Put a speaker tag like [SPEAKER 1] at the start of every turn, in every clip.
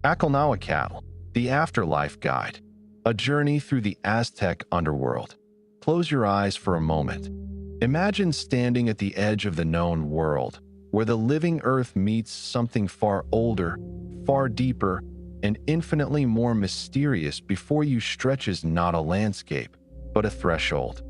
[SPEAKER 1] Acolnahuacatl, the Afterlife Guide, a journey through the Aztec underworld. Close your eyes for a moment. Imagine standing at the edge of the known world, where the living earth meets something far older, far deeper, and infinitely more mysterious. Before you stretches not a landscape, but a threshold.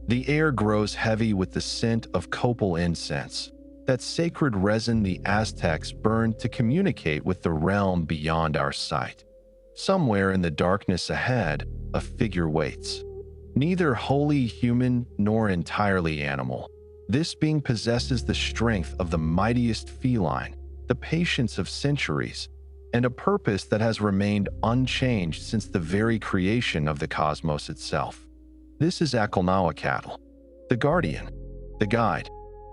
[SPEAKER 1] The air grows heavy with the scent of copal incense, that sacred resin the Aztecs burned to communicate with the realm beyond our sight. Somewhere in the darkness ahead, a figure waits. Neither wholly human nor entirely animal, this being possesses the strength of the mightiest feline, the patience of centuries, and a purpose that has remained unchanged since the very creation of the cosmos itself. This is Acolnahuacatl, the guardian, the guide,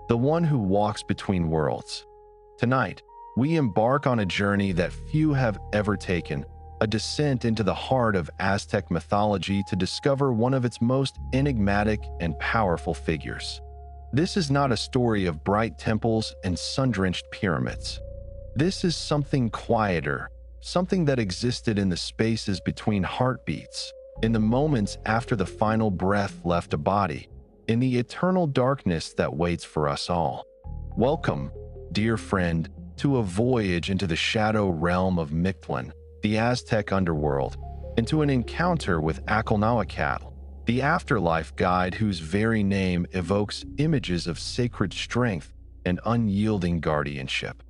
[SPEAKER 1] the one who walks between worlds. Tonight, we embark on a journey that few have ever taken, a descent into the heart of Aztec mythology to discover one of its most enigmatic and powerful figures. This is not a story of bright temples and sun-drenched pyramids. This is something quieter, something that existed in the spaces between heartbeats, in the moments after the final breath left a body, in the eternal darkness that waits for us all. Welcome, dear friend, to a voyage into the shadow realm of Mictlan, the Aztec underworld, into an encounter with Acolnahuacatl, the afterlife guide whose very name evokes images of sacred strength and unyielding guardianship.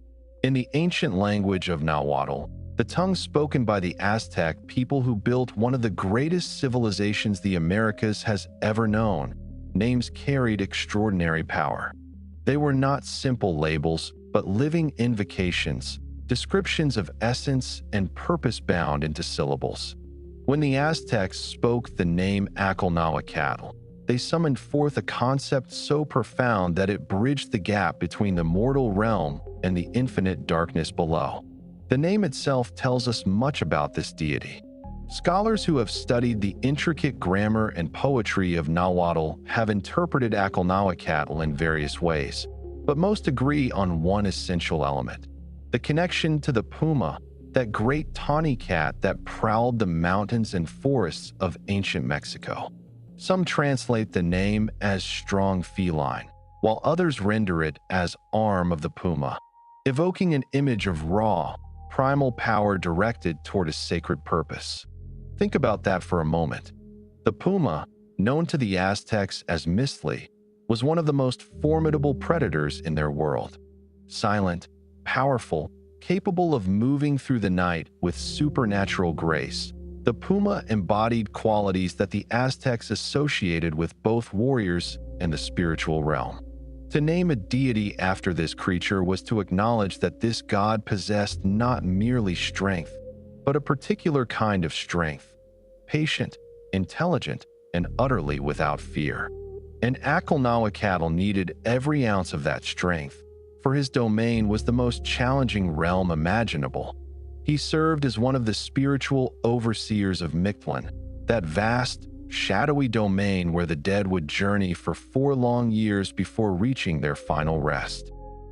[SPEAKER 1] In the ancient language of Nahuatl, the tongue spoken by the Aztec people who built one of the greatest civilizations the Americas has ever known, names carried extraordinary power. They were not simple labels, but living invocations, descriptions of essence and purpose bound into syllables. When the Aztecs spoke the name Acolnahuacatl, they summoned forth a concept so profound that it bridged the gap between the mortal realm and the infinite darkness below. The name itself tells us much about this deity. Scholars who have studied the intricate grammar and poetry of Nahuatl have interpreted Acolnahuacatl in various ways, but most agree on one essential element: the connection to the puma, that great tawny cat that prowled the mountains and forests of ancient Mexico. Some translate the name as strong feline, while others render it as arm of the puma, evoking an image of raw, primal power directed toward a sacred purpose. Think about that for a moment. The puma, known to the Aztecs as Mictlan, was one of the most formidable predators in their world. Silent, powerful, capable of moving through the night with supernatural grace, the puma embodied qualities that the Aztecs associated with both warriors and the spiritual realm. To name a deity after this creature was to acknowledge that this god possessed not merely strength, but a particular kind of strength, patient, intelligent, and utterly without fear. And Acolnahuacatl needed every ounce of that strength, for his domain was the most challenging realm imaginable. He served as one of the spiritual overseers of Mictlan, that vast, shadowy domain where the dead would journey for 4 long years before reaching their final rest.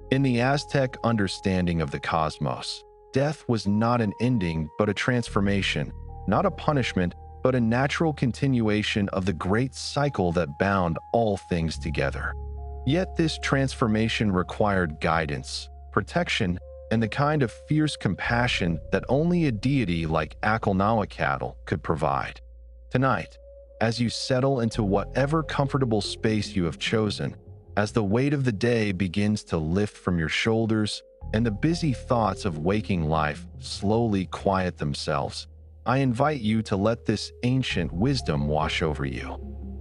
[SPEAKER 1] In the Aztec understanding of the cosmos, death was not an ending but a transformation, not a punishment but a natural continuation of the great cycle that bound all things together. Yet this transformation required guidance, protection, and the kind of fierce compassion that only a deity like Acolnahuacatl could provide. Tonight, as you settle into whatever comfortable space you have chosen, as the weight of the day begins to lift from your shoulders and the busy thoughts of waking life slowly quiet themselves, I invite you to let this ancient wisdom wash over you.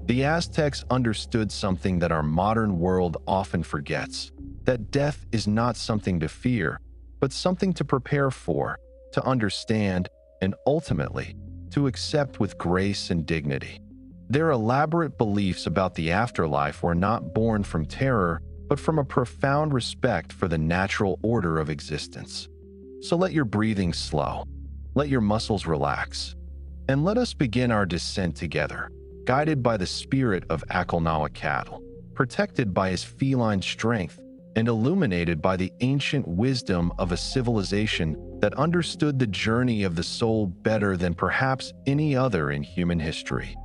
[SPEAKER 1] The Aztecs understood something that our modern world often forgets, that death is not something to fear, but something to prepare for, to understand, and ultimately, to accept with grace and dignity. Their elaborate beliefs about the afterlife were not born from terror, but from a profound respect for the natural order of existence. So let your breathing slow, let your muscles relax, and let us begin our descent together, guided by the spirit of Acolnahuacatl, protected by his feline strength, and illuminated by the ancient wisdom of a civilization that that understood the journey of the soul better than perhaps any other in human history.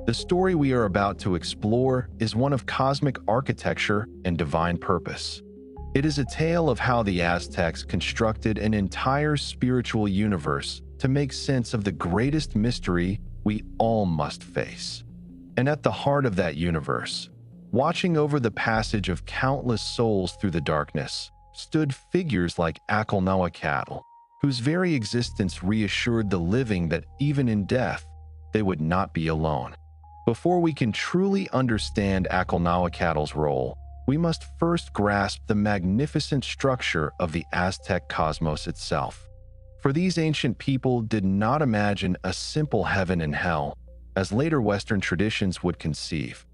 [SPEAKER 1] The story we are about to explore is one of cosmic architecture and divine purpose. It is a tale of how the Aztecs constructed an entire spiritual universe to make sense of the greatest mystery we all must face. And at the heart of that universe, watching over the passage of countless souls through the darkness, stood figures like Acolnahuacatl, whose very existence reassured the living that even in death, they would not be alone. Before we can truly understand Acolnahuacatl's role, we must first grasp the magnificent structure of the Aztec cosmos itself. For these ancient people did not imagine a simple heaven and hell, as later Western traditions would conceive.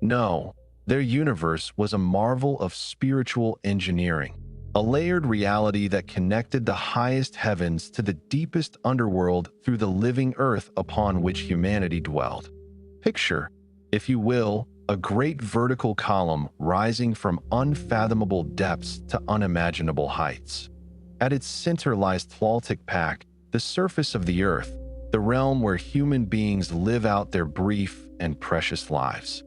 [SPEAKER 1] No, their universe was a marvel of spiritual engineering, a layered reality that connected the highest heavens to the deepest underworld through the living earth upon which humanity dwelled. Picture, if you will, a great vertical column rising from unfathomable depths to unimaginable heights. At its center lies Tlaltecpac, the surface of the earth, the realm where human beings live out their brief and precious lives.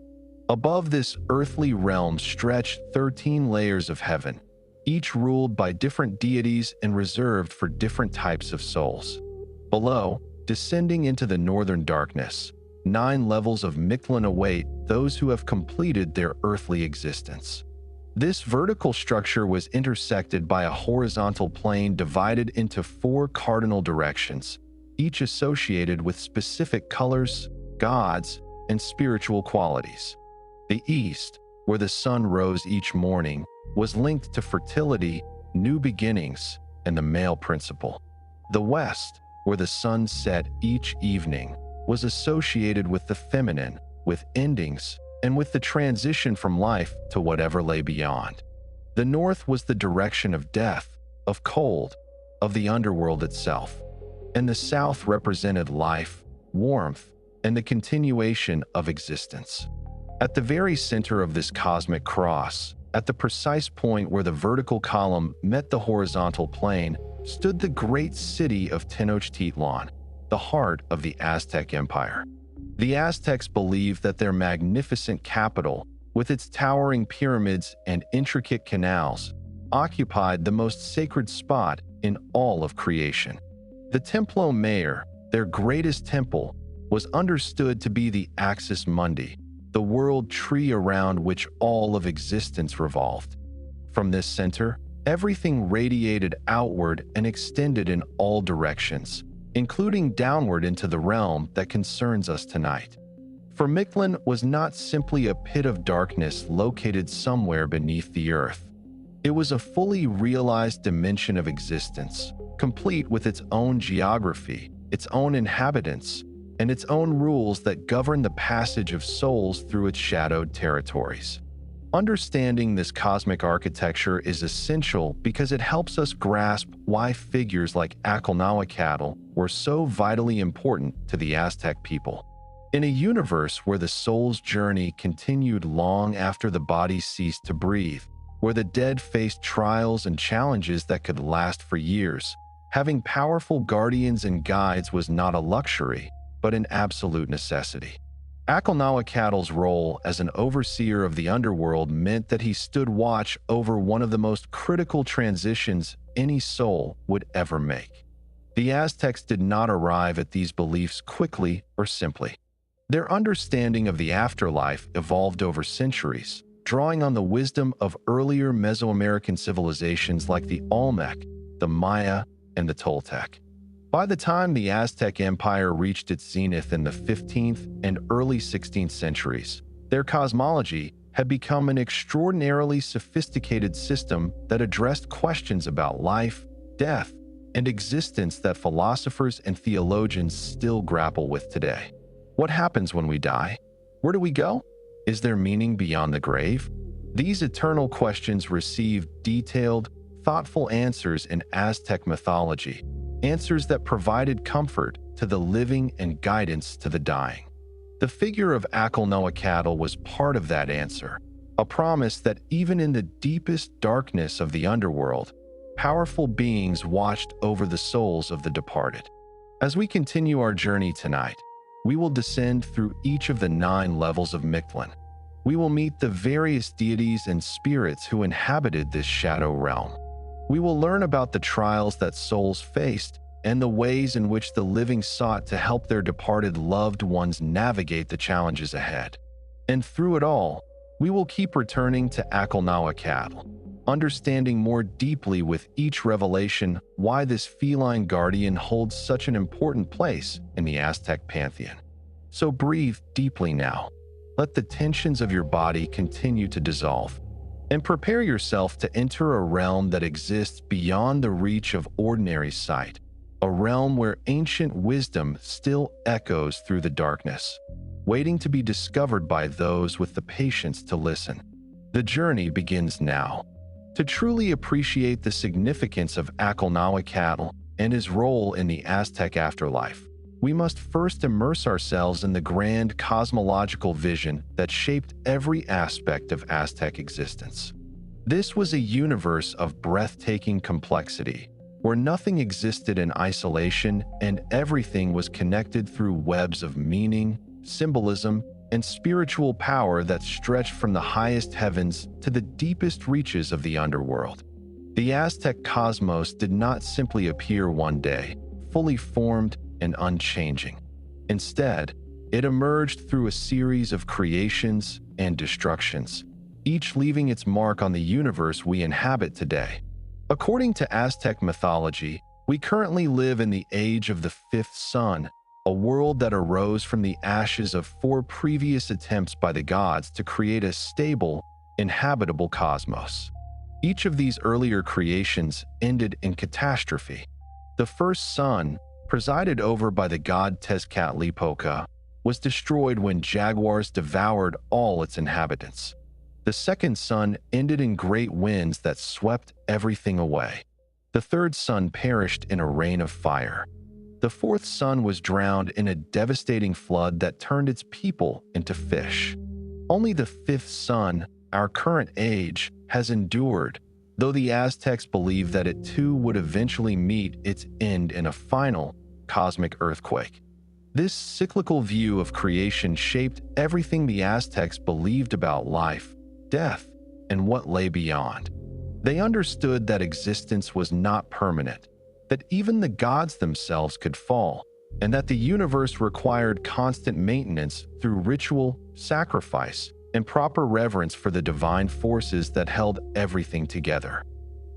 [SPEAKER 1] Above this earthly realm stretch 13 layers of heaven, each ruled by different deities and reserved for different types of souls. Below, descending into the northern darkness, 9 levels of Mictlan await those who have completed their earthly existence. This vertical structure was intersected by a horizontal plane divided into 4 cardinal directions, each associated with specific colors, gods, and spiritual qualities. The east, where the sun rose each morning, was linked to fertility, new beginnings, and the male principle. The west, where the sun set each evening, was associated with the feminine, with endings, and with the transition from life to whatever lay beyond. The north was the direction of death, of cold, of the underworld itself. And the south represented life, warmth, and the continuation of existence. At the very center of this cosmic cross, at the precise point where the vertical column met the horizontal plane, stood the great city of Tenochtitlan, the heart of the Aztec Empire. The Aztecs believed that their magnificent capital, with its towering pyramids and intricate canals, occupied the most sacred spot in all of creation. The Templo Mayor, their greatest temple, was understood to be the Axis Mundi, the world tree around which all of existence revolved. From this center, everything radiated outward and extended in all directions, including downward into the realm that concerns us tonight. For Mictlan was not simply a pit of darkness located somewhere beneath the earth. It was a fully realized dimension of existence, complete with its own geography, its own inhabitants, and its own rules that govern the passage of souls through its shadowed territories. Understanding this cosmic architecture is essential because it helps us grasp why figures like Acolnahuacatl were so vitally important to the Aztec people. In a universe where the soul's journey continued long after the body ceased to breathe, where the dead faced trials and challenges that could last for years, having powerful guardians and guides was not a luxury, but an absolute necessity. Acolnahuacatl's role as an overseer of the underworld meant that he stood watch over one of the most critical transitions any soul would ever make. The Aztecs did not arrive at these beliefs quickly or simply. Their understanding of the afterlife evolved over centuries, drawing on the wisdom of earlier Mesoamerican civilizations like the Olmec, the Maya, and the Toltec. By the time the Aztec Empire reached its zenith in the 15th and early 16th centuries, their cosmology had become an extraordinarily sophisticated system that addressed questions about life, death, and existence that philosophers and theologians still grapple with today. What happens when we die? Where do we go? Is there meaning beyond the grave? These eternal questions received detailed, thoughtful answers in Aztec mythology, answers that provided comfort to the living and guidance to the dying. The figure of Acolnahuacatl was part of that answer, a promise that even in the deepest darkness of the underworld, powerful beings watched over the souls of the departed. As we continue our journey tonight, we will descend through each of the 9 levels of Mictlan. We will meet the various deities and spirits who inhabited this shadow realm. We will learn about the trials that souls faced and the ways in which the living sought to help their departed loved ones navigate the challenges ahead. And through it all, we will keep returning to Acolnahuacatl, understanding more deeply with each revelation why this feline guardian holds such an important place in the Aztec pantheon. So breathe deeply now. Let the tensions of your body continue to dissolve, and prepare yourself to enter a realm that exists beyond the reach of ordinary sight, a realm where ancient wisdom still echoes through the darkness, waiting to be discovered by those with the patience to listen. The journey begins now. To truly appreciate the significance of Acolnahuacatl and his role in the Aztec afterlife, we must first immerse ourselves in the grand cosmological vision that shaped every aspect of Aztec existence. This was a universe of breathtaking complexity, where nothing existed in isolation and everything was connected through webs of meaning, symbolism, and spiritual power that stretched from the highest heavens to the deepest reaches of the underworld. The Aztec cosmos did not simply appear one day, fully formed and unchanging. Instead, it emerged through a series of creations and destructions, each leaving its mark on the universe we inhabit today. According to Aztec mythology, we currently live in the age of the 5th sun, a world that arose from the ashes of 4 previous attempts by the gods to create a stable, inhabitable cosmos. Each of these earlier creations ended in catastrophe. The first sun, presided over by the god Tezcatlipoca, was destroyed when jaguars devoured all its inhabitants. The second sun ended in great winds that swept everything away. The third sun perished in a rain of fire. The fourth sun was drowned in a devastating flood that turned its people into fish. Only the 5th sun, our current age, has endured, though the Aztecs believed that it too would eventually meet its end in a final cosmic earthquake. This cyclical view of creation shaped everything the Aztecs believed about life, death, and what lay beyond. They understood that existence was not permanent, that even the gods themselves could fall, and that the universe required constant maintenance through ritual, sacrifice, and proper reverence for the divine forces that held everything together.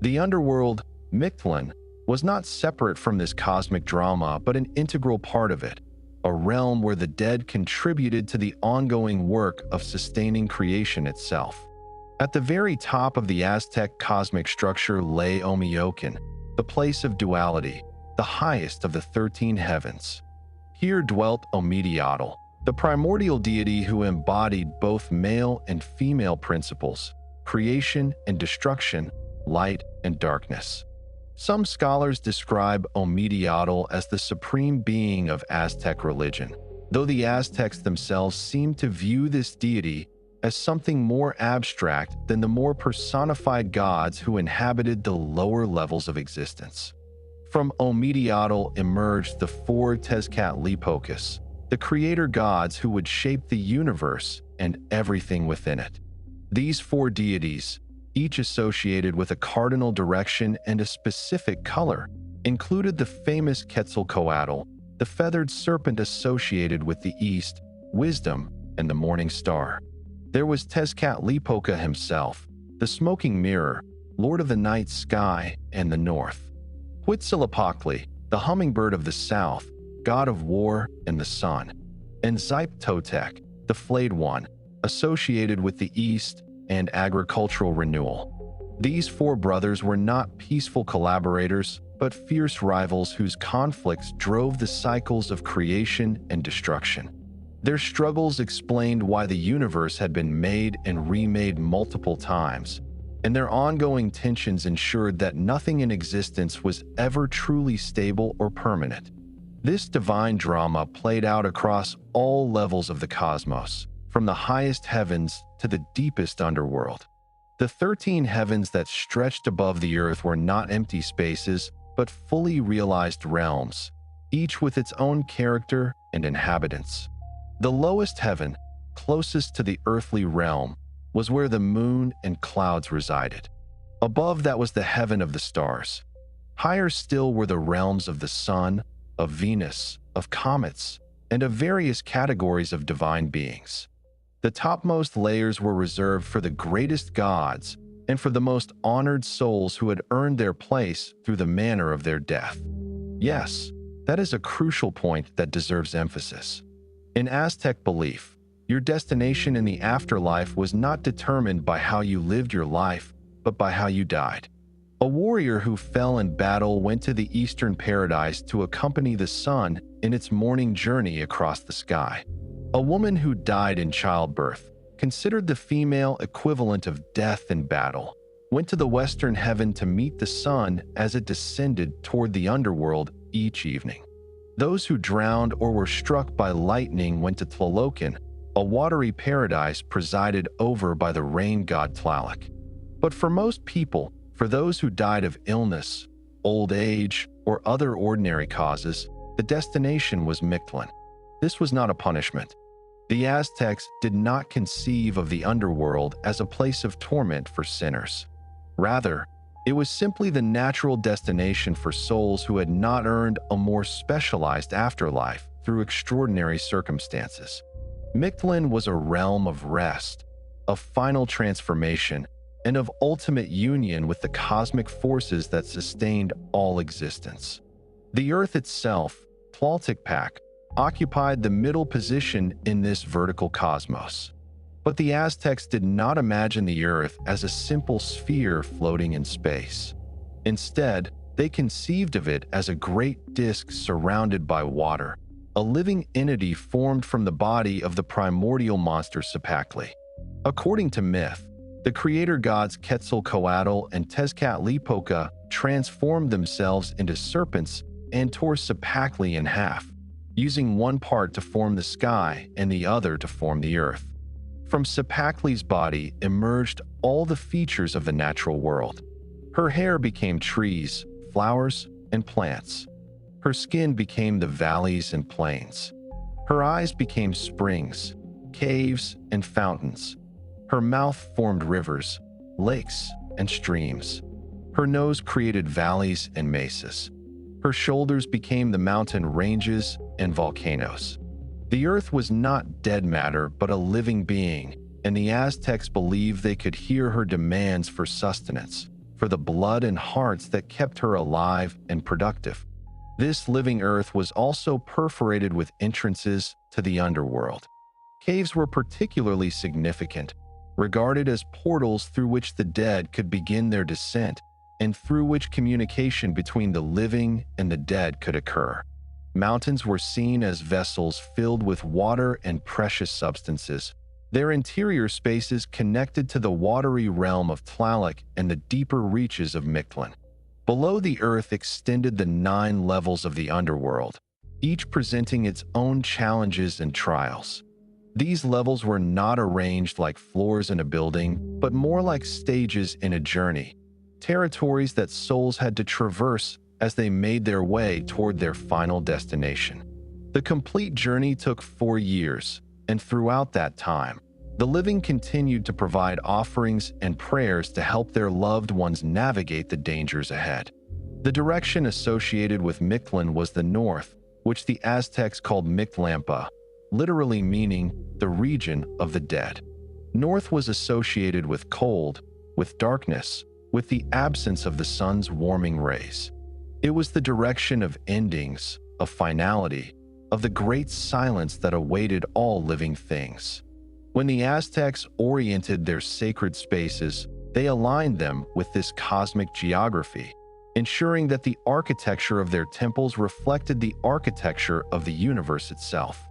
[SPEAKER 1] The underworld, Mictlan, was not separate from this cosmic drama but an integral part of it, a realm where the dead contributed to the ongoing work of sustaining creation itself. At the very top of the Aztec cosmic structure lay Omeocan, the place of duality, the highest of the 13 heavens. Here dwelt Ometeotl, the primordial deity who embodied both male and female principles, creation and destruction, light and darkness. Some scholars describe Ometeotl as the supreme being of Aztec religion, though the Aztecs themselves seem to view this deity as something more abstract than the more personified gods who inhabited the lower levels of existence. From Ometeotl emerged the 4 Tezcatlipocas, the creator gods who would shape the universe and everything within it. These 4 deities, each associated with a cardinal direction and a specific color, included the famous Quetzalcoatl, the feathered serpent associated with the east, wisdom, and the morning star. There was Tezcatlipoca himself, the smoking mirror, lord of the night sky and the north. Huitzilopochtli, the hummingbird of the south, god of war and the sun. And Xipe-Totec, the flayed one, associated with the east and agricultural renewal. These 4 brothers were not peaceful collaborators, but fierce rivals whose conflicts drove the cycles of creation and destruction. Their struggles explained why the universe had been made and remade multiple times, and their ongoing tensions ensured that nothing in existence was ever truly stable or permanent. This divine drama played out across all levels of the cosmos, from the highest heavens to the deepest underworld. The 13 heavens that stretched above the earth were not empty spaces, but fully realized realms, each with its own character and inhabitants. The lowest heaven, closest to the earthly realm, was where the moon and clouds resided. Above that was the heaven of the stars. Higher still were the realms of the sun, of Venus, of comets, and of various categories of divine beings. The topmost layers were reserved for the greatest gods and for the most honored souls who had earned their place through the manner of their death. Yes, that is a crucial point that deserves emphasis. In Aztec belief, your destination in the afterlife was not determined by how you lived your life, but by how you died. A warrior who fell in battle went to the eastern paradise to accompany the sun in its morning journey across the sky. A woman who died in childbirth, considered the female equivalent of death in battle, went to the western heaven to meet the sun as it descended toward the underworld each evening. Those who drowned or were struck by lightning went to Tlalocan, a watery paradise presided over by the rain god Tlaloc. But for most people, for those who died of illness, old age, or other ordinary causes, the destination was Mictlan. This was not a punishment. The Aztecs did not conceive of the underworld as a place of torment for sinners. Rather, it was simply the natural destination for souls who had not earned a more specialized afterlife through extraordinary circumstances. Mictlan was a realm of rest, of final transformation, and of ultimate union with the cosmic forces that sustained all existence. The earth itself, Tlaltecpac, occupied the middle position in this vertical cosmos. But the Aztecs did not imagine the earth as a simple sphere floating in space. Instead, they conceived of it as a great disk surrounded by water, a living entity formed from the body of the primordial monster Sapactli. According to myth, the creator gods Quetzalcoatl and Tezcatlipoca transformed themselves into serpents and tore Sapactli in half, using one part to form the sky and the other to form the earth. From Sapactli's body emerged all the features of the natural world. Her hair became trees, flowers, and plants. Her skin became the valleys and plains. Her eyes became springs, caves, and fountains. Her mouth formed rivers, lakes, and streams. Her nose created valleys and mesas. Her shoulders became the mountain ranges and volcanoes. The earth was not dead matter but a living being, and the Aztecs believed they could hear her demands for sustenance, for the blood and hearts that kept her alive and productive. This living earth was also perforated with entrances to the underworld. Caves were particularly significant, regarded as portals through which the dead could begin their descent and through which communication between the living and the dead could occur. Mountains were seen as vessels filled with water and precious substances, their interior spaces connected to the watery realm of Tlaloc and the deeper reaches of Mictlan. Below the earth extended the 9 levels of the underworld, each presenting its own challenges and trials. These levels were not arranged like floors in a building, but more like stages in a journey, territories that souls had to traverse as they made their way toward their final destination. The complete journey took 4 years, and throughout that time, the living continued to provide offerings and prayers to help their loved ones navigate the dangers ahead. The direction associated with Mictlan was the north, which the Aztecs called Mictlampa, literally meaning the region of the dead. North was associated with cold, with darkness, with the absence of the sun's warming rays. It was the direction of endings, of finality, of the great silence that awaited all living things. When the Aztecs oriented their sacred spaces, they aligned them with this cosmic geography, ensuring that the architecture of their temples reflected the architecture of the universe itself.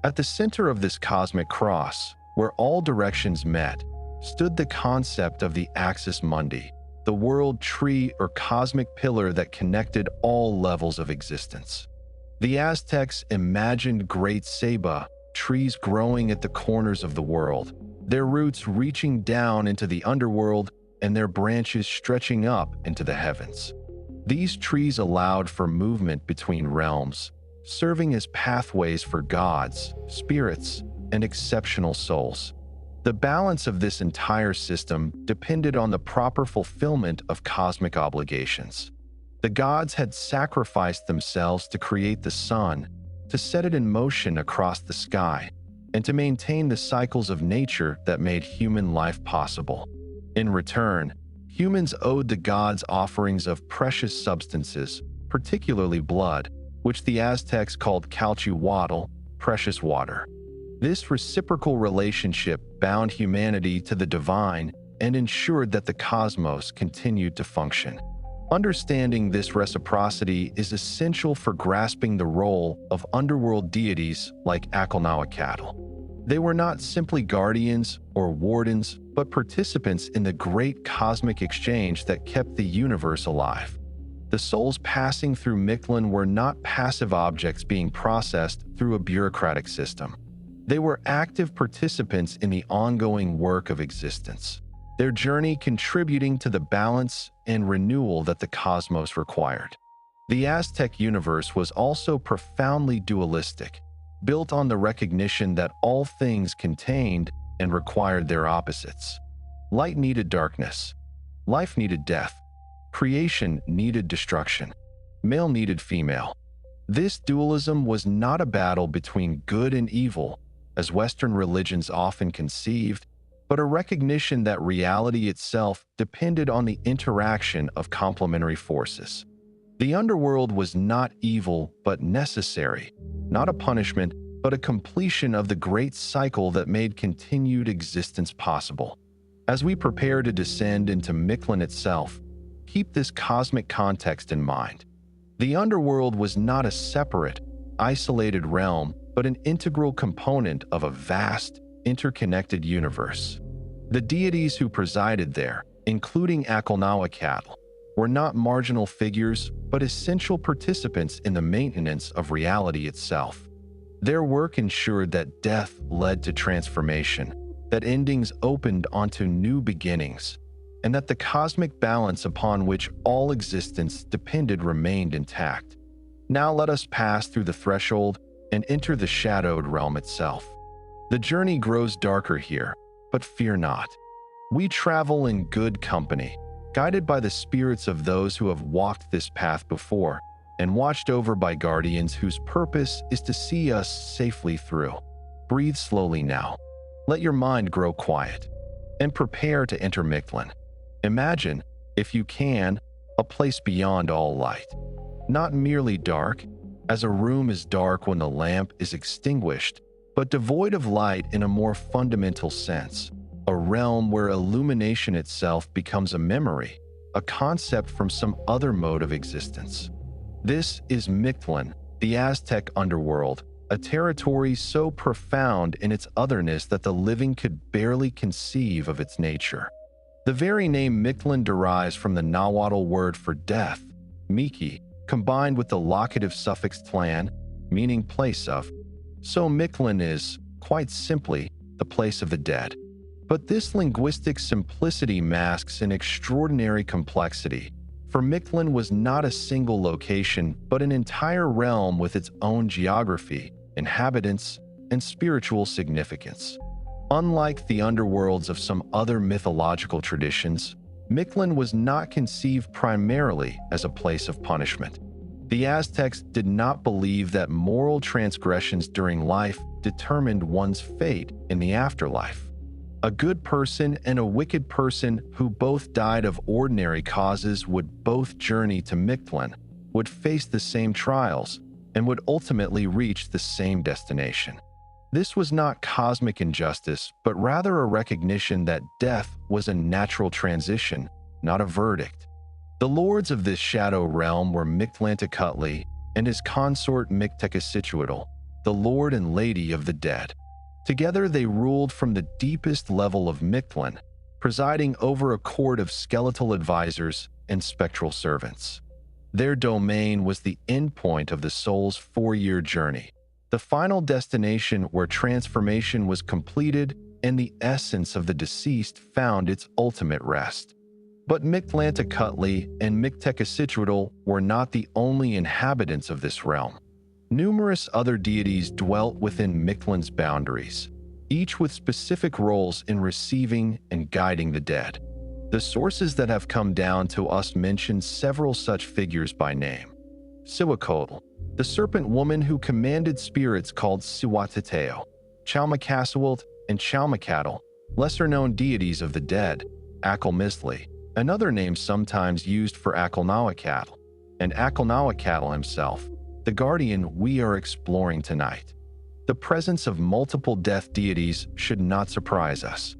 [SPEAKER 1] At the center of this cosmic cross, where all directions met, stood the concept of the axis mundi, the world tree or cosmic pillar that connected all levels of existence. The Aztecs imagined great ceiba, trees growing at the corners of the world, their roots reaching down into the underworld and their branches stretching up into the heavens. These trees allowed for movement between realms, serving as pathways for gods, spirits, and exceptional souls. The balance of this entire system depended on the proper fulfillment of cosmic obligations. The gods had sacrificed themselves to create the sun, to set it in motion across the sky, and to maintain the cycles of nature that made human life possible. In return, humans owed the gods offerings of precious substances, particularly blood, which the Aztecs called Acolnahuacatl, precious water. This reciprocal relationship bound humanity to the divine and ensured that the cosmos continued to function. Understanding this reciprocity is essential for grasping the role of underworld deities like Acolnahuacatl. They were not simply guardians or wardens, but participants in the great cosmic exchange that kept the universe alive. The souls passing through Mictlan were not passive objects being processed through a bureaucratic system. They were active participants in the ongoing work of existence, their journey contributing to the balance and renewal that the cosmos required. The Aztec universe was also profoundly dualistic, built on the recognition that all things contained and required their opposites. Light needed darkness. Life needed death. Creation needed destruction. Male needed female. This dualism was not a battle between good and evil, as Western religions often conceived, but a recognition that reality itself depended on the interaction of complementary forces. The underworld was not evil but necessary, not a punishment, but a completion of the great cycle that made continued existence possible. As we prepare to descend into Mictlan itself, keep this cosmic context in mind. The underworld was not a separate, isolated realm, but an integral component of a vast, interconnected universe. The deities who presided there, including Acolnahuacatl, were not marginal figures, but essential participants in the maintenance of reality itself. Their work ensured that death led to transformation, that endings opened onto new beginnings, and that the cosmic balance upon which all existence depended remained intact. Now let us pass through the threshold and enter the shadowed realm itself. The journey grows darker here, but fear not. We travel in good company, guided by the spirits of those who have walked this path before, and watched over by guardians whose purpose is to see us safely through. Breathe slowly now. Let your mind grow quiet, and prepare to enter Mictlan. Imagine, if you can, a place beyond all light. Not merely dark, as a room is dark when the lamp is extinguished, but devoid of light in a more fundamental sense. A realm where illumination itself becomes a memory, a concept from some other mode of existence. This is Mictlan, the Aztec underworld, a territory so profound in its otherness that the living could barely conceive of its nature. The very name Mictlan derives from the Nahuatl word for death, Miki, combined with the locative suffix tlan, meaning place of. So Mictlan is, quite simply, the place of the dead. But this linguistic simplicity masks an extraordinary complexity, for Mictlan was not a single location, but an entire realm with its own geography, inhabitants, and spiritual significance. Unlike the underworlds of some other mythological traditions, Mictlan was not conceived primarily as a place of punishment. The Aztecs did not believe that moral transgressions during life determined one's fate in the afterlife. A good person and a wicked person who both died of ordinary causes would both journey to Mictlan, would face the same trials, and would ultimately reach the same destination. This was not cosmic injustice, but rather a recognition that death was a natural transition, not a verdict. The lords of this shadow realm were Mictlantecuhtli and his consort Mictlantecuhtli, the lord and lady of the dead. Together they ruled from the deepest level of Mictlan, presiding over a court of skeletal advisors and spectral servants. Their domain was the endpoint of the soul's 4-year journey, the final destination where transformation was completed and the essence of the deceased found its ultimate rest. But Mictlantecuhtli and Mictlantecuhtli were not the only inhabitants of this realm. Numerous other deities dwelt within Mictlan's boundaries, each with specific roles in receiving and guiding the dead. The sources that have come down to us mention several such figures by name. Siwakotl, the serpent woman who commanded spirits called Siwatateo, Chalmacasawalt and Chalmacatl, lesser-known deities of the dead, Acolnahuacatl, another name sometimes used for Acolnahuacatl, and Acolnahuacatl himself, the guardian we are exploring tonight. The presence of multiple death deities should not surprise us.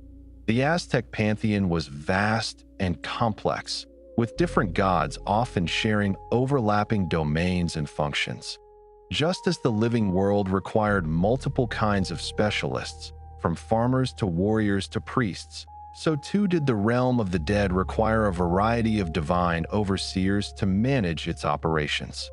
[SPEAKER 1] The Aztec pantheon was vast and complex, with different gods often sharing overlapping domains and functions. Just as the living world required multiple kinds of specialists, from farmers to warriors to priests, so too did the realm of the dead require a variety of divine overseers to manage its operations.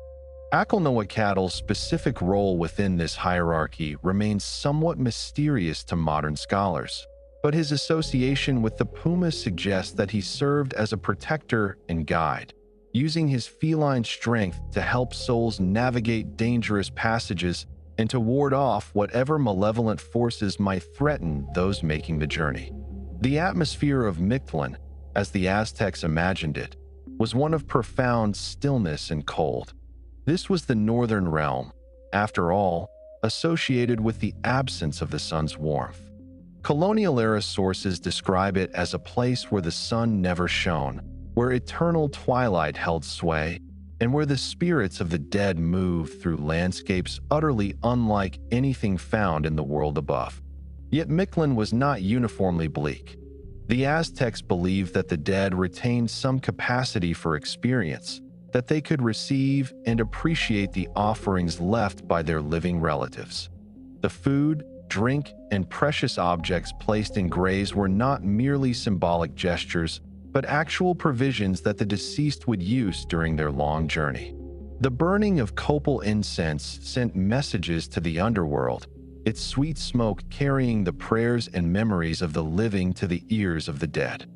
[SPEAKER 1] Acolnahuacatl's specific role within this hierarchy remains somewhat mysterious to modern scholars, but his association with the puma suggests that he served as a protector and guide, using his feline strength to help souls navigate dangerous passages and to ward off whatever malevolent forces might threaten those making the journey. The atmosphere of Mictlan, as the Aztecs imagined it, was one of profound stillness and cold. This was the northern realm, after all, associated with the absence of the sun's warmth. Colonial-era sources describe it as a place where the sun never shone, where eternal twilight held sway, and where the spirits of the dead moved through landscapes utterly unlike anything found in the world above. Yet Mictlan was not uniformly bleak. The Aztecs believed that the dead retained some capacity for experience, that they could receive and appreciate the offerings left by their living relatives. The food, drink, and precious objects placed in graves were not merely symbolic gestures, but actual provisions that the deceased would use during their long journey. The burning of copal incense sent messages to the underworld, its sweet smoke carrying the prayers and memories of the living to the ears of the dead.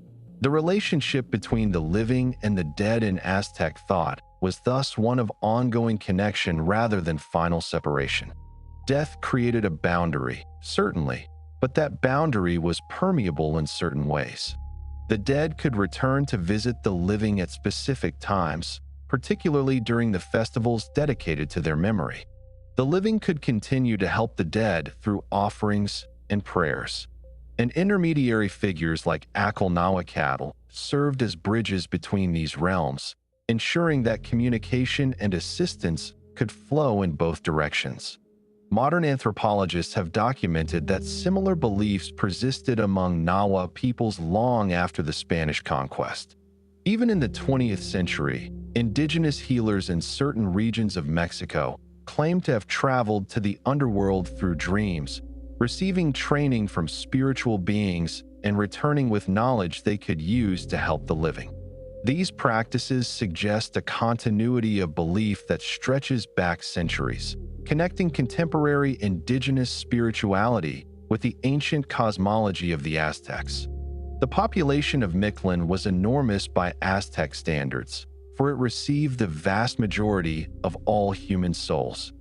[SPEAKER 1] The relationship between the living and the dead in Aztec thought was thus one of ongoing connection rather than final separation. Death created a boundary, certainly, but that boundary was permeable in certain ways. The dead could return to visit the living at specific times, particularly during the festivals dedicated to their memory. The living could continue to help the dead through offerings and prayers. And intermediary figures like Acolnahuacatl served as bridges between these realms, ensuring that communication and assistance could flow in both directions. Modern anthropologists have documented that similar beliefs persisted among Nahua peoples long after the Spanish conquest. Even in the 20th century, indigenous healers in certain regions of Mexico claimed to have traveled to the underworld through dreams, receiving training from spiritual beings and returning with knowledge they could use to help the living. These practices suggest a continuity of belief that stretches back centuries, connecting contemporary indigenous spirituality with the ancient cosmology of the Aztecs. The population of Mictlan was enormous by Aztec standards, for it received the vast majority of all human souls.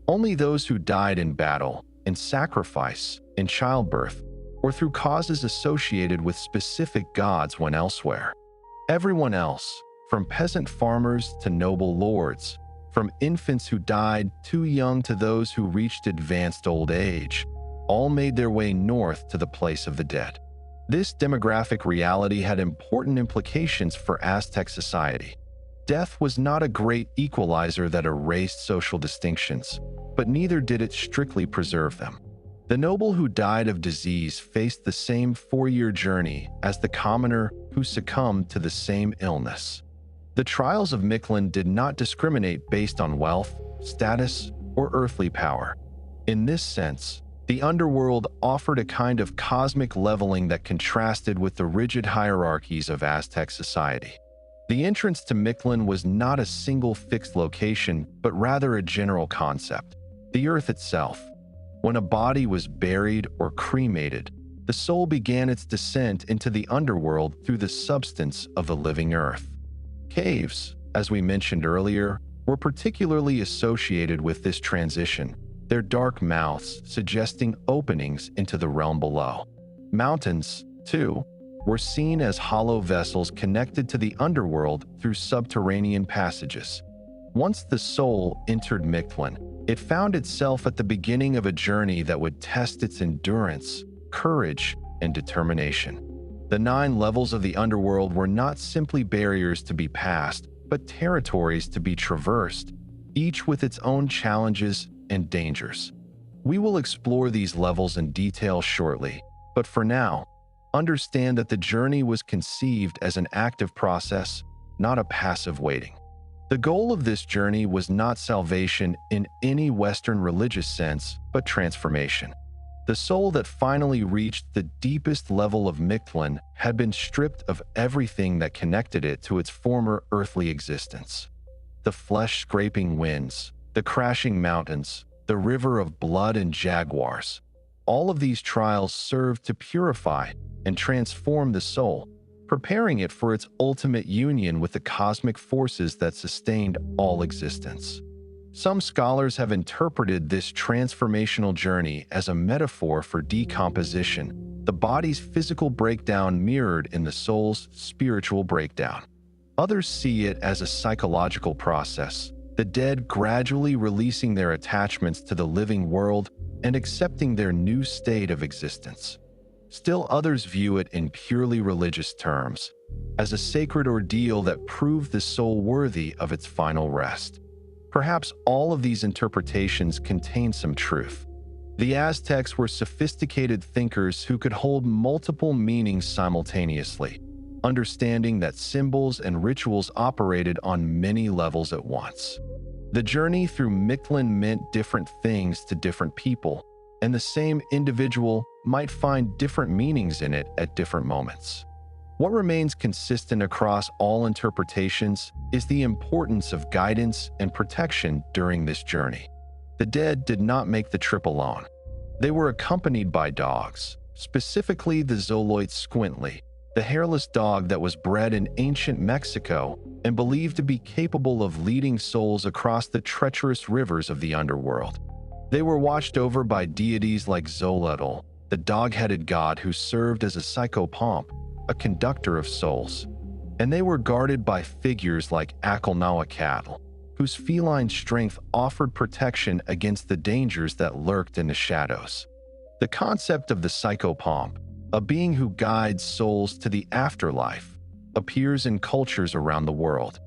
[SPEAKER 1] Only those who died in battle, in sacrifice, in childbirth, or through causes associated with specific gods went elsewhere. Everyone else, from peasant farmers to noble lords, from infants who died too young to those who reached advanced old age, all made their way north to the place of the dead. This demographic reality had important implications for Aztec society. Death was not a great equalizer that erased social distinctions, but neither did it strictly preserve them. The noble who died of disease faced the same 4-year journey as the commoner who succumbed to the same illness. The trials of Mictlan did not discriminate based on wealth, status, or earthly power. In this sense, the underworld offered a kind of cosmic leveling that contrasted with the rigid hierarchies of Aztec society. The entrance to Mictlan was not a single fixed location, but rather a general concept. The earth itself. When a body was buried or cremated, The soul began its descent into the underworld through the substance of the living earth. Caves, as we mentioned earlier, were particularly associated with this transition, their dark mouths suggesting openings into the realm below. Mountains, too, were seen as hollow vessels connected to the underworld through subterranean passages. Once the soul entered Mictlan, it found itself at the beginning of a journey that would test its endurance, courage, and determination. The 9 levels of the underworld were not simply barriers to be passed, but territories to be traversed, each with its own challenges and dangers. We will explore these levels in detail shortly, but for now, understand that the journey was conceived as an active process, not a passive waiting. The goal of this journey was not salvation in any Western religious sense, but transformation. The soul that finally reached the deepest level of Mictlan had been stripped of everything that connected it to its former earthly existence. The flesh-scraping winds, the crashing mountains, the river of blood and jaguars. All of these trials served to purify and transform the soul, preparing it for its ultimate union with the cosmic forces that sustained all existence. Some scholars have interpreted this transformational journey as a metaphor for decomposition, the body's physical breakdown mirrored in the soul's spiritual breakdown. Others see it as a psychological process, the dead gradually releasing their attachments to the living world and accepting their new state of existence. Still others view it in purely religious terms, as a sacred ordeal that proved the soul worthy of its final rest. Perhaps all of these interpretations contain some truth. The Aztecs were sophisticated thinkers who could hold multiple meanings simultaneously, understanding that symbols and rituals operated on many levels at once. The journey through Mictlan meant different things to different people, and the same individual might find different meanings in it at different moments. What remains consistent across all interpretations is the importance of guidance and protection during this journey. The dead did not make the trip alone. They were accompanied by dogs, specifically the Zoloit Squintly, the hairless dog that was bred in ancient Mexico and believed to be capable of leading souls across the treacherous rivers of the underworld. They were watched over by deities like Xolotl, the dog-headed god who served as a psychopomp, a conductor of souls, and they were guarded by figures like Acolnahuacatl, whose feline strength offered protection against the dangers that lurked in the shadows. The concept of the psychopomp, a being who guides souls to the afterlife, appears in cultures around the world.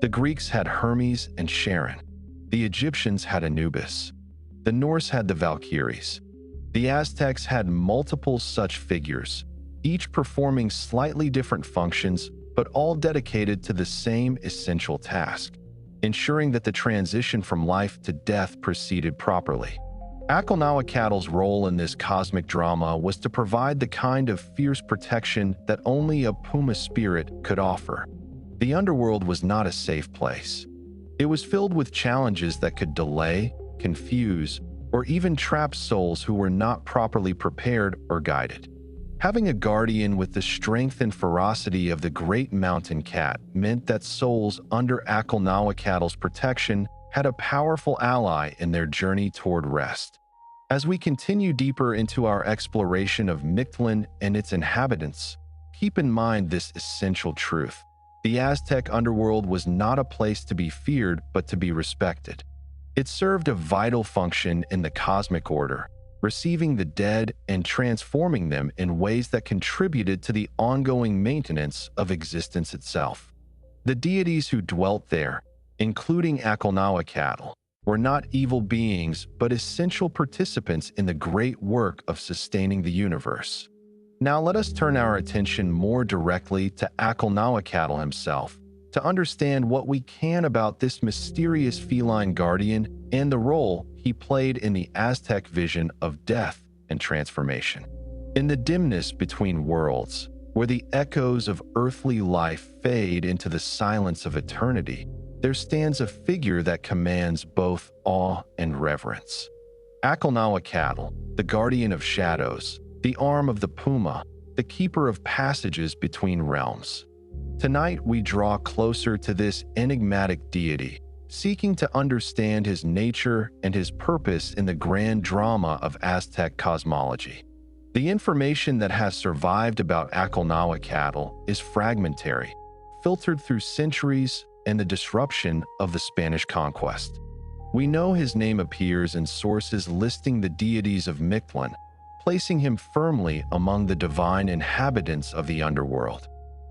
[SPEAKER 1] The Greeks had Hermes and Charon. The Egyptians had Anubis. The Norse had the Valkyries. The Aztecs had multiple such figures, each performing slightly different functions, but all dedicated to the same essential task, ensuring that the transition from life to death proceeded properly. Acolnahuacatl's role in this cosmic drama was to provide the kind of fierce protection that only a puma spirit could offer. The underworld was not a safe place. It was filled with challenges that could delay, confuse, or even trap souls who were not properly prepared or guided. Having a guardian with the strength and ferocity of the great mountain cat meant that souls under Acolnahuacatl's protection had a powerful ally in their journey toward rest. As we continue deeper into our exploration of Mictlan and its inhabitants, keep in mind this essential truth. The Aztec underworld was not a place to be feared, but to be respected. It served a vital function in the cosmic order, receiving the dead and transforming them in ways that contributed to the ongoing maintenance of existence itself. The deities who dwelt there, including Acolnahuacatl, were not evil beings but essential participants in the great work of sustaining the universe. Now let us turn our attention more directly to Acolnahuacatl himself, to understand what we can about this mysterious feline guardian and the role he played in the Aztec vision of death and transformation. In the dimness between worlds, where the echoes of earthly life fade into the silence of eternity, there stands a figure that commands both awe and reverence. Acolnahuacatl, the guardian of shadows, the arm of the puma, the keeper of passages between realms. Tonight, we draw closer to this enigmatic deity, seeking to understand his nature and his purpose in the grand drama of Aztec cosmology. The information that has survived about Acolnahuacatl is fragmentary, filtered through centuries and the disruption of the Spanish conquest. We know his name appears in sources listing the deities of Mictlan, placing him firmly among the divine inhabitants of the underworld.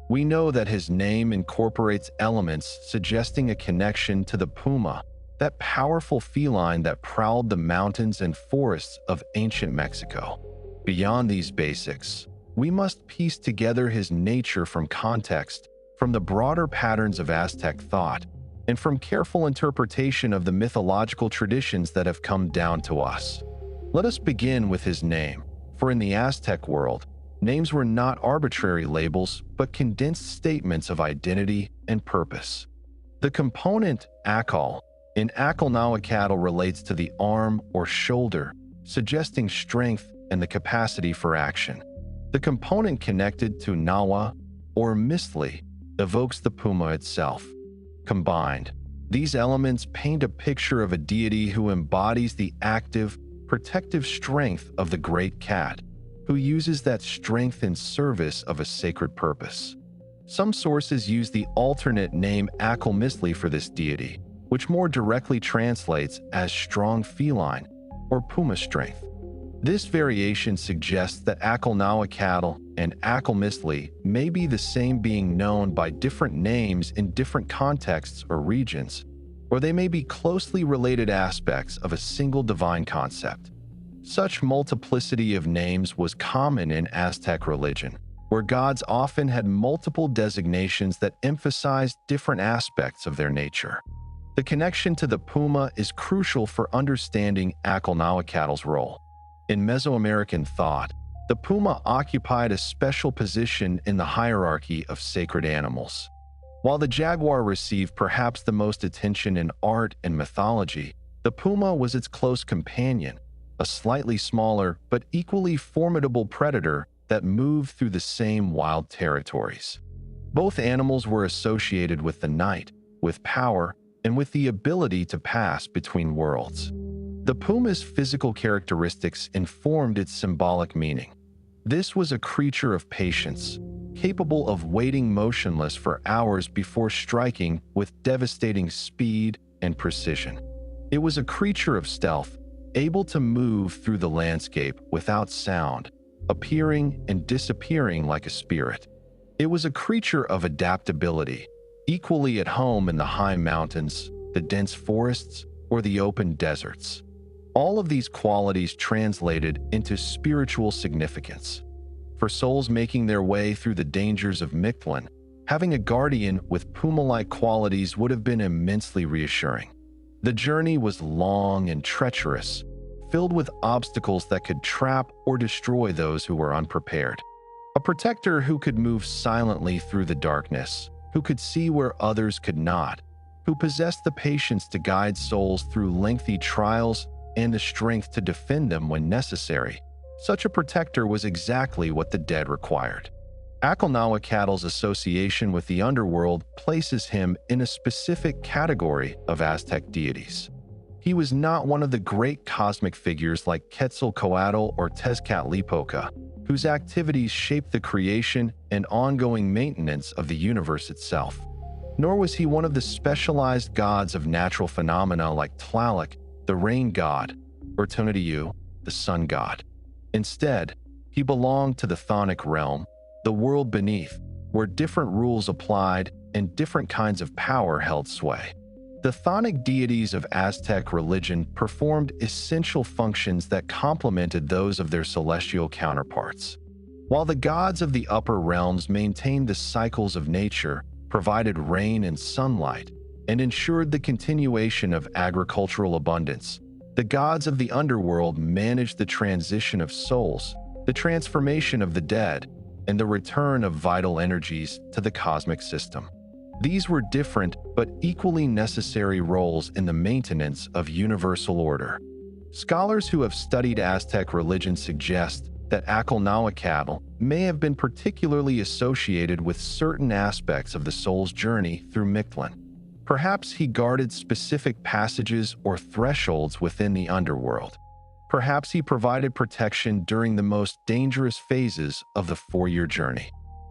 [SPEAKER 1] We know that his name incorporates elements suggesting a connection to the puma, that powerful feline that prowled the mountains and forests of ancient Mexico. Beyond these basics, we must piece together his nature from context, from the broader patterns of Aztec thought, and from careful interpretation of the mythological traditions that have come down to us. Let us begin with his name, for in the Aztec world, names were not arbitrary labels, but condensed statements of identity and purpose. The component Acal in Acolnahuacatl relates to the arm or shoulder, suggesting strength and the capacity for action. The component connected to Nawa or Misli evokes the puma itself. Combined, these elements paint a picture of a deity who embodies the active, protective strength of the great cat, who uses that strength in service of a sacred purpose. Some sources use the alternate name Acolmisli for this deity, which more directly translates as strong feline or puma strength. This variation suggests that Acolnahuacatl and Acolmisli may be the same being known by different names in different contexts or regions, or they may be closely related aspects of a single divine concept. Such multiplicity of names was common in Aztec religion, where gods often had multiple designations that emphasized different aspects of their nature. The connection to the puma is crucial for understanding Acolnahuacatl's role. In Mesoamerican thought, the puma occupied a special position in the hierarchy of sacred animals. While the jaguar received perhaps the most attention in art and mythology, the puma was its close companion, a slightly smaller but equally formidable predator that moved through the same wild territories. Both animals were associated with the night, with power, and with the ability to pass between worlds. The puma's physical characteristics informed its symbolic meaning. This was a creature of patience, capable of waiting motionless for hours before striking with devastating speed and precision. It was a creature of stealth, able to move through the landscape without sound, appearing and disappearing like a spirit. It was a creature of adaptability, equally at home in the high mountains, the dense forests, or the open deserts. All of these qualities translated into spiritual significance. For souls making their way through the dangers of Mictlan, having a guardian with puma-like qualities would have been immensely reassuring. The journey was long and treacherous, filled with obstacles that could trap or destroy those who were unprepared. A protector who could move silently through the darkness, who could see where others could not, who possessed the patience to guide souls through lengthy trials and the strength to defend them when necessary. Such a protector was exactly what the dead required. Acolnahuacatl's association with the underworld places him in a specific category of Aztec deities. He was not one of the great cosmic figures like Quetzalcoatl or Tezcatlipoca, whose activities shaped the creation and ongoing maintenance of the universe itself. Nor was he one of the specialized gods of natural phenomena like Tlaloc, the rain god, or Tonatiuh, the sun god. Instead, he belonged to the chthonic realm, the world beneath, where different rules applied and different kinds of power held sway. The chthonic deities of Aztec religion performed essential functions that complemented those of their celestial counterparts. While the gods of the upper realms maintained the cycles of nature, provided rain and sunlight, and ensured the continuation of agricultural abundance, the gods of the underworld managed the transition of souls, the transformation of the dead, and the return of vital energies to the cosmic system. These were different but equally necessary roles in the maintenance of universal order. Scholars who have studied Aztec religion suggest that Acolnahuacatl may have been particularly associated with certain aspects of the soul's journey through Mictlan. Perhaps he guarded specific passages or thresholds within the underworld. Perhaps he provided protection during the most dangerous phases of the 4-year journey.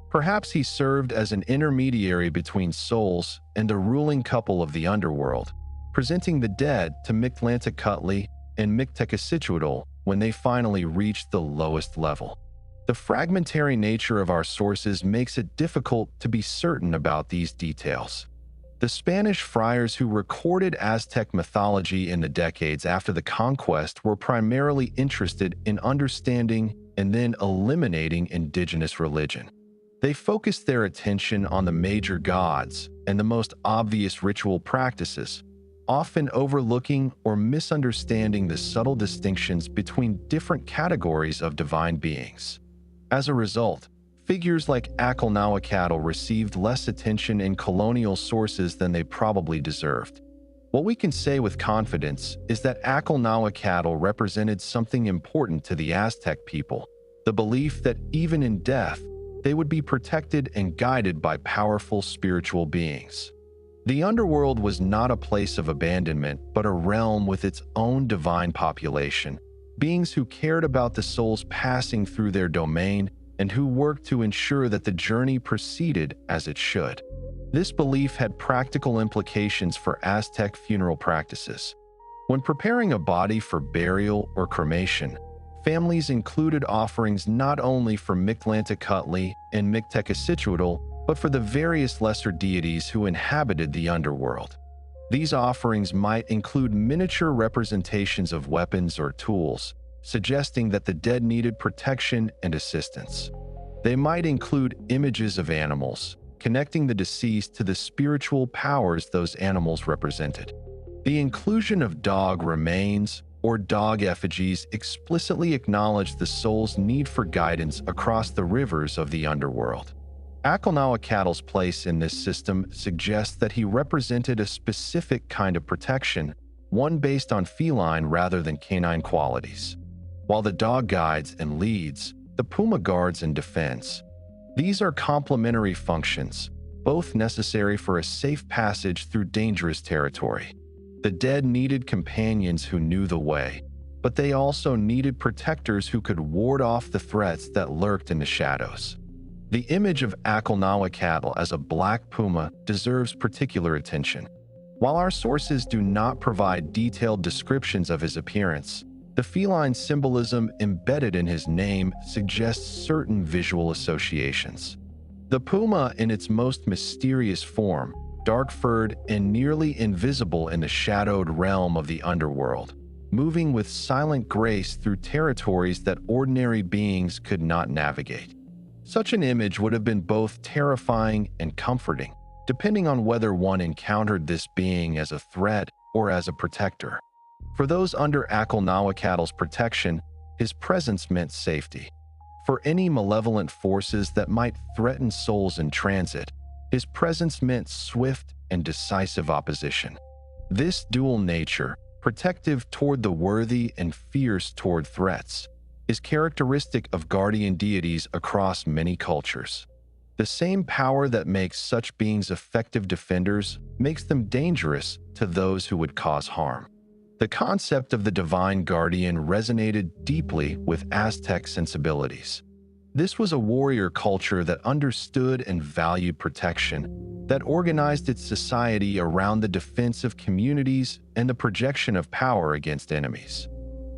[SPEAKER 1] Perhaps he served as an intermediary between souls and the ruling couple of the underworld, presenting the dead to Mictlantecuhtli and Mictlantecuhtli when they finally reached the lowest level. The fragmentary nature of our sources makes it difficult to be certain about these details. The Spanish friars who recorded Aztec mythology in the decades after the conquest were primarily interested in understanding and then eliminating indigenous religion. They focused their attention on the major gods and the most obvious ritual practices, often overlooking or misunderstanding the subtle distinctions between different categories of divine beings. As a result, figures like Acolnahuacatl received less attention in colonial sources than they probably deserved. What we can say with confidence is that Acolnahuacatl represented something important to the Aztec people, the belief that even in death, they would be protected and guided by powerful spiritual beings. The underworld was not a place of abandonment, but a realm with its own divine population, beings who cared about the souls passing through their domain and who worked to ensure that the journey proceeded as it should. This belief had practical implications for Aztec funeral practices. When preparing a body for burial or cremation, families included offerings not only for Mictlantecuhtli and Mictlantecuhtli, but for the various lesser deities who inhabited the underworld. These offerings might include miniature representations of weapons or tools, suggesting that the dead needed protection and assistance. They might include images of animals, connecting the deceased to the spiritual powers those animals represented. The inclusion of dog remains or dog effigies explicitly acknowledged the soul's need for guidance across the rivers of the underworld. Acolnahuacatl's place in this system suggests that he represented a specific kind of protection, one based on feline rather than canine qualities. While the dog guides and leads, the puma guards and defends. These are complementary functions, both necessary for a safe passage through dangerous territory. The dead needed companions who knew the way, but they also needed protectors who could ward off the threats that lurked in the shadows. The image of Acolnahuacatl as a black puma deserves particular attention. While our sources do not provide detailed descriptions of his appearance, the feline symbolism embedded in his name suggests certain visual associations. The puma in its most mysterious form, dark-furred and nearly invisible in the shadowed realm of the underworld, moving with silent grace through territories that ordinary beings could not navigate. Such an image would have been both terrifying and comforting, depending on whether one encountered this being as a threat or as a protector. For those under Acolnahuacatl's protection, his presence meant safety. For any malevolent forces that might threaten souls in transit, his presence meant swift and decisive opposition. This dual nature, protective toward the worthy and fierce toward threats, is characteristic of guardian deities across many cultures. The same power that makes such beings effective defenders makes them dangerous to those who would cause harm. The concept of the divine guardian resonated deeply with Aztec sensibilities. This was a warrior culture that understood and valued protection, that organized its society around the defense of communities and the projection of power against enemies.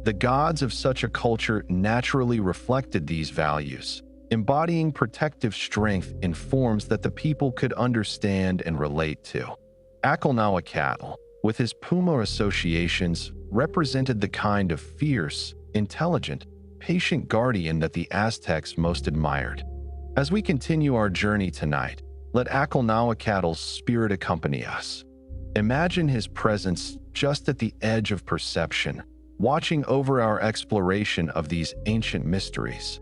[SPEAKER 1] The gods of such a culture naturally reflected these values, embodying protective strength in forms that the people could understand and relate to. Acolnahuacatl, with his puma associations, represented the kind of fierce, intelligent, patient guardian that the Aztecs most admired. As we continue our journey tonight, let Acolnahuacatl's spirit accompany us. Imagine his presence just at the edge of perception, watching over our exploration of these ancient mysteries.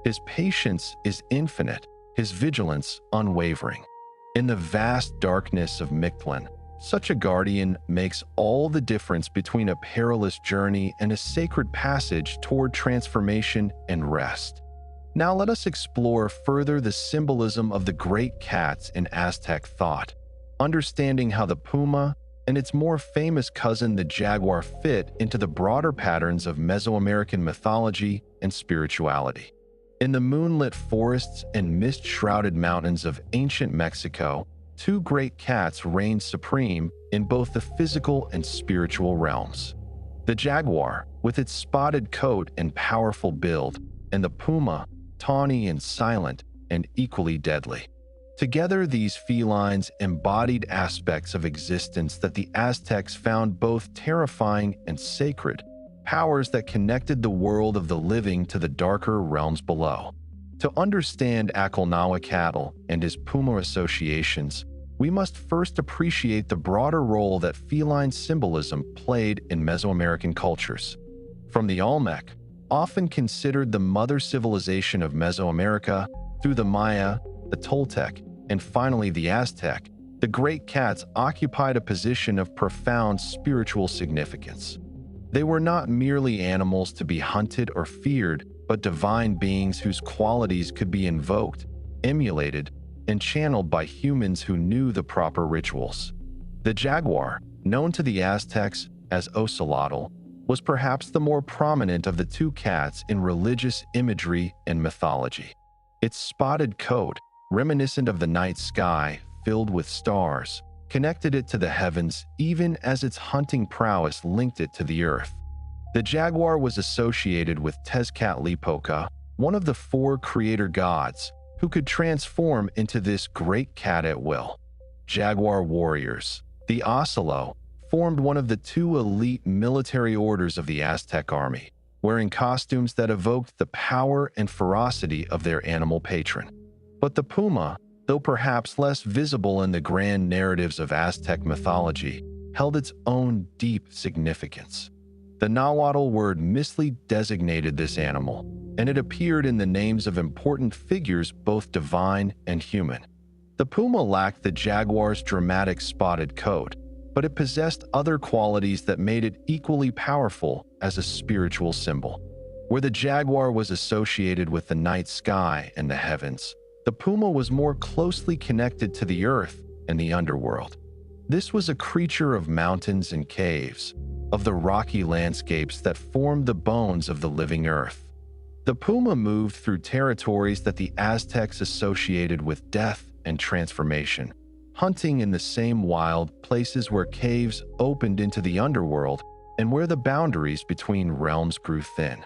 [SPEAKER 1] His patience is infinite, his vigilance unwavering. In the vast darkness of Mictlan, Such a guardian makes all the difference between a perilous journey and a sacred passage toward transformation and rest. Now let us explore further the symbolism of the great cats in Aztec thought, understanding how the puma and its more famous cousin the jaguar fit into the broader patterns of Mesoamerican mythology and spirituality. In the moonlit forests and mist-shrouded mountains of ancient Mexico, two great cats reigned supreme in both the physical and spiritual realms. The jaguar, with its spotted coat and powerful build, and the puma, tawny and silent and equally deadly. Together, these felines embodied aspects of existence that the Aztecs found both terrifying and sacred, powers that connected the world of the living to the darker realms below. To understand Acolnahuacatl and his puma associations, we must first appreciate the broader role that feline symbolism played in Mesoamerican cultures. From the Olmec, often considered the mother civilization of Mesoamerica, through the Maya, the Toltec, and finally the Aztec, the great cats occupied a position of profound spiritual significance. They were not merely animals to be hunted or feared, but divine beings whose qualities could be invoked, emulated, and channeled by humans who knew the proper rituals. The jaguar, known to the Aztecs as Ocelotl, was perhaps the more prominent of the two cats in religious imagery and mythology. Its spotted coat, reminiscent of the night sky filled with stars, connected it to the heavens even as its hunting prowess linked it to the earth. The jaguar was associated with Tezcatlipoca, one of the four creator gods, who could transform into this great cat at will. Jaguar warriors, the Ocelot, formed one of the two elite military orders of the Aztec army, wearing costumes that evoked the power and ferocity of their animal patron. But the puma, though perhaps less visible in the grand narratives of Aztec mythology, held its own deep significance. The Nahuatl word misly designated this animal, and it appeared in the names of important figures both divine and human. The puma lacked the jaguar's dramatic spotted coat, but it possessed other qualities that made it equally powerful as a spiritual symbol. Where the jaguar was associated with the night sky and the heavens, the puma was more closely connected to the earth and the underworld. This was a creature of mountains and caves, of the rocky landscapes that formed the bones of the living earth. The puma moved through territories that the Aztecs associated with death and transformation, hunting in the same wild places where caves opened into the underworld and where the boundaries between realms grew thin.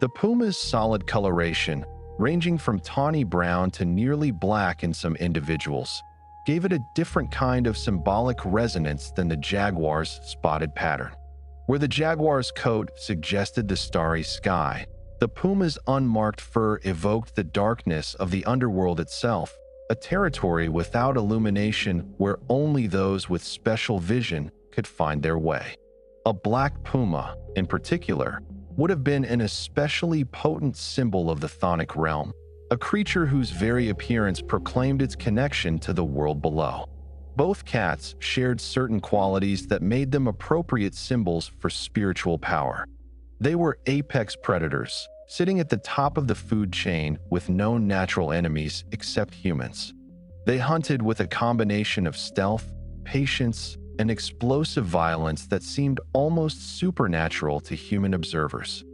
[SPEAKER 1] The puma's solid coloration, ranging from tawny brown to nearly black in some individuals, gave it a different kind of symbolic resonance than the jaguar's spotted pattern. Where the jaguar's coat suggested the starry sky, the puma's unmarked fur evoked the darkness of the underworld itself, a territory without illumination where only those with special vision could find their way. A black puma, in particular, would have been an especially potent symbol of the chthonic realm, a creature whose very appearance proclaimed its connection to the world below. Both cats shared certain qualities that made them appropriate symbols for spiritual power. They were apex predators, sitting at the top of the food chain with no natural enemies except humans. They hunted with a combination of stealth, patience, and explosive violence that seemed almost supernatural to human observers.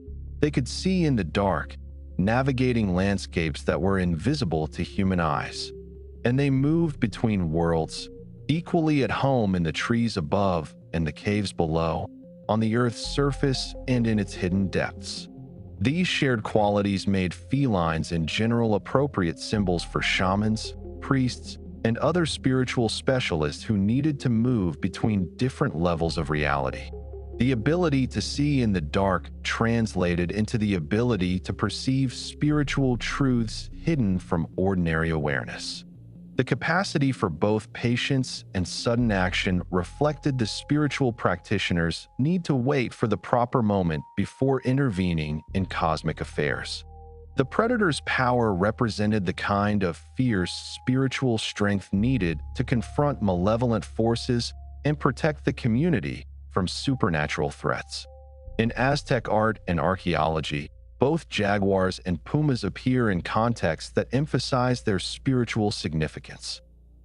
[SPEAKER 1] They could see in the dark, navigating landscapes that were invisible to human eyes. And they moved between worlds, equally at home in the trees above and the caves below, on the earth's surface and in its hidden depths. These shared qualities made felines in general appropriate symbols for shamans, priests, and other spiritual specialists who needed to move between different levels of reality. The ability to see in the dark translated into the ability to perceive spiritual truths hidden from ordinary awareness. The capacity for both patience and sudden action reflected the spiritual practitioner's need to wait for the proper moment before intervening in cosmic affairs. The predator's power represented the kind of fierce spiritual strength needed to confront malevolent forces and protect the community from supernatural threats. In Aztec art and archaeology, both jaguars and pumas appear in contexts that emphasize their spiritual significance.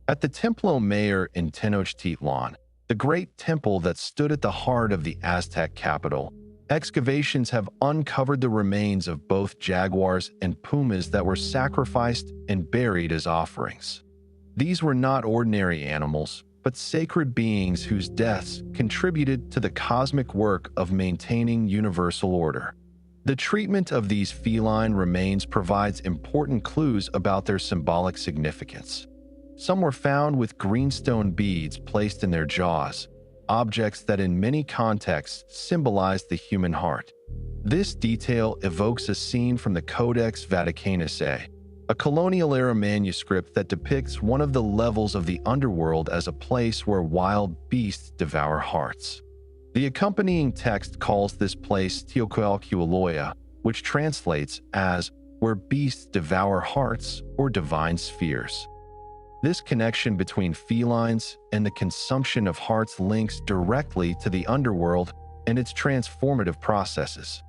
[SPEAKER 1] At the Templo Mayor in Tenochtitlan, the great temple that stood at the heart of the Aztec capital, excavations have uncovered the remains of both jaguars and pumas that were sacrificed and buried as offerings. These were not ordinary animals, but sacred beings whose deaths contributed to the cosmic work of maintaining universal order. The treatment of these feline remains provides important clues about their symbolic significance. Some were found with greenstone beads placed in their jaws, objects that in many contexts symbolize the human heart. This detail evokes a scene from the Codex Vaticanus a colonial-era manuscript that depicts one of the levels of the underworld as a place where wild beasts devour hearts. The accompanying text calls this place Teocalculoya, which translates as where beasts devour hearts or divine spheres. This connection between felines and the consumption of hearts links directly to the underworld and its transformative processes.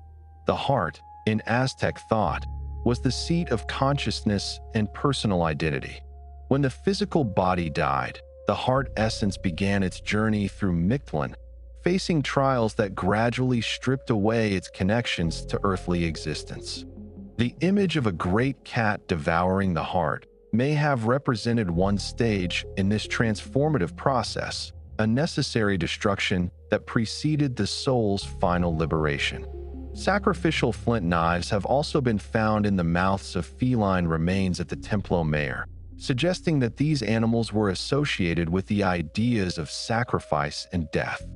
[SPEAKER 1] The heart, in Aztec thought, was the seat of consciousness and personal identity. When the physical body died, the heart essence began its journey through Mictlan, facing trials that gradually stripped away its connections to earthly existence. The image of a great cat devouring the heart may have represented one stage in this transformative process, a necessary destruction that preceded the soul's final liberation. Sacrificial flint knives have also been found in the mouths of feline remains at the Templo Mayor, suggesting that these animals were associated with the ideas of sacrifice and death.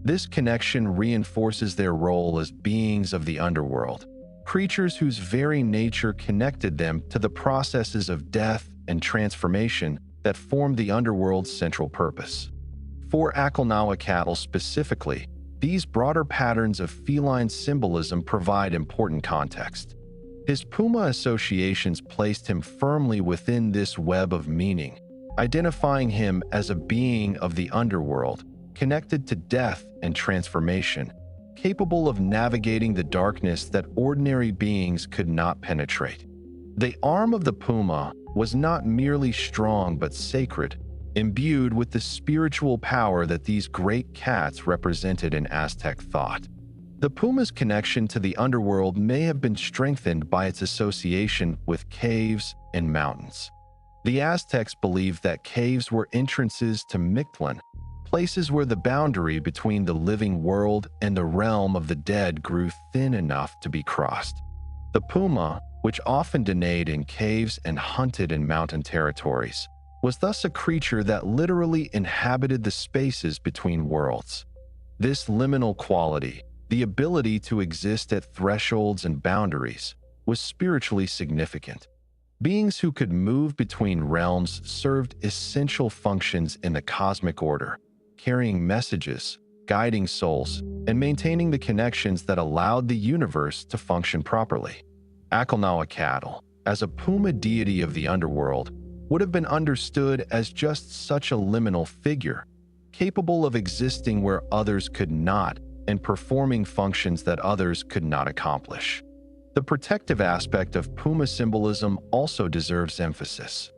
[SPEAKER 1] This connection reinforces their role as beings of the underworld, creatures whose very nature connected them to the processes of death and transformation that formed the underworld's central purpose. For Acolnahuacatl specifically, these broader patterns of feline symbolism provide important context. His puma associations placed him firmly within this web of meaning, identifying him as a being of the underworld, connected to death and transformation, capable of navigating the darkness that ordinary beings could not penetrate. The arm of the puma was not merely strong but sacred, imbued with the spiritual power that these great cats represented in Aztec thought. The puma's connection to the underworld may have been strengthened by its association with caves and mountains. The Aztecs believed that caves were entrances to Mictlan, places where the boundary between the living world and the realm of the dead grew thin enough to be crossed. The puma, which often denayed in caves and hunted in mountain territories, was thus a creature that literally inhabited the spaces between worlds. This liminal quality, the ability to exist at thresholds and boundaries, was spiritually significant. Beings who could move between realms served essential functions in the cosmic order, carrying messages, guiding souls, and maintaining the connections that allowed the universe to function properly. Acolnahuacatl, as a puma deity of the underworld, would have been understood as just such a liminal figure, capable of existing where others could not and performing functions that others could not accomplish. The protective aspect of puma symbolism also deserves emphasis.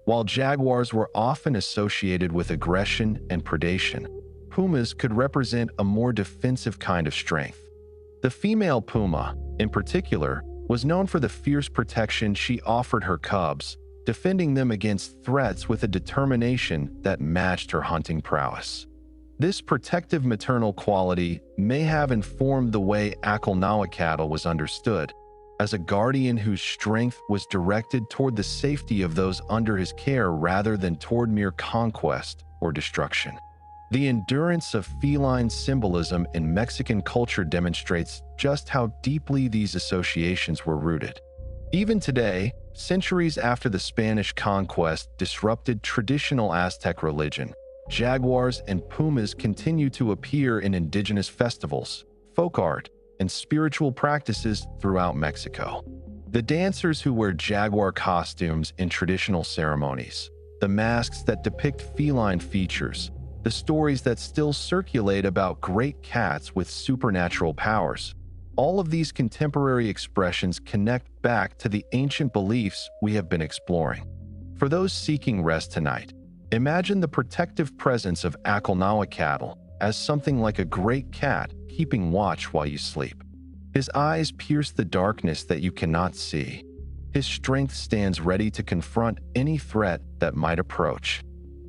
[SPEAKER 1] While jaguars were often associated with aggression and predation, pumas could represent a more defensive kind of strength. The female puma, in particular, was known for the fierce protection she offered her cubs, defending them against threats with a determination that matched her hunting prowess. This protective maternal quality may have informed the way Acolnahuacatl was understood, as a guardian whose strength was directed toward the safety of those under his care rather than toward mere conquest or destruction. The endurance of feline symbolism in Mexican culture demonstrates just how deeply these associations were rooted. Even today, centuries after the Spanish conquest disrupted traditional Aztec religion, jaguars and pumas continue to appear in indigenous festivals, folk art, and spiritual practices throughout Mexico. The dancers who wear jaguar costumes in traditional ceremonies, the masks that depict feline features, the stories that still circulate about great cats with supernatural powers. All of these contemporary expressions connect back to the ancient beliefs we have been exploring. For those seeking rest tonight, imagine the protective presence of Acolnahuacatl as something like a great cat keeping watch while you sleep. His eyes pierce the darkness that you cannot see. His strength stands ready to confront any threat that might approach.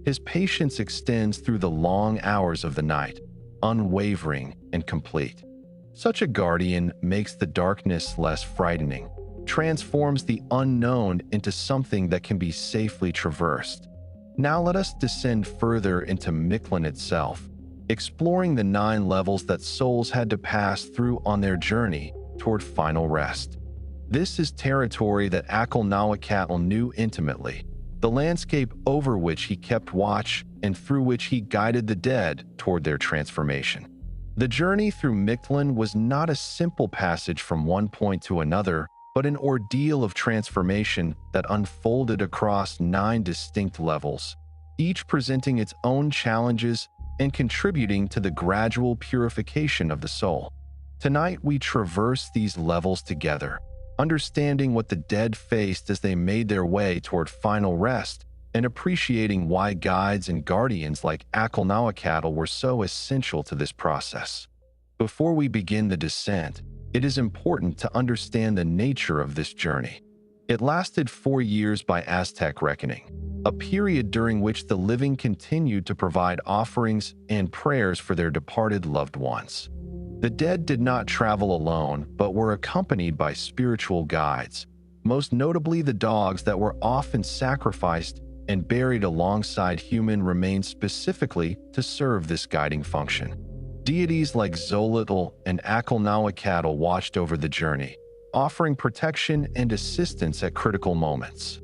[SPEAKER 1] His patience extends through the long hours of the night, unwavering and complete. Such a guardian makes the darkness less frightening, transforms the unknown into something that can be safely traversed. Now let us descend further into Mictlan itself, exploring the 9 levels that souls had to pass through on their journey toward final rest. This is territory that Acolnahuacatl knew intimately, the landscape over which he kept watch and through which he guided the dead toward their transformation. The journey through Mictlan was not a simple passage from one point to another, but an ordeal of transformation that unfolded across 9 distinct levels, each presenting its own challenges and contributing to the gradual purification of the soul. Tonight, we traverse these levels together, understanding what the dead faced as they made their way toward final rest, and appreciating why guides and guardians like Acolnahuacatl were so essential to this process. Before we begin the descent, it is important to understand the nature of this journey. It lasted 4 years by Aztec reckoning, a period during which the living continued to provide offerings and prayers for their departed loved ones. The dead did not travel alone, but were accompanied by spiritual guides, most notably the dogs that were often sacrificed and buried alongside human remains specifically to serve this guiding function. Deities like Xolotl and Acolnahuacatl watched over the journey, offering protection and assistance at critical moments.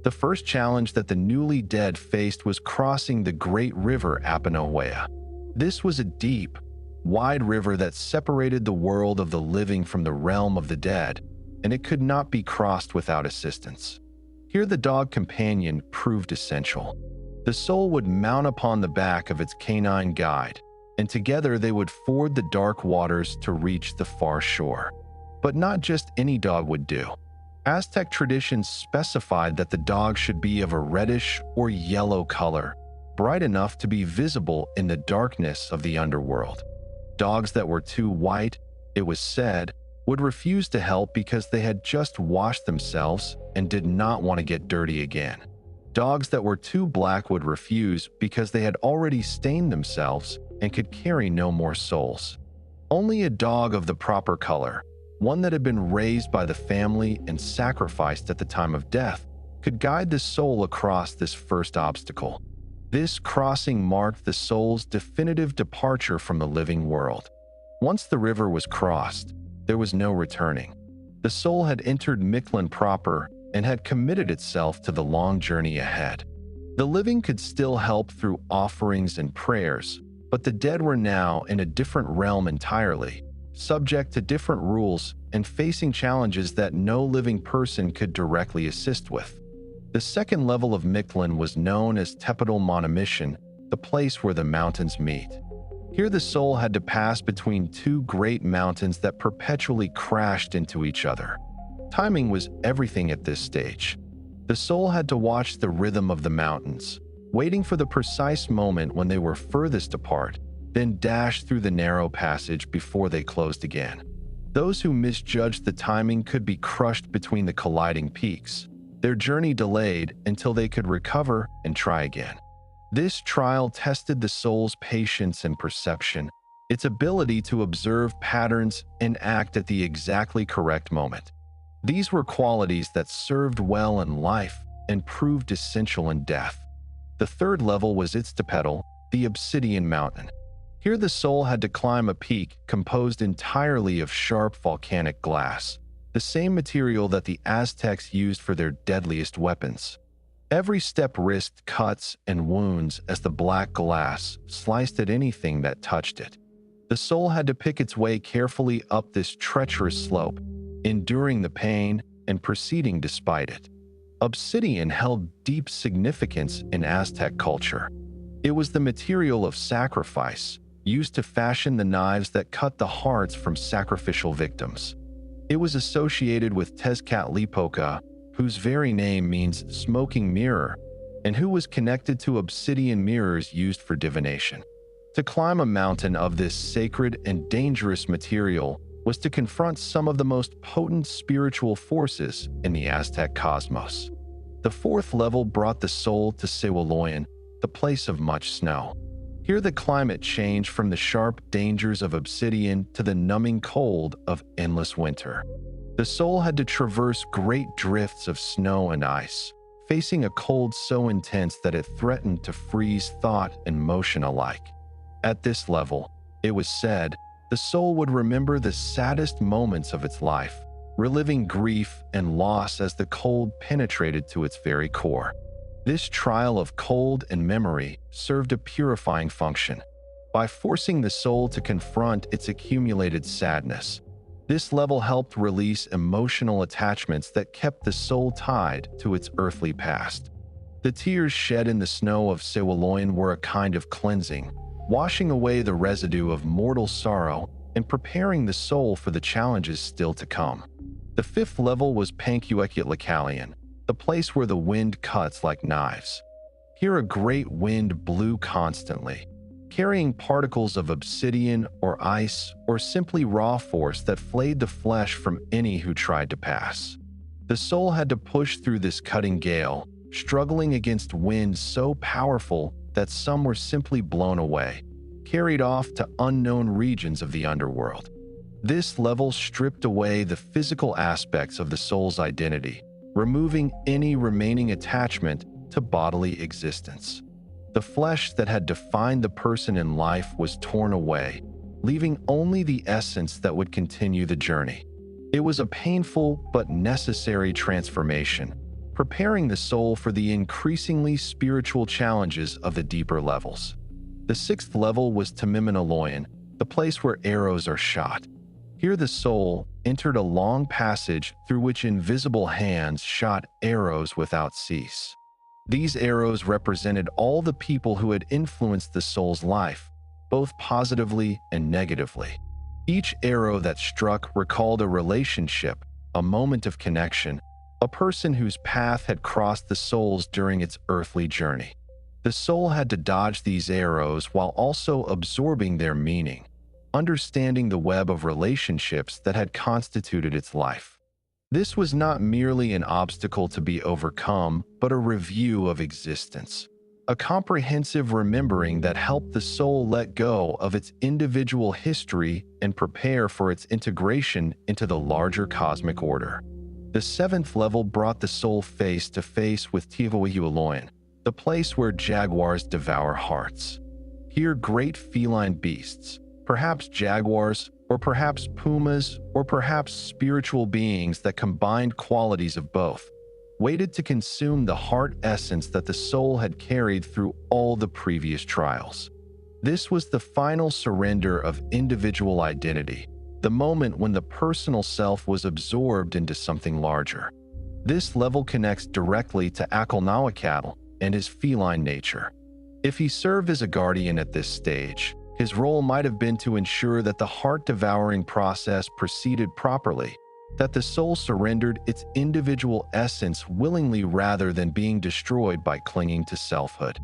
[SPEAKER 1] The first challenge that the newly dead faced was crossing the great river Acolnahuacatl. This was a deep, wide river that separated the world of the living from the realm of the dead, and it could not be crossed without assistance. Here the dog companion proved essential. The soul would mount upon the back of its canine guide, and together they would ford the dark waters to reach the far shore. But not just any dog would do. Aztec traditions specified that the dog should be of a reddish or yellow color, bright enough to be visible in the darkness of the underworld. Dogs that were too white, it was said, would refuse to help because they had just washed themselves and did not want to get dirty again. Dogs that were too black would refuse because they had already stained themselves and could carry no more souls. Only a dog of the proper color, one that had been raised by the family and sacrificed at the time of death, could guide the soul across this first obstacle. This crossing marked the soul's definitive departure from the living world. Once the river was crossed, there was no returning. The soul had entered Mictlan proper and had committed itself to the long journey ahead. The living could still help through offerings and prayers, but the dead were now in a different realm entirely, subject to different rules and facing challenges that no living person could directly assist with. The second level of Mictlan was known as Tepidal Monomysian, the place where the mountains meet. Here the soul had to pass between 2 great mountains that perpetually crashed into each other. Timing was everything at this stage. The soul had to watch the rhythm of the mountains, waiting for the precise moment when they were furthest apart, then dash through the narrow passage before they closed again. Those who misjudged the timing could be crushed between the colliding peaks, their journey delayed until they could recover and try again. This trial tested the soul's patience and perception, its ability to observe patterns and act at the exactly correct moment. These were qualities that served well in life and proved essential in death. The third level was Itztepetl, the obsidian mountain. Here the soul had to climb a peak composed entirely of sharp volcanic glass, the same material that the Aztecs used for their deadliest weapons. Every step risked cuts and wounds as the black glass sliced at anything that touched it. The soul had to pick its way carefully up this treacherous slope, enduring the pain and proceeding despite it. Obsidian held deep significance in Aztec culture. It was the material of sacrifice, used to fashion the knives that cut the hearts from sacrificial victims. It was associated with Tezcatlipoca, whose very name means smoking mirror, and who was connected to obsidian mirrors used for divination. To climb a mountain of this sacred and dangerous material was to confront some of the most potent spiritual forces in the Aztec cosmos. The fourth level brought the soul to Sewaloyan, the place of much snow. Here the climate changed from the sharp dangers of obsidian to the numbing cold of endless winter. The soul had to traverse great drifts of snow and ice, facing a cold so intense that it threatened to freeze thought and motion alike. At this level, it was said, the soul would remember the saddest moments of its life, reliving grief and loss as the cold penetrated to its very core. This trial of cold and memory served a purifying function. By forcing the soul to confront its accumulated sadness, this level helped release emotional attachments that kept the soul tied to its earthly past. The tears shed in the snow of Sewaloyan were a kind of cleansing, washing away the residue of mortal sorrow and preparing the soul for the challenges still to come. The fifth level was Acolnahuacatl, the place where the wind cuts like knives. Here a great wind blew constantly, carrying particles of obsidian or ice or simply raw force that flayed the flesh from any who tried to pass. The soul had to push through this cutting gale, struggling against winds so powerful that some were simply blown away, carried off to unknown regions of the underworld. This level stripped away the physical aspects of the soul's identity, removing any remaining attachment to bodily existence. The flesh that had defined the person in life was torn away, leaving only the essence that would continue the journey. It was a painful but necessary transformation, preparing the soul for the increasingly spiritual challenges of the deeper levels. The sixth level was Timiminaloyan, the place where arrows are shot. Here the soul entered a long passage through which invisible hands shot arrows without cease. These arrows represented all the people who had influenced the soul's life, both positively and negatively. Each arrow that struck recalled a relationship, a moment of connection, a person whose path had crossed the soul's during its earthly journey. The soul had to dodge these arrows while also absorbing their meaning, understanding the web of relationships that had constituted its life. This was not merely an obstacle to be overcome, but a review of existence, a comprehensive remembering that helped the soul let go of its individual history and prepare for its integration into the larger cosmic order. The seventh level brought the soul face to face with Tivawihululoyan, the place where jaguars devour hearts. Here great feline beasts, perhaps jaguars, or perhaps pumas, or perhaps spiritual beings that combined qualities of both, waited to consume the heart essence that the soul had carried through all the previous trials. This was the final surrender of individual identity, the moment when the personal self was absorbed into something larger. This level connects directly to Acolnahuacatl and his feline nature. If he served as a guardian at this stage, his role might have been to ensure that the heart-devouring process proceeded properly, that the soul surrendered its individual essence willingly rather than being destroyed by clinging to selfhood.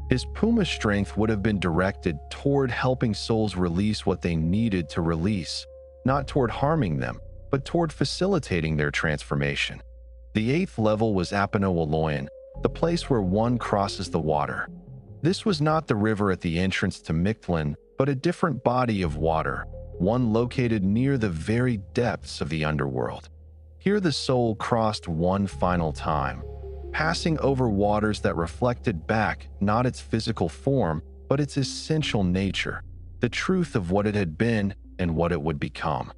[SPEAKER 1] His puma strength would have been directed toward helping souls release what they needed to release, not toward harming them, but toward facilitating their transformation. The eighth level was Acolnahuacatl, the place where one crosses the water. This was not the river at the entrance to Mictlan, but a different body of water, one located near the very depths of the underworld. Here the soul crossed one final time, passing over waters that reflected back not its physical form, but its essential nature, the truth of what it had been and what it would become.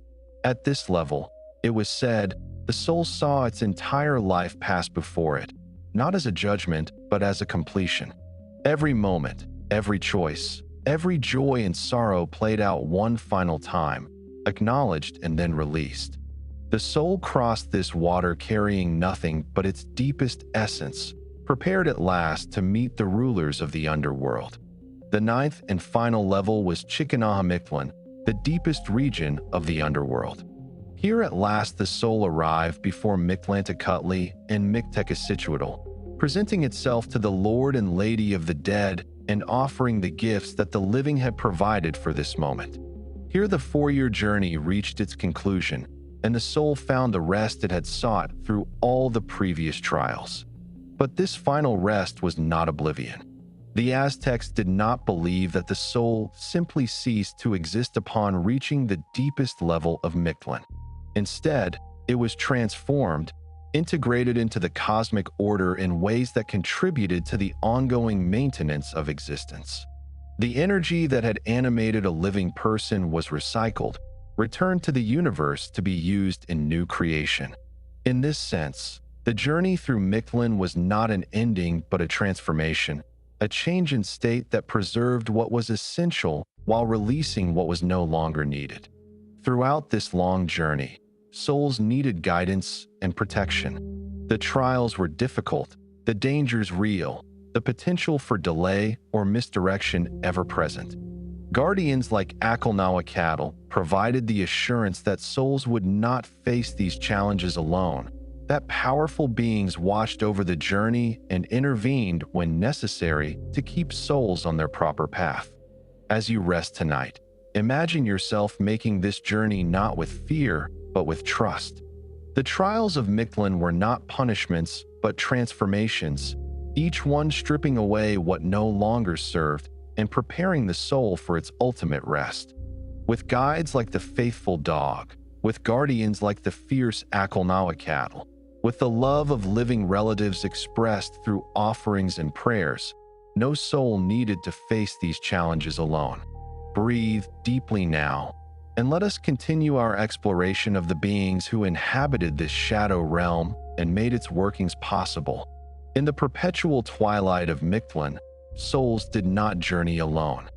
[SPEAKER 1] At this level, it was said, the soul saw its entire life pass before it, not as a judgment, but as a completion. Every moment, every choice, every joy and sorrow played out one final time, acknowledged and then released. The soul crossed this water carrying nothing but its deepest essence, prepared at last to meet the rulers of the underworld. The ninth and final level was Mictlan, the deepest region of the Underworld. Here at last the soul arrived before Acolnahuacatl and Mictlan, presenting itself to the Lord and Lady of the Dead and offering the gifts that the living had provided for this moment. Here the 4-year journey reached its conclusion, and the soul found the rest it had sought through all the previous trials. But this final rest was not oblivion. The Aztecs did not believe that the soul simply ceased to exist upon reaching the deepest level of Mictlan. Instead, it was transformed, integrated into the cosmic order in ways that contributed to the ongoing maintenance of existence. The energy that had animated a living person was recycled, returned to the universe to be used in new creation. In this sense, the journey through Mictlan was not an ending but a transformation, a change in state that preserved what was essential while releasing what was no longer needed. Throughout this long journey, souls needed guidance and protection. The trials were difficult, the dangers real, the potential for delay or misdirection ever present. Guardians like Acolnahuacatl provided the assurance that souls would not face these challenges alone, that powerful beings watched over the journey and intervened when necessary to keep souls on their proper path. As you rest tonight, imagine yourself making this journey not with fear, but with trust. The trials of Mictlan were not punishments, but transformations, each one stripping away what no longer served and preparing the soul for its ultimate rest. With guides like the faithful dog, with guardians like the fierce Acolnahuacatl, with the love of living relatives expressed through offerings and prayers, no soul needed to face these challenges alone. Breathe deeply now, and let us continue our exploration of the beings who inhabited this shadow realm and made its workings possible. In the perpetual twilight of Mictlan, souls did not journey alone.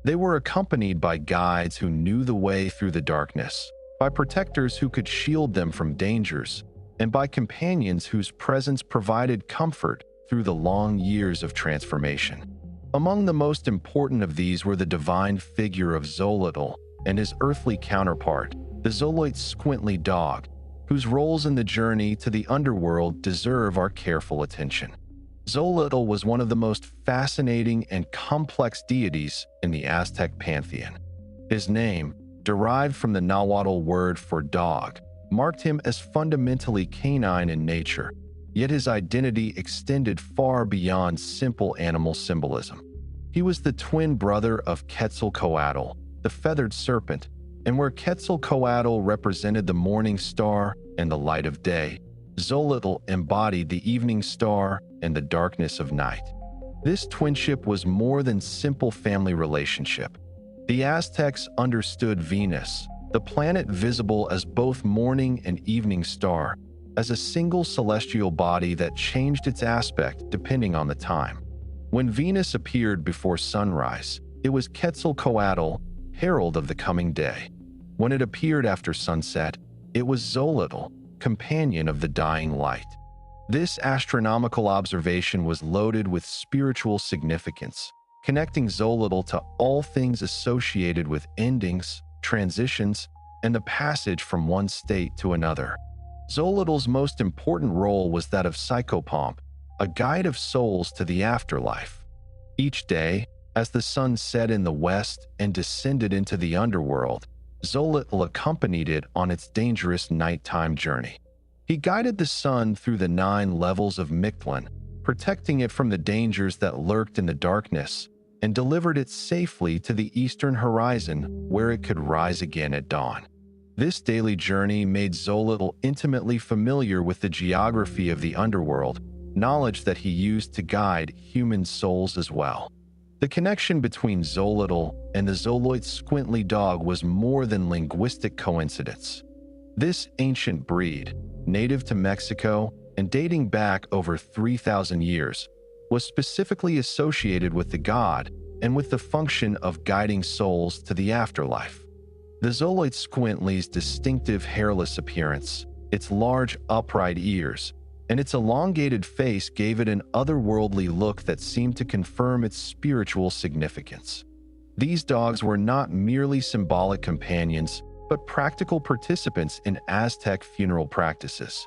[SPEAKER 1] They were accompanied by guides who knew the way through the darkness, by protectors who could shield them from dangers, and by companions whose presence provided comfort through the long years of transformation. Among the most important of these were the divine figure of Xochitl and his earthly counterpart, the Squintly dog, whose roles in the journey to the underworld deserve our careful attention. Xochitl was one of the most fascinating and complex deities in the Aztec pantheon. His name, derived from the Nahuatl word for dog, marked him as fundamentally canine in nature, yet his identity extended far beyond simple animal symbolism. He was the twin brother of Quetzalcoatl, the feathered serpent, and where Quetzalcoatl represented the morning star and the light of day, Xochitl embodied the evening star and the darkness of night. This twinship was more than simple family relationship. The Aztecs understood Venus, the planet visible as both morning and evening star, as a single celestial body that changed its aspect depending on the time. When Venus appeared before sunrise, it was Quetzalcoatl, herald of the coming day. When it appeared after sunset, it was Xochitl, companion of the dying light. This astronomical observation was loaded with spiritual significance, connecting Xochitl to all things associated with endings, transitions, and the passage from one state to another. Xochitl's most important role was that of psychopomp, a guide of souls to the afterlife. Each day, as the sun set in the west and descended into the underworld, Xochitl accompanied it on its dangerous nighttime journey. He guided the sun through the 9 levels of Mictlan, protecting it from the dangers that lurked in the darkness, and delivered it safely to the eastern horizon where it could rise again at dawn. This daily journey made Xochitl intimately familiar with the geography of the underworld, knowledge that he used to guide human souls as well. The connection between Xochitl and the Squintly dog was more than linguistic coincidence. This ancient breed, native to Mexico and dating back over 3,000 years, was specifically associated with the god and with the function of guiding souls to the afterlife. The Squintly's distinctive hairless appearance, its large upright ears, and its elongated face gave it an otherworldly look that seemed to confirm its spiritual significance. These dogs were not merely symbolic companions, but practical participants in Aztec funeral practices.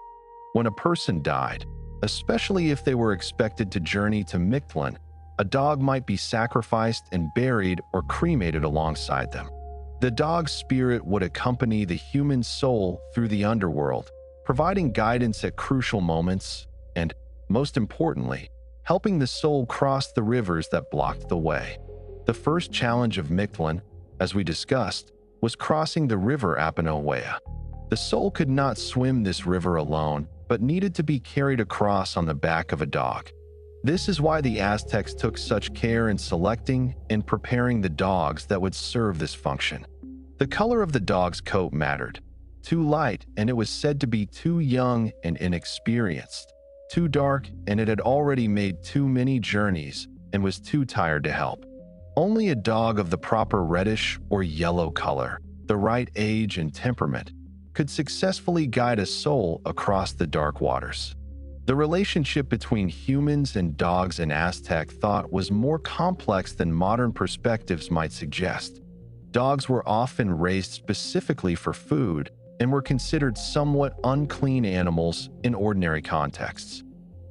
[SPEAKER 1] When a person died, especially if they were expected to journey to Mictlan, a dog might be sacrificed and buried or cremated alongside them. The dog's spirit would accompany the human soul through the underworld, providing guidance at crucial moments and, most importantly, helping the soul cross the rivers that blocked the way. The first challenge of Mictlan, as we discussed, was crossing the river Acolnahuacatl. The soul could not swim this river alone, but needed to be carried across on the back of a dog. This is why the Aztecs took such care in selecting and preparing the dogs that would serve this function. The color of the dog's coat mattered. Too light, and it was said to be too young and inexperienced. Too dark, and it had already made too many journeys and was too tired to help. Only a dog of the proper reddish or yellow color, the right age and temperament, could successfully guide a soul across the dark waters. The relationship between humans and dogs in Aztec thought was more complex than modern perspectives might suggest. Dogs were often raised specifically for food and were considered somewhat unclean animals in ordinary contexts.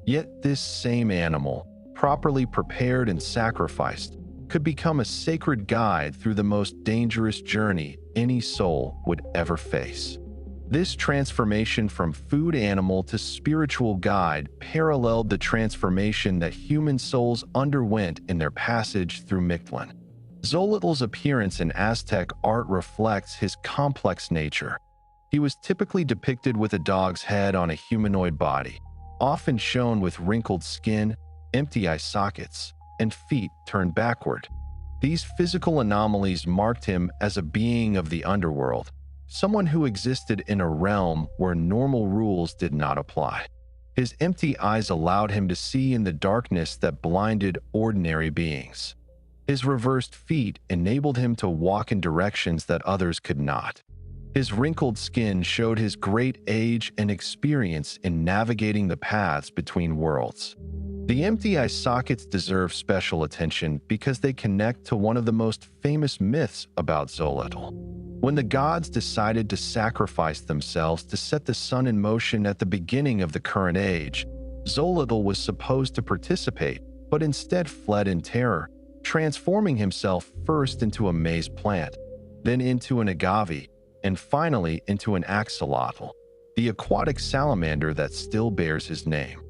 [SPEAKER 1] Yet this same animal, properly prepared and sacrificed, could become a sacred guide through the most dangerous journey any soul would ever face. This transformation from food animal to spiritual guide paralleled the transformation that human souls underwent in their passage through Mictlan. Xolotl's appearance in Aztec art reflects his complex nature. He was typically depicted with a dog's head on a humanoid body, often shown with wrinkled skin, empty eye sockets, and feet turned backward. These physical anomalies marked him as a being of the underworld, someone who existed in a realm where normal rules did not apply. His empty eyes allowed him to see in the darkness that blinded ordinary beings. His reversed feet enabled him to walk in directions that others could not. His wrinkled skin showed his great age and experience in navigating the paths between worlds. The empty eye sockets deserve special attention because they connect to one of the most famous myths about Xolotl. When the gods decided to sacrifice themselves to set the sun in motion at the beginning of the current age, Xolotl was supposed to participate, but instead fled in terror, transforming himself first into a maize plant, then into an agave, and finally into an axolotl, the aquatic salamander that still bears his name.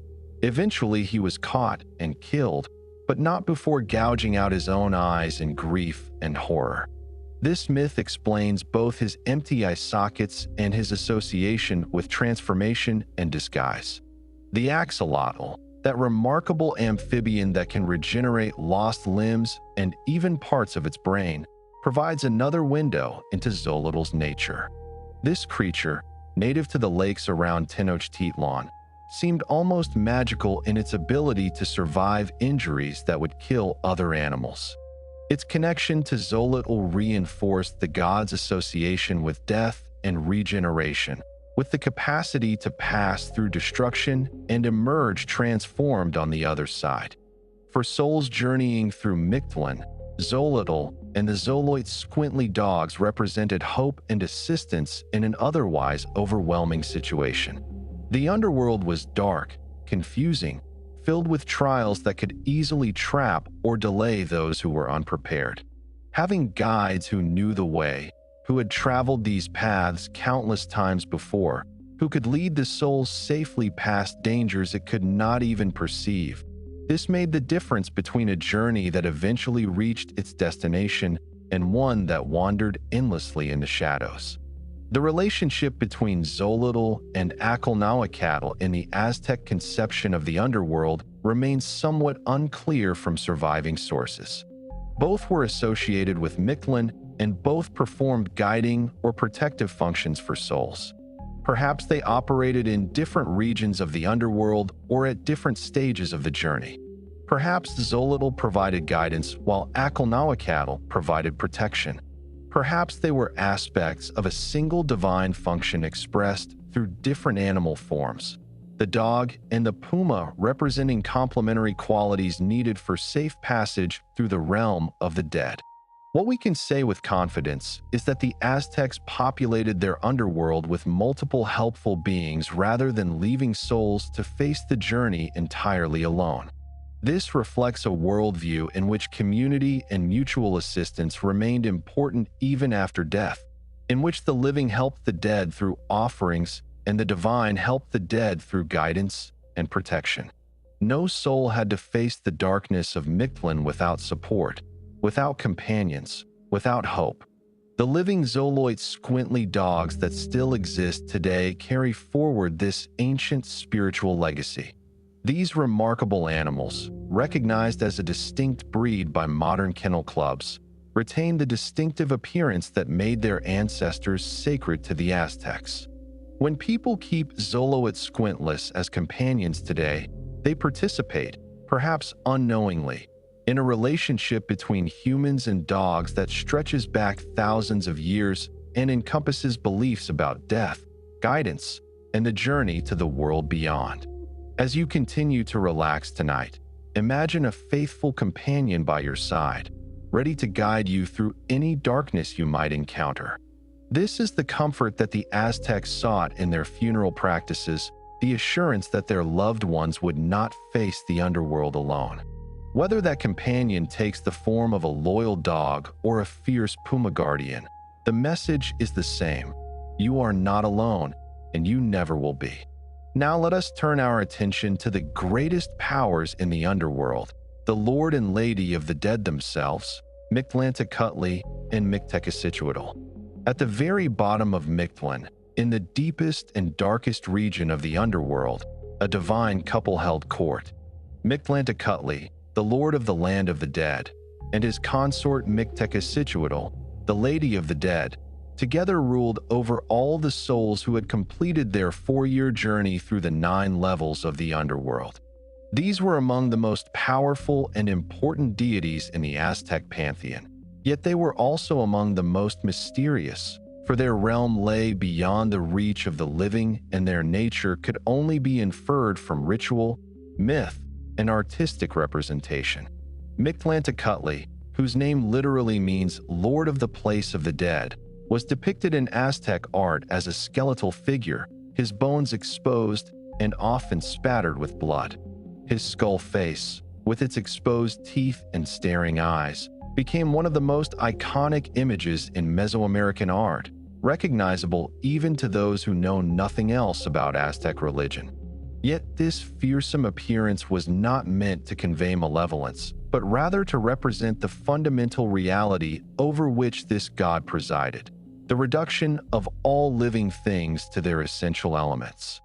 [SPEAKER 1] Eventually, he was caught and killed, but not before gouging out his own eyes in grief and horror. This myth explains both his empty eye sockets and his association with transformation and disguise. The axolotl, that remarkable amphibian that can regenerate lost limbs and even parts of its brain, provides another window into Xolotl's nature. This creature, native to the lakes around Tenochtitlan, seemed almost magical in its ability to survive injuries that would kill other animals. Its connection to Xolotl reinforced the god's association with death and regeneration, with the capacity to pass through destruction and emerge transformed on the other side. For souls journeying through Mictlan, Xolotl and the Xoloit squintly dogs represented hope and assistance in an otherwise overwhelming situation. The underworld was dark, confusing, filled with trials that could easily trap or delay those who were unprepared. Having guides who knew the way, who had traveled these paths countless times before, who could lead the soul safely past dangers it could not even perceive, this made the difference between a journey that eventually reached its destination and one that wandered endlessly in the shadows. The relationship between Xolotl and Acolnahuacatl in the Aztec conception of the underworld remains somewhat unclear from surviving sources. Both were associated with Mictlan and both performed guiding or protective functions for souls. Perhaps they operated in different regions of the underworld or at different stages of the journey. Perhaps Xolotl provided guidance while Acolnahuacatl provided protection. Perhaps they were aspects of a single divine function expressed through different animal forms. the dog, and the puma representing complementary qualities needed for safe passage through the realm of the dead. What we can say with confidence is that the Aztecs populated their underworld with multiple helpful beings rather than leaving souls to face the journey entirely alone. This reflects a worldview in which community and mutual assistance remained important even after death, in which the living helped the dead through offerings and the divine helped the dead through guidance and protection. No soul had to face the darkness of Mictlan without support, without companions, without hope. The living Zoloit squintly dogs that still exist today carry forward this ancient spiritual legacy. These remarkable animals, recognized as a distinct breed by modern kennel clubs, retain the distinctive appearance that made their ancestors sacred to the Aztecs. When people keep Zoloit squintless as companions today, they participate, perhaps unknowingly, in a relationship between humans and dogs that stretches back thousands of years and encompasses beliefs about death, guidance, and the journey to the world beyond. As you continue to relax tonight, imagine a faithful companion by your side, ready to guide you through any darkness you might encounter. This is the comfort that the Aztecs sought in their funeral practices, the assurance that their loved ones would not face the underworld alone. Whether that companion takes the form of a loyal dog or a fierce puma guardian, the message is the same. You are not alone, and you never will be. Now let us turn our attention to the greatest powers in the underworld, the Lord and Lady of the Dead themselves, Acolnahuacatl and Mictlan. At the very bottom of Mictlan, in the deepest and darkest region of the underworld, a divine couple held court. Acolnahuacatl, the Lord of the Land of the Dead, and his consort Mictlan, the Lady of the Dead, together ruled over all the souls who had completed their 4-year journey through the 9 levels of the underworld. These were among the most powerful and important deities in the Aztec pantheon, yet they were also among the most mysterious, for their realm lay beyond the reach of the living and their nature could only be inferred from ritual, myth, and artistic representation. Acolnahuacatl, whose name literally means Lord of the Place of the Dead, was depicted in Aztec art as a skeletal figure, his bones exposed and often spattered with blood. His skull face, with its exposed teeth and staring eyes, became one of the most iconic images in Mesoamerican art, recognizable even to those who know nothing else about Aztec religion. Yet this fearsome appearance was not meant to convey malevolence, but rather to represent the fundamental reality over which this god presided, the reduction of all living things to their essential elements.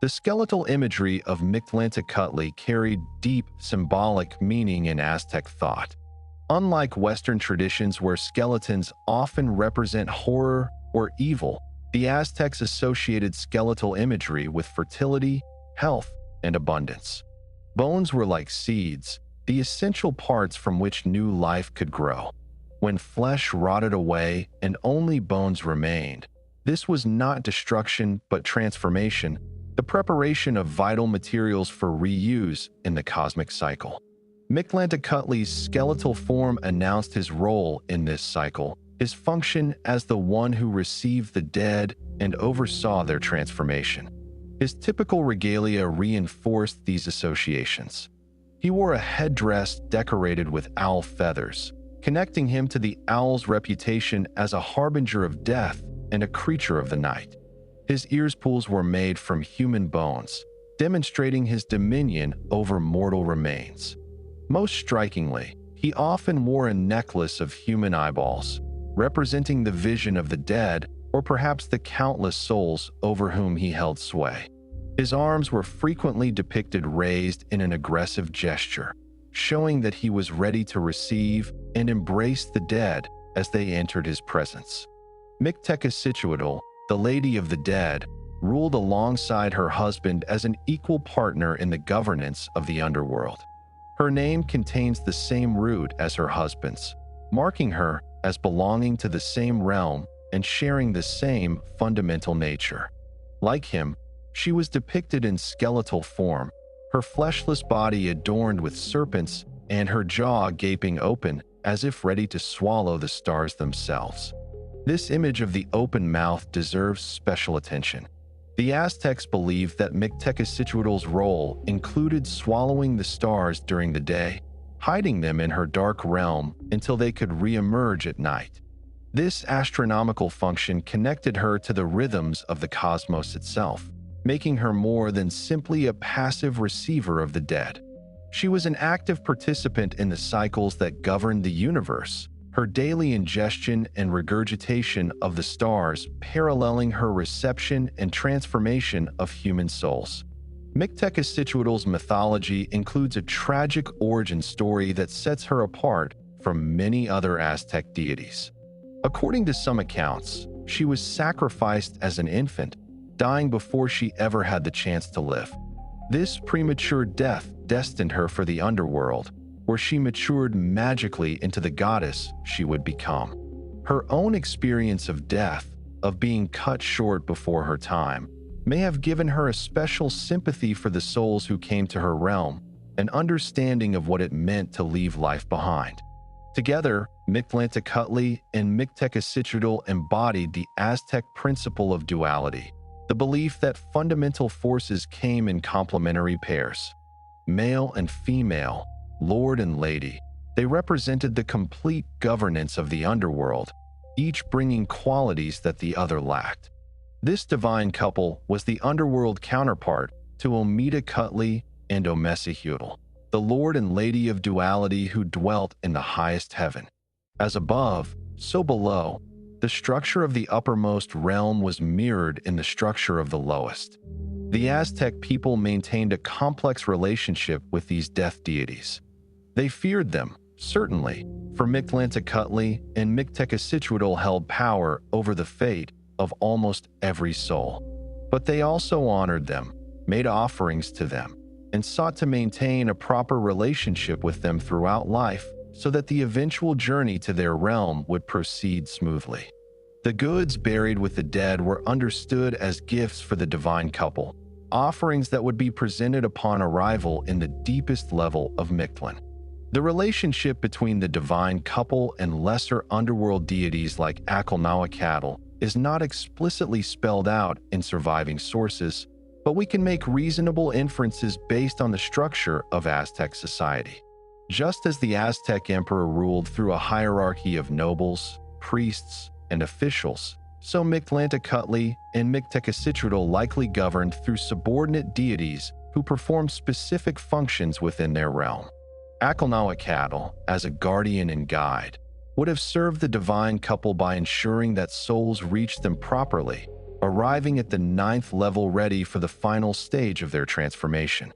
[SPEAKER 1] The skeletal imagery of Acolnahuacatl carried deep symbolic meaning in Aztec thought. Unlike Western traditions where skeletons often represent horror or evil, the Aztecs associated skeletal imagery with fertility, health, and abundance. Bones were like seeds, the essential parts from which new life could grow. When flesh rotted away and only bones remained, this was not destruction but transformation, the preparation of vital materials for reuse in the cosmic cycle. Acolnahuacatl's skeletal form announced his role in this cycle, his function as the one who received the dead and oversaw their transformation. His typical regalia reinforced these associations. He wore a headdress decorated with owl feathers, connecting him to the owl's reputation as a harbinger of death and a creature of the night. His ear spools were made from human bones, demonstrating his dominion over mortal remains. Most strikingly, he often wore a necklace of human eyeballs, representing the vision of the dead or perhaps the countless souls over whom he held sway. His arms were frequently depicted raised in an aggressive gesture, showing that he was ready to receive and embrace the dead as they entered his presence. Mictlan, the Lady of the Dead, ruled alongside her husband as an equal partner in the governance of the underworld. Her name contains the same root as her husband's, marking her as belonging to the same realm and sharing the same fundamental nature. Like him, She was depicted in skeletal form, her fleshless body adorned with serpents and her jaw gaping open as if ready to swallow the stars themselves. This image of the open mouth deserves special attention. The Aztecs believed that Mictlan's role included swallowing the stars during the day, hiding them in her dark realm until they could re-emerge at night. This astronomical function connected her to the rhythms of the cosmos itself, making her more than simply a passive receiver of the dead. She was an active participant in the cycles that governed the universe, her daily ingestion and regurgitation of the stars paralleling her reception and transformation of human souls. Mictlan's mythology includes a tragic origin story that sets her apart from many other Aztec deities. According to some accounts, she was sacrificed as an infant, dying before she ever had the chance to live. This premature death destined her for the Underworld, where she matured magically into the goddess she would become. Her own experience of death, of being cut short before her time, may have given her a special sympathy for the souls who came to her realm, an understanding of what it meant to leave life behind. Together, Acolnahuacatl and Mictlan embodied the Aztec principle of duality, the belief that fundamental forces came in complementary pairs. Male and female, lord and lady, they represented the complete governance of the underworld, each bringing qualities that the other lacked. This divine couple was the underworld counterpart to Acolnahuacatl and Acolnahuacatl, the lord and lady of duality who dwelt in the highest heaven. As above, so below, the structure of the uppermost realm was mirrored in the structure of the lowest. The Aztec people maintained a complex relationship with these death deities. They feared them, certainly, for Acolnahuacatl and Mictlan held power over the fate of almost every soul. But they also honored them, made offerings to them, and sought to maintain a proper relationship with them throughout life so that the eventual journey to their realm would proceed smoothly. The goods buried with the dead were understood as gifts for the divine couple, offerings that would be presented upon arrival in the deepest level of Mictlan. The relationship between the divine couple and lesser underworld deities like Acolnahuacatl is not explicitly spelled out in surviving sources, but we can make reasonable inferences based on the structure of Aztec society. Just as the Aztec emperor ruled through a hierarchy of nobles, priests, and officials, so Acolnahuacatl and Mictlan likely governed through subordinate deities who performed specific functions within their realm. Acolnahuacatl, as a guardian and guide, would have served the divine couple by ensuring that souls reached them properly, arriving at the 9th level ready for the final stage of their transformation.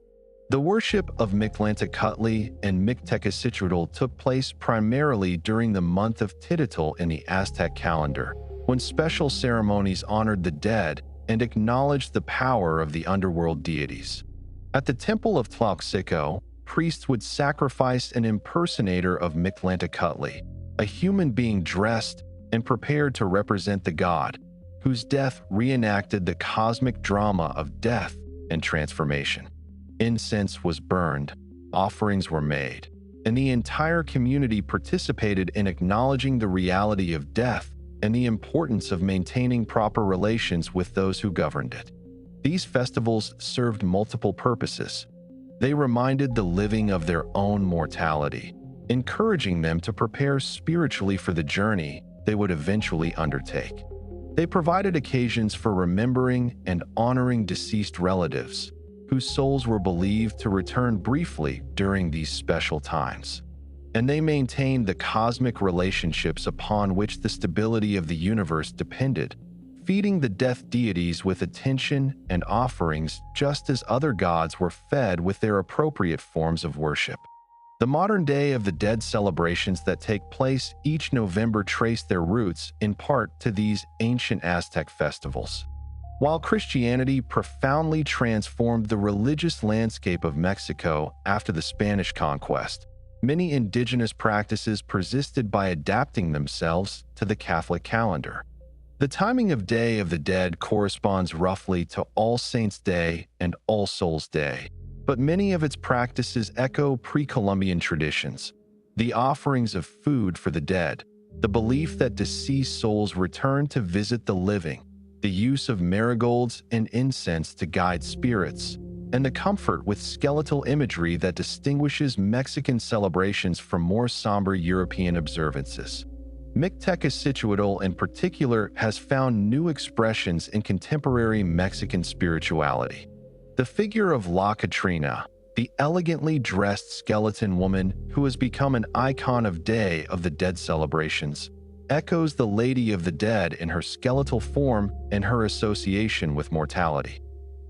[SPEAKER 1] The worship of Acolnahuacatl and Mictlan took place primarily during the month of Tititl in the Aztec calendar, when special ceremonies honored the dead and acknowledged the power of the underworld deities. At the Temple of Tlaxcala, priests would sacrifice an impersonator of Acolnahuacatl, a human being dressed and prepared to represent the god, whose death reenacted the cosmic drama of death and transformation. Incense was burned, offerings were made, and the entire community participated in acknowledging the reality of death and the importance of maintaining proper relations with those who governed it. These festivals served multiple purposes. They reminded the living of their own mortality, encouraging them to prepare spiritually for the journey they would eventually undertake. They provided occasions for remembering and honoring deceased relatives, whose souls were believed to return briefly during these special times. And they maintained the cosmic relationships upon which the stability of the universe depended, feeding the death deities with attention and offerings just as other gods were fed with their appropriate forms of worship. The modern Day of the Dead celebrations that take place each November trace their roots in part to these ancient Aztec festivals. While Christianity profoundly transformed the religious landscape of Mexico after the Spanish conquest, many indigenous practices persisted by adapting themselves to the Catholic calendar. The timing of Day of the Dead corresponds roughly to All Saints' Day and All Souls' Day, but many of its practices echo pre-Columbian traditions. The offerings of food for the dead, the belief that deceased souls return to visit the living, the use of marigolds and incense to guide spirits, and the comfort with skeletal imagery that distinguishes Mexican celebrations from more somber European observances. Mictlan in particular has found new expressions in contemporary Mexican spirituality. The figure of La Catrina, the elegantly dressed skeleton woman who has become an icon of Day of the Dead celebrations, echoes the Lady of the Dead in her skeletal form and her association with mortality.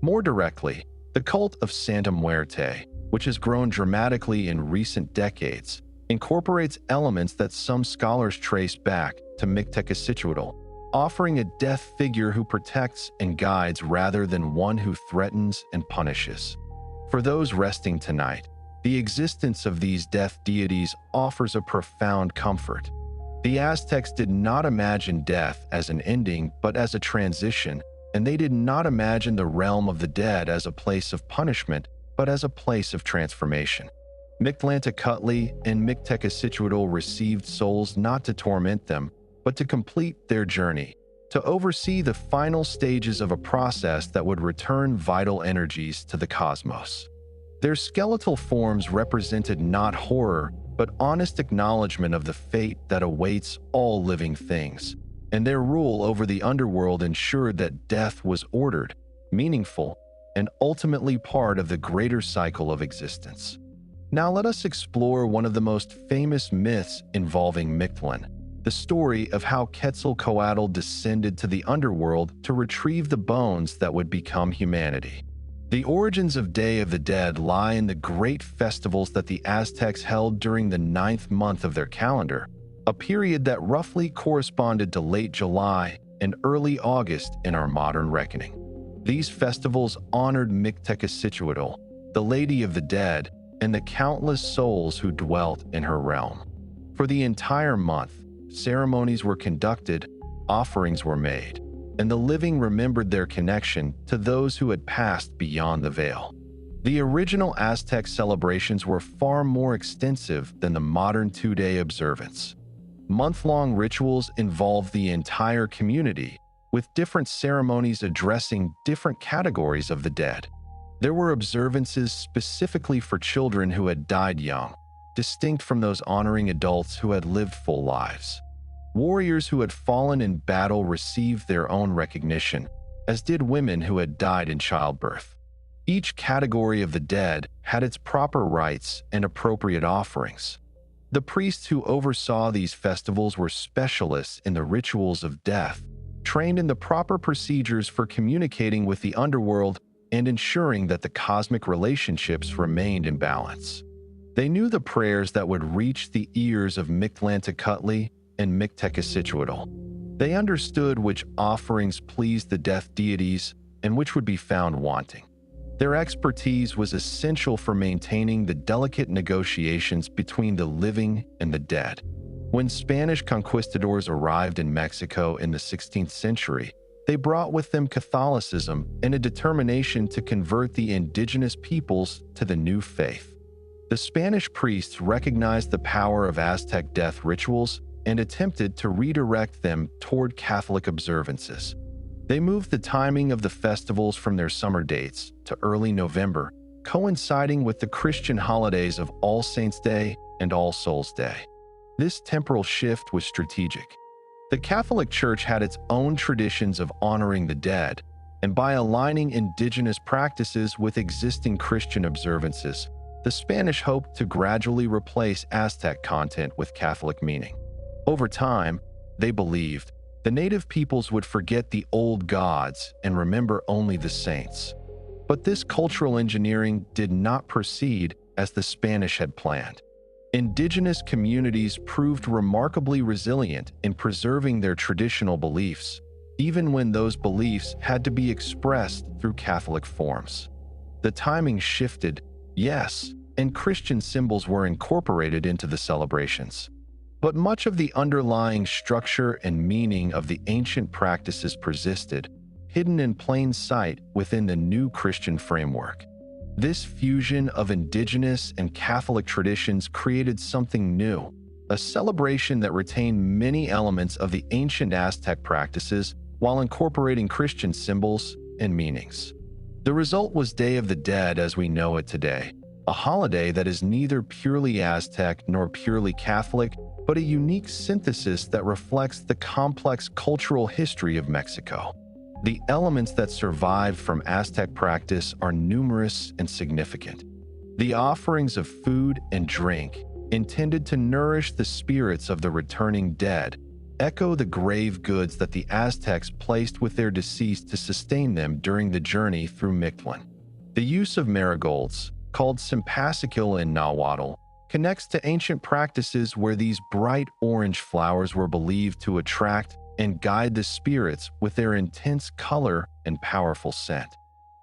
[SPEAKER 1] More directly, the cult of Santa Muerte, which has grown dramatically in recent decades, incorporates elements that some scholars trace back to Mictlan, offering a death figure who protects and guides rather than one who threatens and punishes. For those resting tonight, the existence of these death deities offers a profound comfort. The Aztecs did not imagine death as an ending but as a transition, and they did not imagine the realm of the dead as a place of punishment but as a place of transformation. Acolnahuacatl and Mictlan received souls not to torment them, but to complete their journey, to oversee the final stages of a process that would return vital energies to the cosmos. Their skeletal forms represented not horror, but honest acknowledgement of the fate that awaits all living things, and their rule over the underworld ensured that death was ordered, meaningful, and ultimately part of the greater cycle of existence. Now let us explore one of the most famous myths involving Mictlan, the story of how Quetzalcoatl descended to the underworld to retrieve the bones that would become humanity. The origins of Day of the Dead lie in the great festivals that the Aztecs held during the 9th month of their calendar, a period that roughly corresponded to late July and early August in our modern reckoning. These festivals honored Mictlan, the Lady of the Dead, and the countless souls who dwelt in her realm. For the entire month, ceremonies were conducted, offerings were made, and the living remembered their connection to those who had passed beyond the veil. The original Aztec celebrations were far more extensive than the modern two-day observance. Month-long rituals involved the entire community, with different ceremonies addressing different categories of the dead. There were observances specifically for children who had died young, distinct from those honoring adults who had lived full lives. Warriors who had fallen in battle received their own recognition, as did women who had died in childbirth. Each category of the dead had its proper rites and appropriate offerings. The priests who oversaw these festivals were specialists in the rituals of death, trained in the proper procedures for communicating with the underworld and ensuring that the cosmic relationships remained in balance. They knew the prayers that would reach the ears of Acolnahuacatl and Mictlan. They understood which offerings pleased the death deities and which would be found wanting. Their expertise was essential for maintaining the delicate negotiations between the living and the dead. When Spanish conquistadors arrived in Mexico in the 16th century, they brought with them Catholicism and a determination to convert the indigenous peoples to the new faith. The Spanish priests recognized the power of Aztec death rituals and attempted to redirect them toward Catholic observances. They moved the timing of the festivals from their summer dates to early November, coinciding with the Christian holidays of All Saints' Day and All Souls' Day. This temporal shift was strategic. The Catholic Church had its own traditions of honoring the dead, and by aligning indigenous practices with existing Christian observances, the Spanish hoped to gradually replace Aztec content with Catholic meaning. Over time, they believed, the native peoples would forget the old gods and remember only the saints. But this cultural engineering did not proceed as the Spanish had planned. Indigenous communities proved remarkably resilient in preserving their traditional beliefs, even when those beliefs had to be expressed through Catholic forms. The timing shifted, yes, and Christian symbols were incorporated into the celebrations. But much of the underlying structure and meaning of the ancient practices persisted, hidden in plain sight within the new Christian framework. This fusion of indigenous and Catholic traditions created something new, a celebration that retained many elements of the ancient Aztec practices while incorporating Christian symbols and meanings. The result was Day of the Dead as we know it today, a holiday that is neither purely Aztec nor purely Catholic, but a unique synthesis that reflects the complex cultural history of Mexico. The elements that survived from Aztec practice are numerous and significant. The offerings of food and drink, intended to nourish the spirits of the returning dead, echo the grave goods that the Aztecs placed with their deceased to sustain them during the journey through Mictlan. The use of marigolds, called simpasicul in Nahuatl, connects to ancient practices where these bright orange flowers were believed to attract and guide the spirits with their intense color and powerful scent.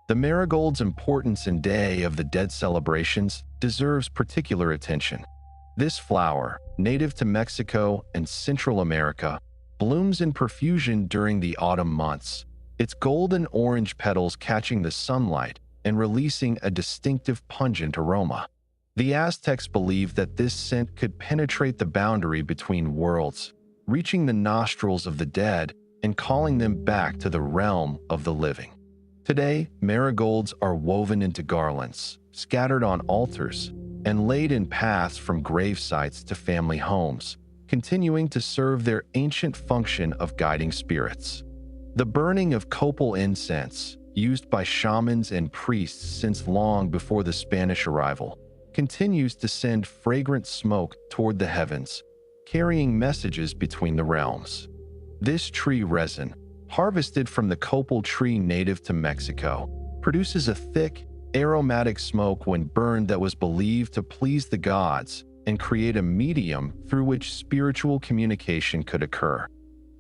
[SPEAKER 1] The marigold's importance in Day of the Dead celebrations deserves particular attention. This flower, native to Mexico and Central America, blooms in profusion during the autumn months, its golden orange petals catching the sunlight and releasing a distinctive pungent aroma. The Aztecs believed that this scent could penetrate the boundary between worlds, reaching the nostrils of the dead and calling them back to the realm of the living. Today, marigolds are woven into garlands, scattered on altars, and laid in paths from grave sites to family homes, continuing to serve their ancient function of guiding spirits. The burning of copal incense, used by shamans and priests since long before the Spanish arrival, continues to send fragrant smoke toward the heavens, carrying messages between the realms. This tree resin, harvested from the copal tree native to Mexico, produces a thick, aromatic smoke when burned that was believed to please the gods and create a medium through which spiritual communication could occur.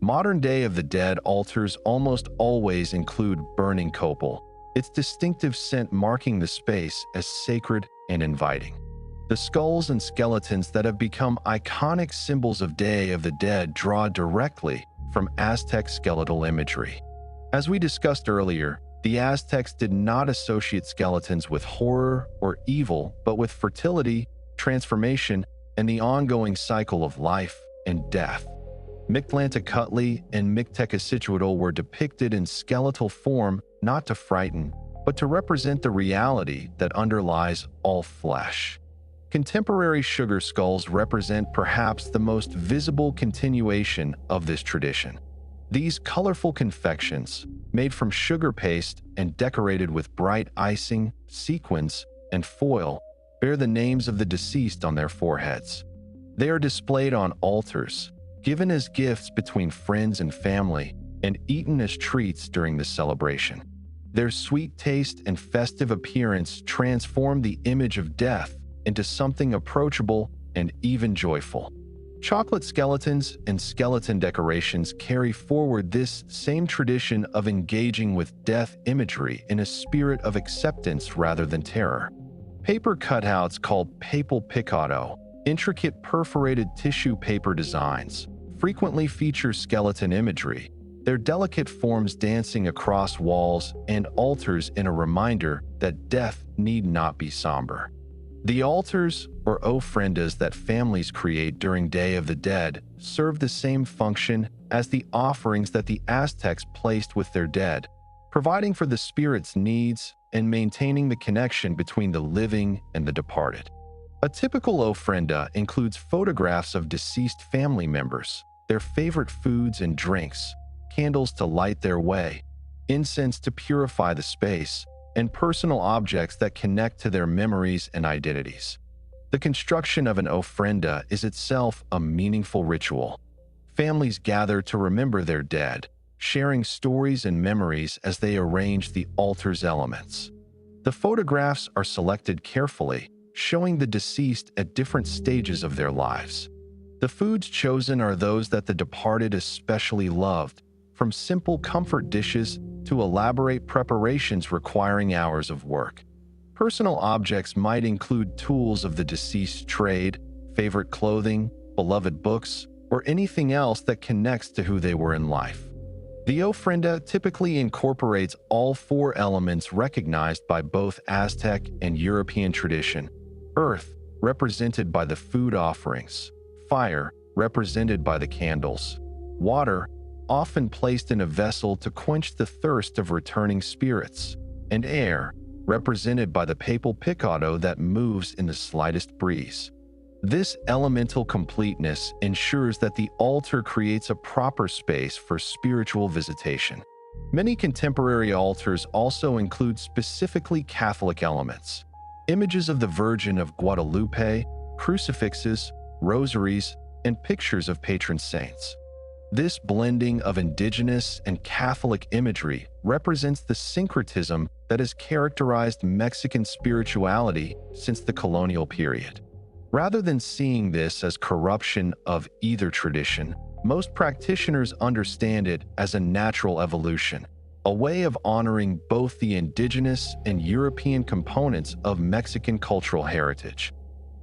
[SPEAKER 1] Modern Day of the Dead altars almost always include burning copal, its distinctive scent marking the space as sacred and inviting. The skulls and skeletons that have become iconic symbols of Day of the Dead draw directly from Aztec skeletal imagery. As we discussed earlier, the Aztecs did not associate skeletons with horror or evil, but with fertility, transformation, and the ongoing cycle of life and death. Mictlan and Mictlan were depicted in skeletal form not to frighten, but to represent the reality that underlies all flesh. Contemporary sugar skulls represent perhaps the most visible continuation of this tradition. These colorful confections, made from sugar paste and decorated with bright icing, sequins, and foil, bear the names of the deceased on their foreheads. They are displayed on altars, given as gifts between friends and family, and eaten as treats during the celebration. Their sweet taste and festive appearance transform the image of death into something approachable and even joyful. Chocolate skeletons and skeleton decorations carry forward this same tradition of engaging with death imagery in a spirit of acceptance rather than terror. Paper cutouts called papel picado, intricate perforated tissue paper designs, frequently feature skeleton imagery, their delicate forms dancing across walls and altars in a reminder that death need not be somber. The altars, or ofrendas that families create during Day of the Dead, serve the same function as the offerings that the Aztecs placed with their dead, providing for the spirit's needs and maintaining the connection between the living and the departed. A typical ofrenda includes photographs of deceased family members, their favorite foods and drinks, candles to light their way, incense to purify the space, and personal objects that connect to their memories and identities. The construction of an ofrenda is itself a meaningful ritual. Families gather to remember their dead, sharing stories and memories as they arrange the altar's elements. The photographs are selected carefully, showing the deceased at different stages of their lives. The foods chosen are those that the departed especially loved, from simple comfort dishes to elaborate preparations requiring hours of work. Personal objects might include tools of the deceased's trade, favorite clothing, beloved books, or anything else that connects to who they were in life. The ofrenda typically incorporates all four elements recognized by both Aztec and European tradition: earth, represented by the food offerings; fire, represented by the candles; water, often placed in a vessel to quench the thirst of returning spirits; and air, represented by the papal picado that moves in the slightest breeze. This elemental completeness ensures that the altar creates a proper space for spiritual visitation. Many contemporary altars also include specifically Catholic elements: images of the Virgin of Guadalupe, crucifixes, rosaries, and pictures of patron saints. This blending of indigenous and Catholic imagery represents the syncretism that has characterized Mexican spirituality since the colonial period. Rather than seeing this as corruption of either tradition, most practitioners understand it as a natural evolution, a way of honoring both the indigenous and European components of Mexican cultural heritage.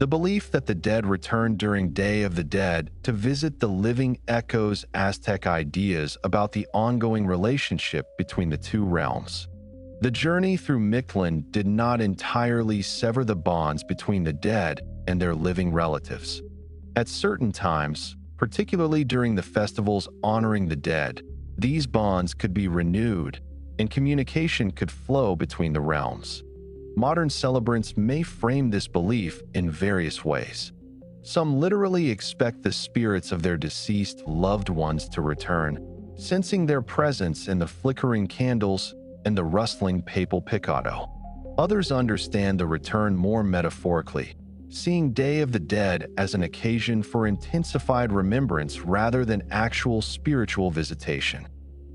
[SPEAKER 1] The belief that the dead return during Day of the Dead to visit the living echoes Aztec ideas about the ongoing relationship between the two realms. The journey through Mictlan did not entirely sever the bonds between the dead and their living relatives. At certain times, particularly during the festivals honoring the dead, these bonds could be renewed and communication could flow between the realms. Modern celebrants may frame this belief in various ways. Some literally expect the spirits of their deceased loved ones to return, sensing their presence in the flickering candles and the rustling papal picado. Others understand the return more metaphorically, seeing Day of the Dead as an occasion for intensified remembrance rather than actual spiritual visitation.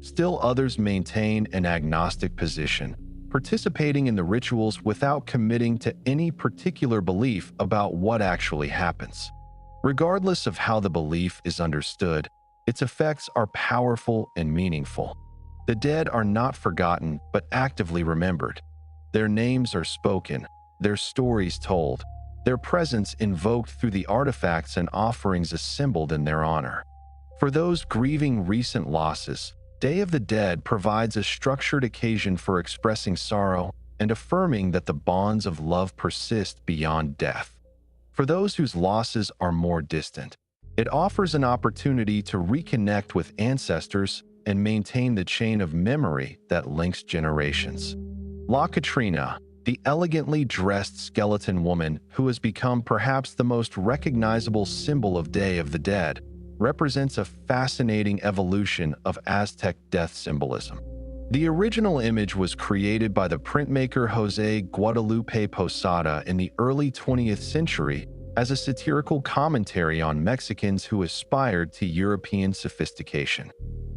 [SPEAKER 1] Still others maintain an agnostic position, participating in the rituals without committing to any particular belief about what actually happens. Regardless of how the belief is understood, its effects are powerful and meaningful. The dead are not forgotten but actively remembered. Their names are spoken, their stories told, their presence invoked through the artifacts and offerings assembled in their honor. For those grieving recent losses, Day of the Dead provides a structured occasion for expressing sorrow and affirming that the bonds of love persist beyond death. For those whose losses are more distant, it offers an opportunity to reconnect with ancestors and maintain the chain of memory that links generations. La Catrina, the elegantly dressed skeleton woman who has become perhaps the most recognizable symbol of Day of the Dead, represents a fascinating evolution of Aztec death symbolism. The original image was created by the printmaker José Guadalupe Posada in the early 20th century as a satirical commentary on Mexicans who aspired to European sophistication.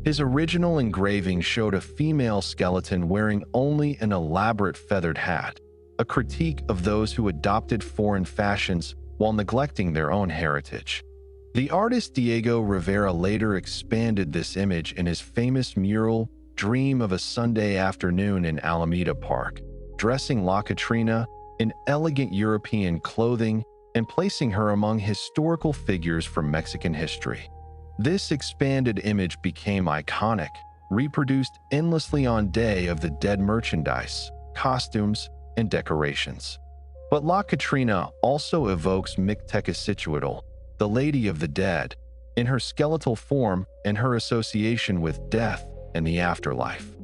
[SPEAKER 1] His original engraving showed a female skeleton wearing only an elaborate feathered hat, a critique of those who adopted foreign fashions while neglecting their own heritage. The artist Diego Rivera later expanded this image in his famous mural, Dream of a Sunday Afternoon in Alameda Park, dressing La Catrina in elegant European clothing and placing her among historical figures from Mexican history. This expanded image became iconic, reproduced endlessly on Day of the Dead merchandise, costumes, and decorations. But La Catrina also evokes Mictlan, the Lady of the Dead, in her skeletal form and her association with death and the afterlife.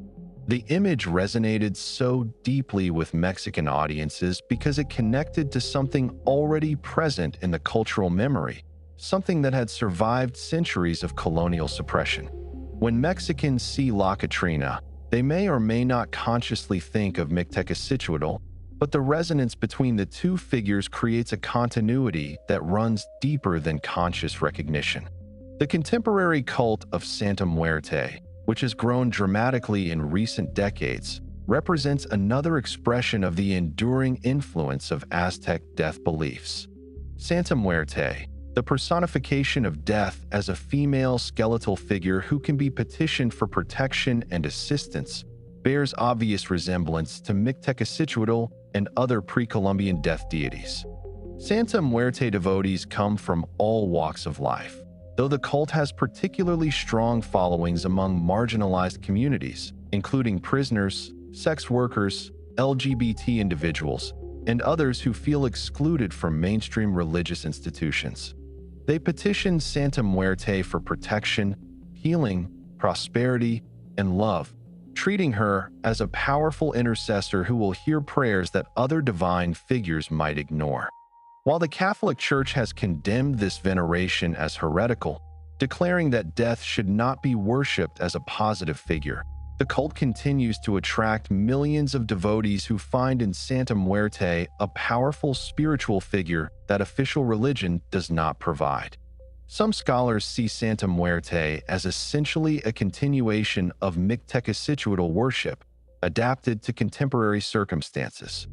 [SPEAKER 1] The image resonated so deeply with Mexican audiences because it connected to something already present in the cultural memory, something that had survived centuries of colonial suppression. When Mexicans see La Catrina, they may or may not consciously think of Mictlan, but the resonance between the two figures creates a continuity that runs deeper than conscious recognition. The contemporary cult of Santa Muerte, which has grown dramatically in recent decades, represents another expression of the enduring influence of Aztec death beliefs. Santa Muerte, the personification of death as a female skeletal figure who can be petitioned for protection and assistance, bears obvious resemblance to Mictlan and other pre-Columbian death deities. Santa Muerte devotees come from all walks of life, though the cult has particularly strong followings among marginalized communities, including prisoners, sex workers, LGBT individuals, and others who feel excluded from mainstream religious institutions. They petition Santa Muerte for protection, healing, prosperity, and love, treating her as a powerful intercessor who will hear prayers that other divine figures might ignore. While the Catholic Church has condemned this veneration as heretical, declaring that death should not be worshipped as a positive figure, the cult continues to attract millions of devotees who find in Santa Muerte a powerful spiritual figure that official religion does not provide. Some scholars see Santa Muerte as essentially a continuation of Mictlan worship, adapted to contemporary circumstances.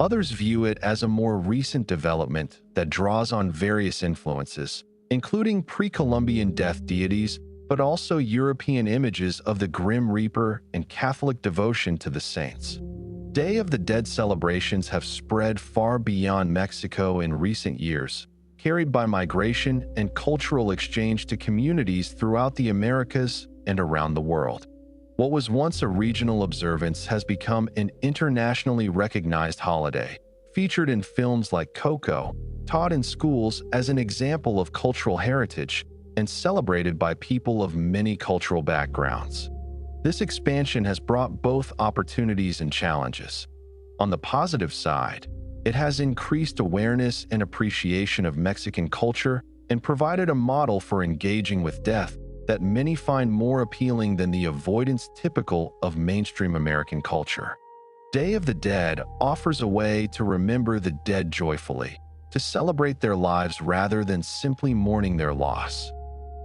[SPEAKER 1] Others view it as a more recent development that draws on various influences, including pre-Columbian death deities, but also European images of the Grim Reaper and Catholic devotion to the saints. Day of the Dead celebrations have spread far beyond Mexico in recent years, carried by migration and cultural exchange to communities throughout the Americas and around the world. What was once a regional observance has become an internationally recognized holiday, featured in films like Coco, taught in schools as an example of cultural heritage, and celebrated by people of many cultural backgrounds. This expansion has brought both opportunities and challenges. On the positive side, it has increased awareness and appreciation of Mexican culture and provided a model for engaging with death that many find more appealing than the avoidance typical of mainstream American culture. Day of the Dead offers a way to remember the dead joyfully, to celebrate their lives rather than simply mourning their loss.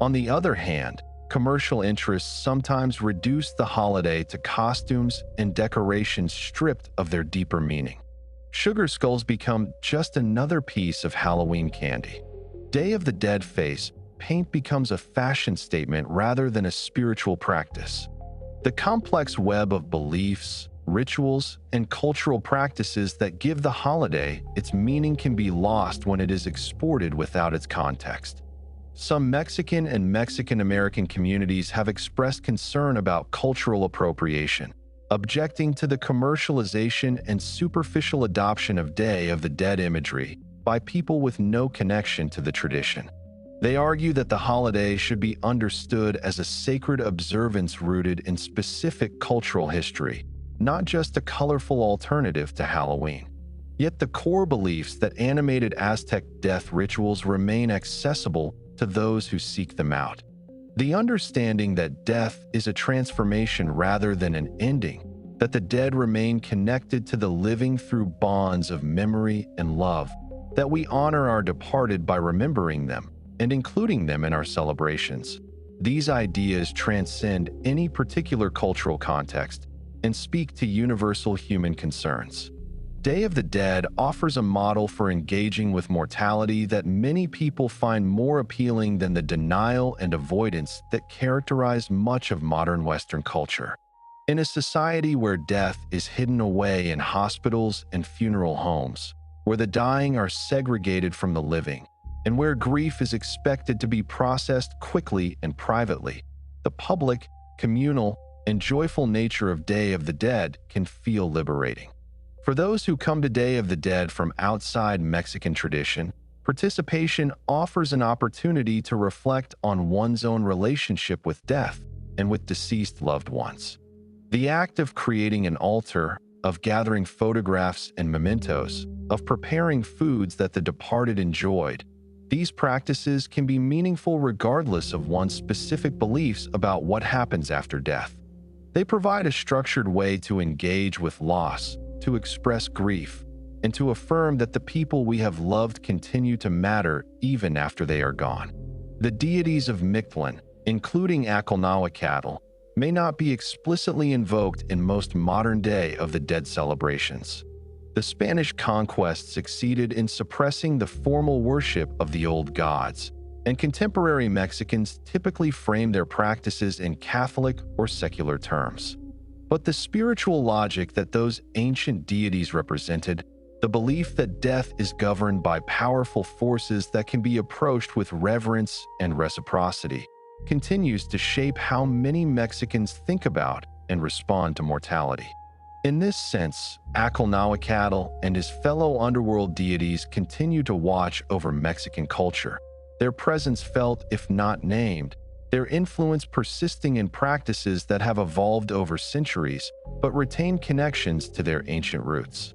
[SPEAKER 1] On the other hand, commercial interests sometimes reduce the holiday to costumes and decorations stripped of their deeper meaning. Sugar skulls become just another piece of Halloween candy. Day of the Dead face paint becomes a fashion statement rather than a spiritual practice. The complex web of beliefs, rituals, and cultural practices that give the holiday its meaning can be lost when it is exported without its context. Some Mexican and Mexican-American communities have expressed concern about cultural appropriation, objecting to the commercialization and superficial adoption of Day of the Dead imagery by people with no connection to the tradition. They argue that the holiday should be understood as a sacred observance rooted in specific cultural history, not just a colorful alternative to Halloween. Yet the core beliefs that animated Aztec death rituals remain accessible to those who seek them out. The understanding that death is a transformation rather than an ending, that the dead remain connected to the living through bonds of memory and love, that we honor our departed by remembering them and including them in our celebrations. These ideas transcend any particular cultural context and speak to universal human concerns. Day of the Dead offers a model for engaging with mortality that many people find more appealing than the denial and avoidance that characterize much of modern Western culture. In a society where death is hidden away in hospitals and funeral homes, where the dying are segregated from the living, and where grief is expected to be processed quickly and privately, the public, communal, and joyful nature of Day of the Dead can feel liberating. For those who come to Day of the Dead from outside Mexican tradition, participation offers an opportunity to reflect on one's own relationship with death and with deceased loved ones. The act of creating an altar, of gathering photographs and mementos, of preparing foods that the departed enjoyed, these practices can be meaningful regardless of one's specific beliefs about what happens after death. They provide a structured way to engage with loss, to express grief, and to affirm that the people we have loved continue to matter even after they are gone. The deities of Mictlan, including Acolnahuacatl, may not be explicitly invoked in most modern Day of the Dead celebrations. The Spanish conquest succeeded in suppressing the formal worship of the old gods, and contemporary Mexicans typically frame their practices in Catholic or secular terms. But the spiritual logic that those ancient deities represented The belief that death is governed by powerful forces that can be approached with reverence and reciprocity continues to shape how many Mexicans think about and respond to mortality. In this sense, Acolnahuacatl and his fellow underworld deities continue to watch over Mexican culture, their presence felt if not named, their influence persisting in practices that have evolved over centuries but retain connections to their ancient roots.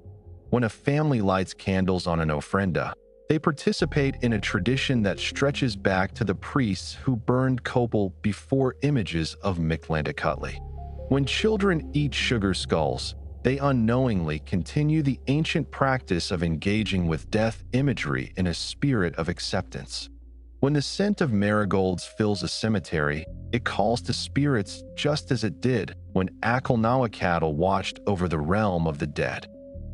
[SPEAKER 1] When a family lights candles on an ofrenda, they participate in a tradition that stretches back to the priests who burned copal before images of Mictlan. When children eat sugar skulls, they unknowingly continue the ancient practice of engaging with death imagery in a spirit of acceptance. When the scent of marigolds fills a cemetery, it calls to spirits just as it did when Acolnahuacatl watched over the realm of the dead.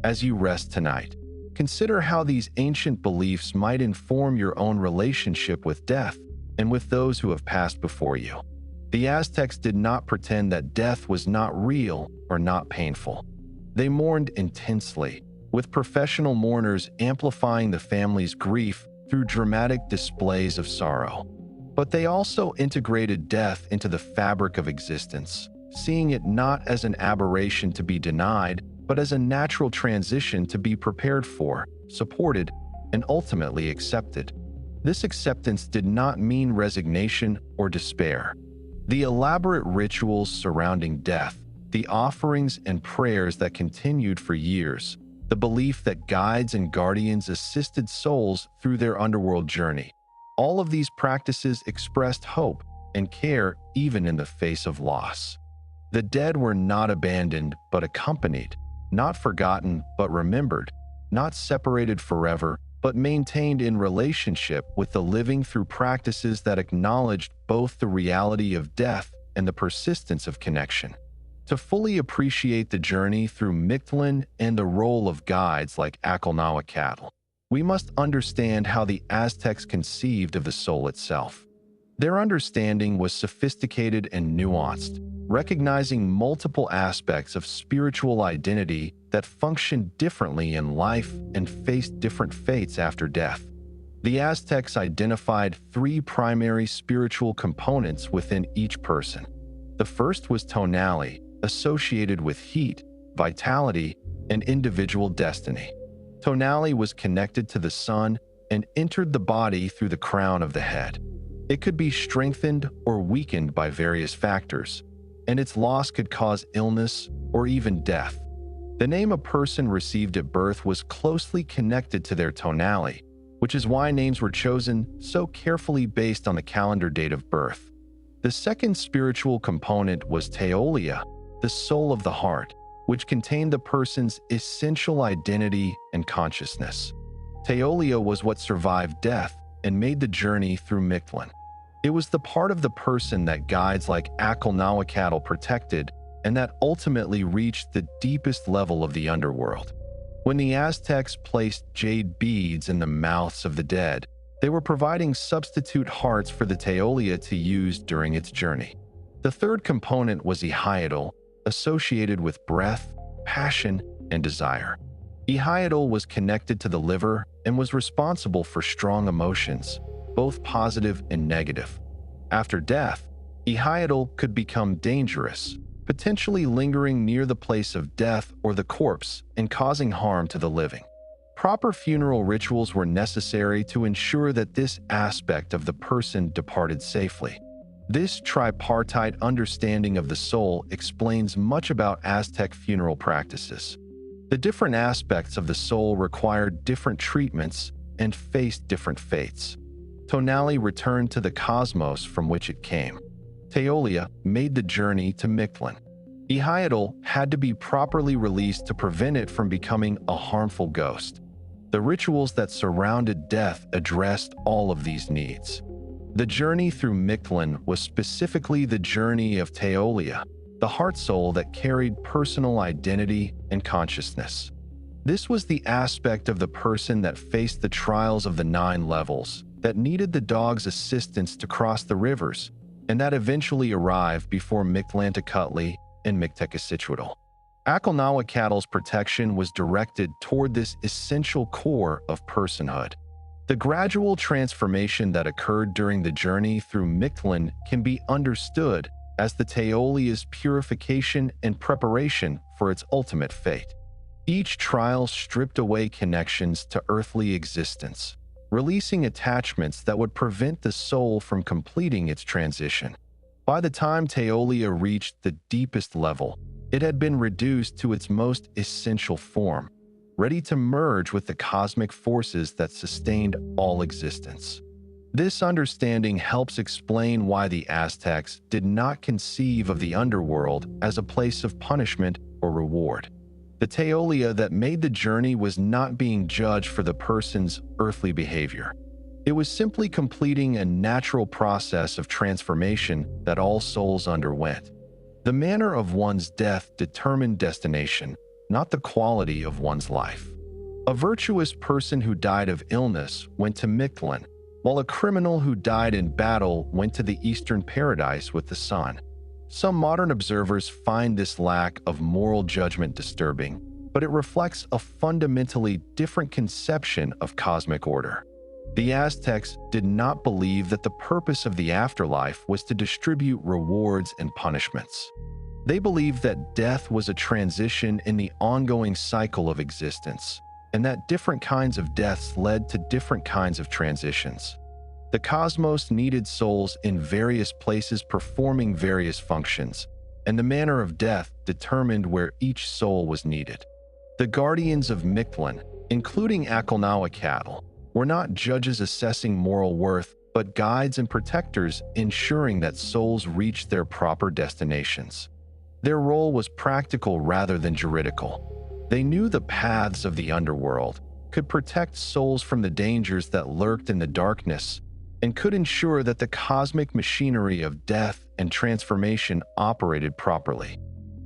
[SPEAKER 1] As you rest tonight, consider how these ancient beliefs might inform your own relationship with death and with those who have passed before you. The Aztecs did not pretend that death was not real or not painful. They mourned intensely, with professional mourners amplifying the family's grief through dramatic displays of sorrow. But they also integrated death into the fabric of existence, seeing it not as an aberration to be denied, but as a natural transition to be prepared for, supported, and ultimately accepted. This acceptance did not mean resignation or despair. The elaborate rituals surrounding death, the offerings and prayers that continued for years, the belief that guides and guardians assisted souls through their underworld journey. All of these practices expressed hope and care even in the face of loss. The dead were not abandoned but accompanied, not forgotten but remembered, not separated forever but maintained in relationship with the living through practices that acknowledged both the reality of death and the persistence of connection. To fully appreciate the journey through Mictlan and the role of guides like Acolnahuacatl, we must understand how the Aztecs conceived of the soul itself. Their understanding was sophisticated and nuanced, recognizing multiple aspects of spiritual identity that functioned differently in life and faced different fates after death. The Aztecs identified three primary spiritual components within each person. The first was tonality, associated with heat, vitality, and individual destiny. Tonality was connected to the sun and entered the body through the crown of the head. It could be strengthened or weakened by various factors, and its loss could cause illness or even death. The name a person received at birth was closely connected to their tonality, which is why names were chosen so carefully based on the calendar date of birth. The second spiritual component was teolia, the soul of the heart, which contained the person's essential identity and consciousness. Teolia was what survived death and made the journey through Mictlan. It was the part of the person that guides like Acolnahuacatl protected and that ultimately reached the deepest level of the underworld. When the Aztecs placed jade beads in the mouths of the dead, they were providing substitute hearts for the teolia to use during its journey. The third component was ihayatal, associated with breath, passion, and desire. Ihayatal was connected to the liver and was responsible for strong emotions, both positive and negative. After death, ihayatal could become dangerous, potentially lingering near the place of death or the corpse and causing harm to the living. Proper funeral rituals were necessary to ensure that this aspect of the person departed safely. This tripartite understanding of the soul explains much about Aztec funeral practices. The different aspects of the soul required different treatments and faced different fates. Tonality returned to the cosmos from which it came. Teolia made the journey to Mictlan. Ihayatal had to be properly released to prevent it from becoming a harmful ghost. The rituals that surrounded death addressed all of these needs. The journey through Mictlan was specifically the journey of Teolia, the heart soul that carried personal identity and consciousness. This was the aspect of the person that faced the trials of the 9 levels, that needed the dog's assistance to cross the rivers, and that eventually arrived before Mictlan and Mictlan. Acolnahuacatl's protection was directed toward this essential core of personhood. The gradual transformation that occurred during the journey through Mictlan can be understood as the Teolia's purification and preparation for its ultimate fate. Each trial stripped away connections to earthly existence, releasing attachments that would prevent the soul from completing its transition. By the time Teolia reached the deepest level, it had been reduced to its most essential form, ready to merge with the cosmic forces that sustained all existence. This understanding helps explain why the Aztecs did not conceive of the underworld as a place of punishment or reward. The Teolia that made the journey was not being judged for the person's earthly behavior. It was simply completing a natural process of transformation that all souls underwent. The manner of one's death determined destination, not the quality of one's life. A virtuous person who died of illness went to Mictlan, while a criminal who died in battle went to the Eastern Paradise with the sun. Some modern observers find this lack of moral judgment disturbing, but it reflects a fundamentally different conception of cosmic order. The Aztecs did not believe that the purpose of the afterlife was to distribute rewards and punishments. They believed that death was a transition in the ongoing cycle of existence, and that different kinds of deaths led to different kinds of transitions. The cosmos needed souls in various places performing various functions, and the manner of death determined where each soul was needed. The guardians of Mictlan, including Acolnahuacatl, were not judges assessing moral worth, but guides and protectors ensuring that souls reached their proper destinations. Their role was practical rather than juridical. They knew the paths of the underworld, could protect souls from the dangers that lurked in the darkness, and could ensure that the cosmic machinery of death and transformation operated properly.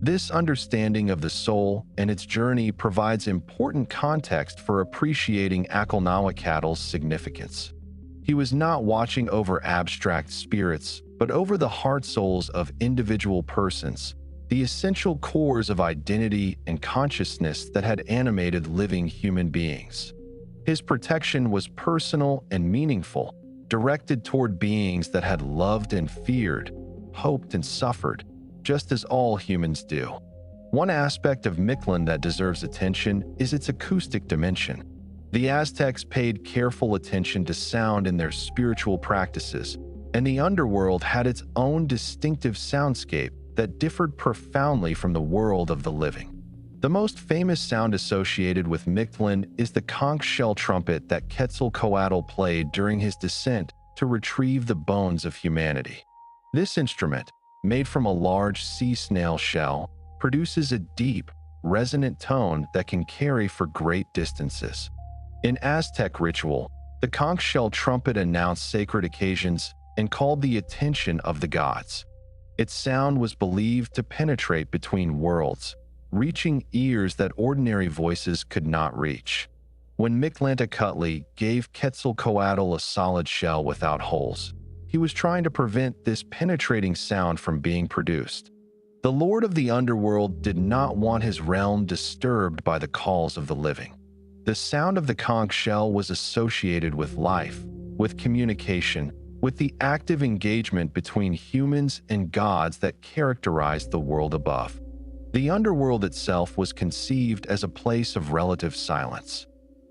[SPEAKER 1] This understanding of the soul and its journey provides important context for appreciating Acolnahuacatl's significance. He was not watching over abstract spirits, but over the heart souls of individual persons, the essential cores of identity and consciousness that had animated living human beings. His protection was personal and meaningful, directed toward beings that had loved and feared, hoped and suffered, just as all humans do. One aspect of Mictlan that deserves attention is its acoustic dimension. The Aztecs paid careful attention to sound in their spiritual practices, and the underworld had its own distinctive soundscape that differed profoundly from the world of the living. The most famous sound associated with Mictlan is the conch shell trumpet that Quetzalcoatl played during his descent to retrieve the bones of humanity. This instrument, made from a large sea snail shell, produces a deep, resonant tone that can carry for great distances. In Aztec ritual, the conch shell trumpet announced sacred occasions and called the attention of the gods. Its sound was believed to penetrate between worlds, reaching ears that ordinary voices could not reach. When Mictlantecuhtli gave Quetzalcoatl a solid shell without holes, he was trying to prevent this penetrating sound from being produced. The Lord of the Underworld did not want his realm disturbed by the calls of the living. The sound of the conch shell was associated with life, with communication, with the active engagement between humans and gods that characterized the world above. The underworld itself was conceived as a place of relative silence.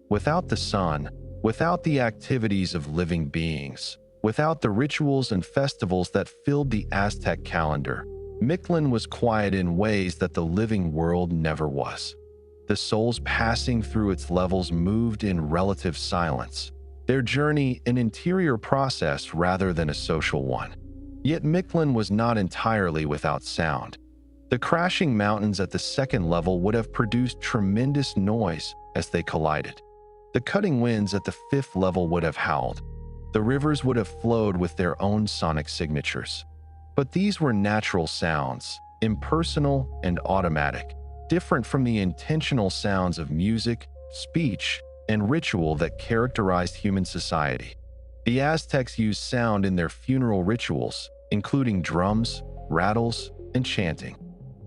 [SPEAKER 1] Without the sun, without the activities of living beings, without the rituals and festivals that filled the Aztec calendar, Mictlan was quiet in ways that the living world never was. The souls passing through its levels moved in relative silence, their journey an interior process rather than a social one. Yet Mictlan was not entirely without sound. The crashing mountains at the second level would have produced tremendous noise as they collided. The cutting winds at the fifth level would have howled. The rivers would have flowed with their own sonic signatures. But these were natural sounds, impersonal and automatic, different from the intentional sounds of music, speech, and ritual that characterized human society. The Aztecs used sound in their funeral rituals, including drums, rattles, and chanting.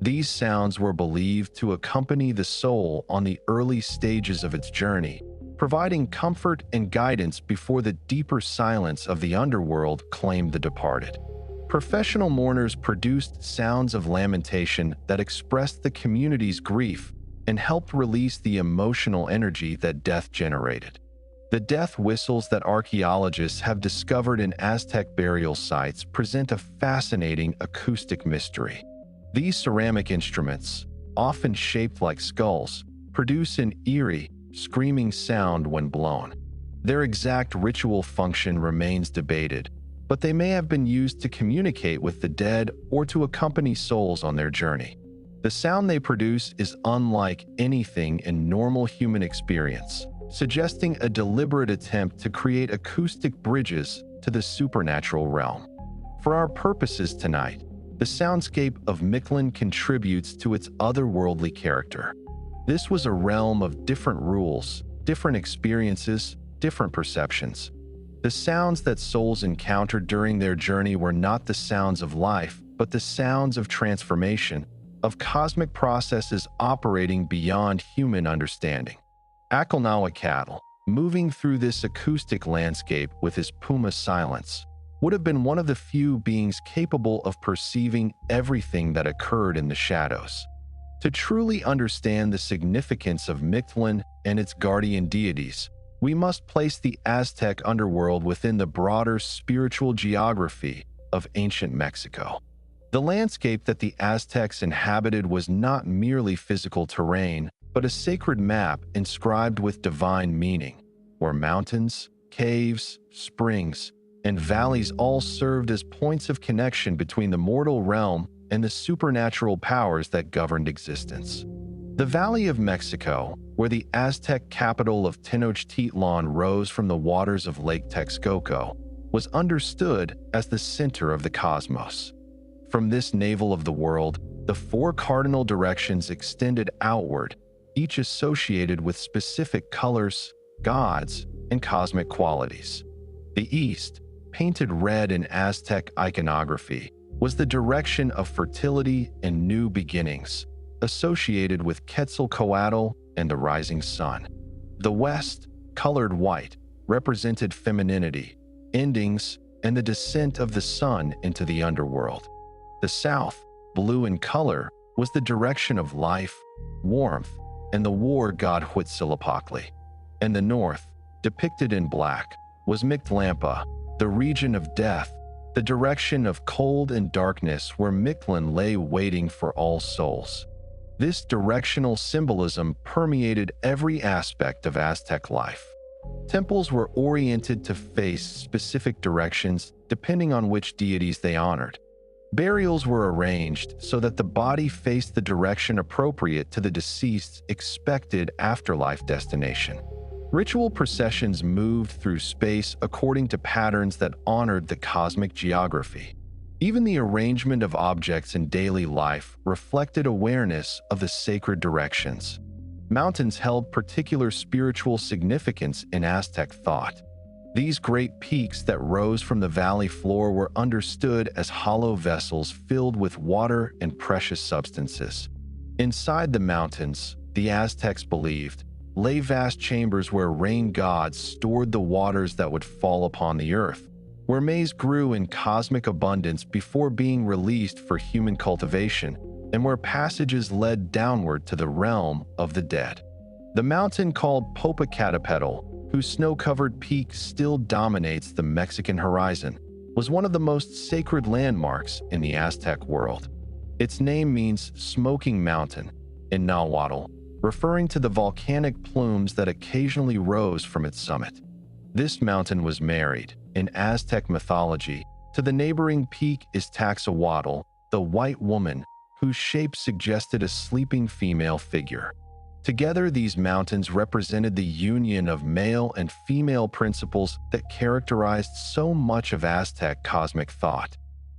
[SPEAKER 1] These sounds were believed to accompany the soul on the early stages of its journey, providing comfort and guidance before the deeper silence of the underworld claimed the departed. Professional mourners produced sounds of lamentation that expressed the community's grief and helped release the emotional energy that death generated. The death whistles that archaeologists have discovered in Aztec burial sites present a fascinating acoustic mystery. These ceramic instruments, often shaped like skulls, produce an eerie, screaming sound when blown. Their exact ritual function remains debated, but they may have been used to communicate with the dead or to accompany souls on their journey. The sound they produce is unlike anything in normal human experience, suggesting a deliberate attempt to create acoustic bridges to the supernatural realm. For our purposes tonight, the soundscape of Mictlan contributes to its otherworldly character. This was a realm of different rules, different experiences, different perceptions. The sounds that souls encountered during their journey were not the sounds of life, but the sounds of transformation, of cosmic processes operating beyond human understanding. Acolnahuacatl, moving through this acoustic landscape with his puma silence, would have been one of the few beings capable of perceiving everything that occurred in the shadows. To truly understand the significance of Mictlan and its guardian deities, we must place the Aztec underworld within the broader spiritual geography of ancient Mexico. The landscape that the Aztecs inhabited was not merely physical terrain, but a sacred map inscribed with divine meaning, where mountains, caves, springs, and valleys all served as points of connection between the mortal realm and the supernatural powers that governed existence. The Valley of Mexico, where the Aztec capital of Tenochtitlan rose from the waters of Lake Texcoco, was understood as the center of the cosmos. From this navel of the world, the four cardinal directions extended outward, each associated with specific colors, gods, and cosmic qualities. The east, painted red in Aztec iconography, was the direction of fertility and new beginnings, associated with Quetzalcoatl and the rising sun. The west, colored white, represented femininity, endings, and the descent of the sun into the underworld. The south, blue in color, was the direction of life, warmth, and the war god Huitzilopochtli. And the north, depicted in black, was Mictlampa, the region of death, the direction of cold and darkness where Mictlan lay waiting for all souls. This directional symbolism permeated every aspect of Aztec life. Temples were oriented to face specific directions depending on which deities they honored. Burials were arranged so that the body faced the direction appropriate to the deceased's expected afterlife destination. Ritual processions moved through space according to patterns that honored the cosmic geography. Even the arrangement of objects in daily life reflected awareness of the sacred directions. Mountains held particular spiritual significance in Aztec thought. These great peaks that rose from the valley floor were understood as hollow vessels filled with water and precious substances. Inside the mountains, the Aztecs believed, lay vast chambers where rain gods stored the waters that would fall upon the earth, where maize grew in cosmic abundance before being released for human cultivation, and where passages led downward to the realm of the dead. The mountain called Popocatépetl, whose snow-covered peak still dominates the Mexican horizon, was one of the most sacred landmarks in the Aztec world. Its name means smoking mountain in Nahuatl, referring to the volcanic plumes that occasionally rose from its summit. This mountain was married, in Aztec mythology, to the neighboring peak Iztaccíhuatl, the white woman, whose shape suggested a sleeping female figure. Together, these mountains represented the union of male and female principles that characterized so much of Aztec cosmic thought.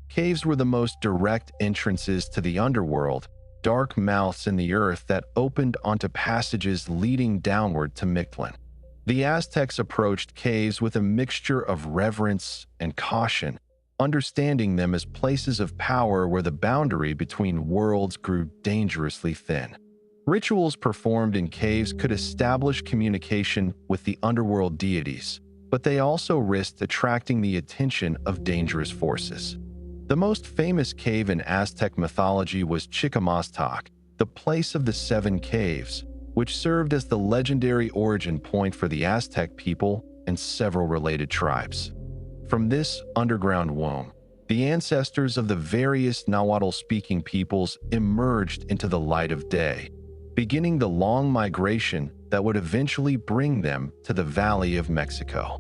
[SPEAKER 1] Caves were the most direct entrances to the underworld, dark mouths in the earth that opened onto passages leading downward to Mictlan. The Aztecs approached caves with a mixture of reverence and caution, understanding them as places of power where the boundary between worlds grew dangerously thin. Rituals performed in caves could establish communication with the underworld deities, but they also risked attracting the attention of dangerous forces. The most famous cave in Aztec mythology was Chichimastoc, the place of the seven caves, which served as the legendary origin point for the Aztec people and several related tribes. From this underground womb, the ancestors of the various Nahuatl-speaking peoples emerged into the light of day, beginning the long migration that would eventually bring them to the Valley of Mexico.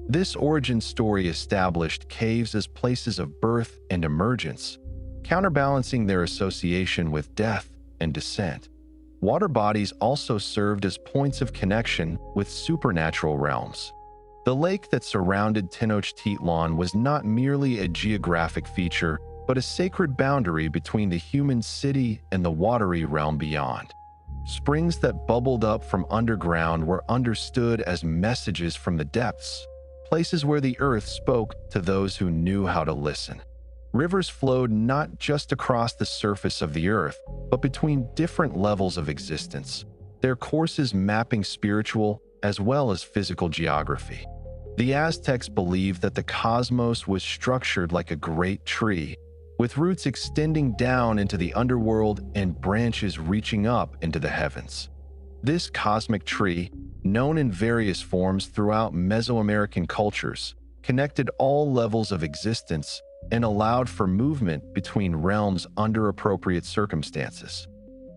[SPEAKER 1] This origin story established caves as places of birth and emergence, counterbalancing their association with death and descent. Water bodies also served as points of connection with supernatural realms. The lake that surrounded Tenochtitlan was not merely a geographic feature, but a sacred boundary between the human city and the watery realm beyond. Springs that bubbled up from underground were understood as messages from the depths, places where the earth spoke to those who knew how to listen. Rivers flowed not just across the surface of the earth, but between different levels of existence, their courses mapping spiritual as well as physical geography. The Aztecs believed that the cosmos was structured like a great tree, with roots extending down into the underworld and branches reaching up into the heavens. This cosmic tree, known in various forms throughout Mesoamerican cultures, connected all levels of existence and allowed for movement between realms under appropriate circumstances.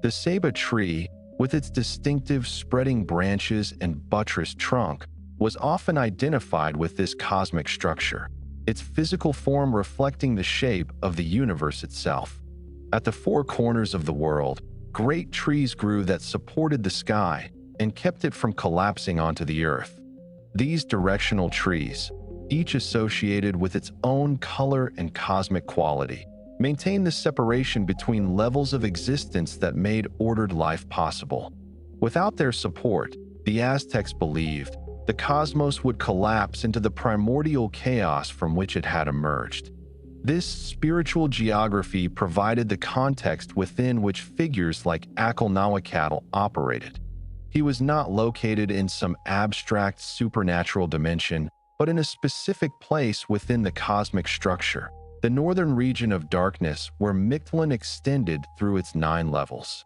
[SPEAKER 1] The ceiba tree, with its distinctive spreading branches and buttressed trunk, was often identified with this cosmic structure, its physical form reflecting the shape of the universe itself. At the four corners of the world, great trees grew that supported the sky and kept it from collapsing onto the earth. These directional trees, each associated with its own color and cosmic quality, maintained the separation between levels of existence that made ordered life possible. Without their support, the Aztecs believed the cosmos would collapse into the primordial chaos from which it had emerged. This spiritual geography provided the context within which figures like Acolnahuacatl operated. He was not located in some abstract supernatural dimension, but in a specific place within the cosmic structure, the northern region of darkness where Mictlan extended through its 9 levels.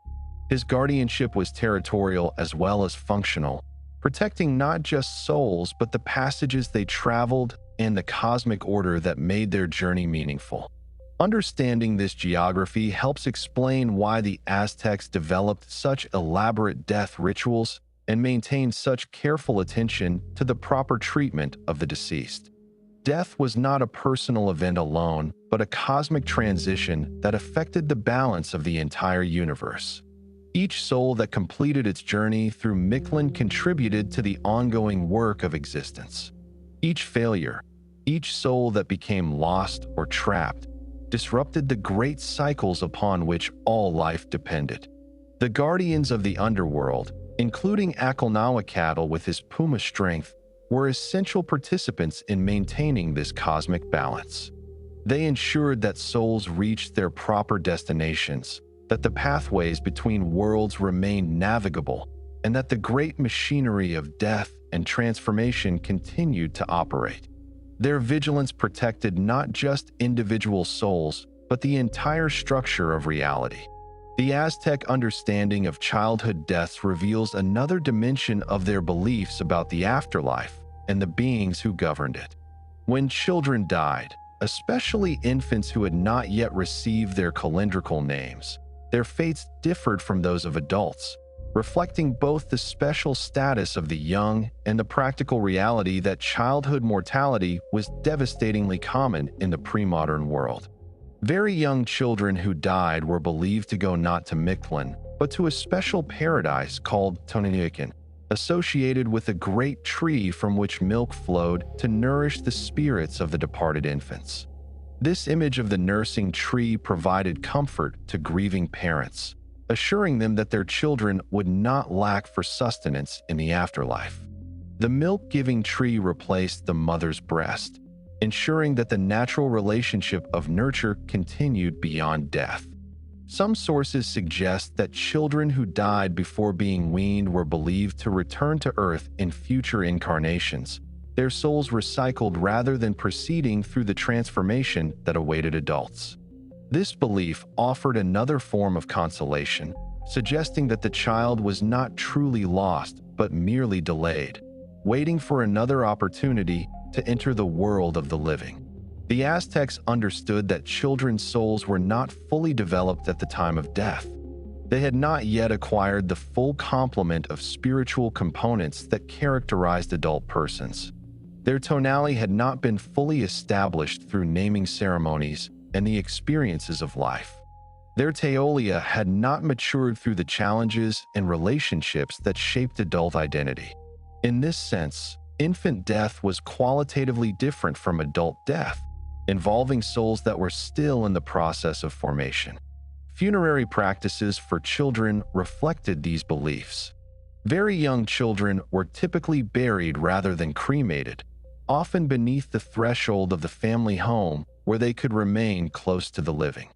[SPEAKER 1] His guardianship was territorial as well as functional, protecting not just souls but the passages they traveled and the cosmic order that made their journey meaningful. Understanding this geography helps explain why the Aztecs developed such elaborate death rituals and maintained such careful attention to the proper treatment of the deceased. Death was not a personal event alone, but a cosmic transition that affected the balance of the entire universe. Each soul that completed its journey through Mictlan contributed to the ongoing work of existence. Each failure, each soul that became lost or trapped, disrupted the great cycles upon which all life depended. The guardians of the underworld, including Acolnahuacatl with his puma strength, were essential participants in maintaining this cosmic balance. They ensured that souls reached their proper destinations, that the pathways between worlds remained navigable, and that the great machinery of death and transformation continued to operate. Their vigilance protected not just individual souls, but the entire structure of reality. The Aztec understanding of childhood deaths reveals another dimension of their beliefs about the afterlife and the beings who governed it. When children died, especially infants who had not yet received their calendrical names, their fates differed from those of adults, reflecting both the special status of the young and the practical reality that childhood mortality was devastatingly common in the pre-modern world. Very young children who died were believed to go not to Mictlan, but to a special paradise called Toninican, associated with a great tree from which milk flowed to nourish the spirits of the departed infants. This image of the nursing tree provided comfort to grieving parents, assuring them that their children would not lack for sustenance in the afterlife. The milk-giving tree replaced the mother's breast, ensuring that the natural relationship of nurture continued beyond death. Some sources suggest that children who died before being weaned were believed to return to Earth in future incarnations, their souls recycled rather than proceeding through the transformation that awaited adults. This belief offered another form of consolation, suggesting that the child was not truly lost but merely delayed, waiting for another opportunity to enter the world of the living. The Aztecs understood that children's souls were not fully developed at the time of death. They had not yet acquired the full complement of spiritual components that characterized adult persons. Their tonality had not been fully established through naming ceremonies and the experiences of life. Their teolia had not matured through the challenges and relationships that shaped adult identity. In this sense, infant death was qualitatively different from adult death, involving souls that were still in the process of formation. Funerary practices for children reflected these beliefs. Very young children were typically buried rather than cremated, often beneath the threshold of the family home where they could remain close to the living.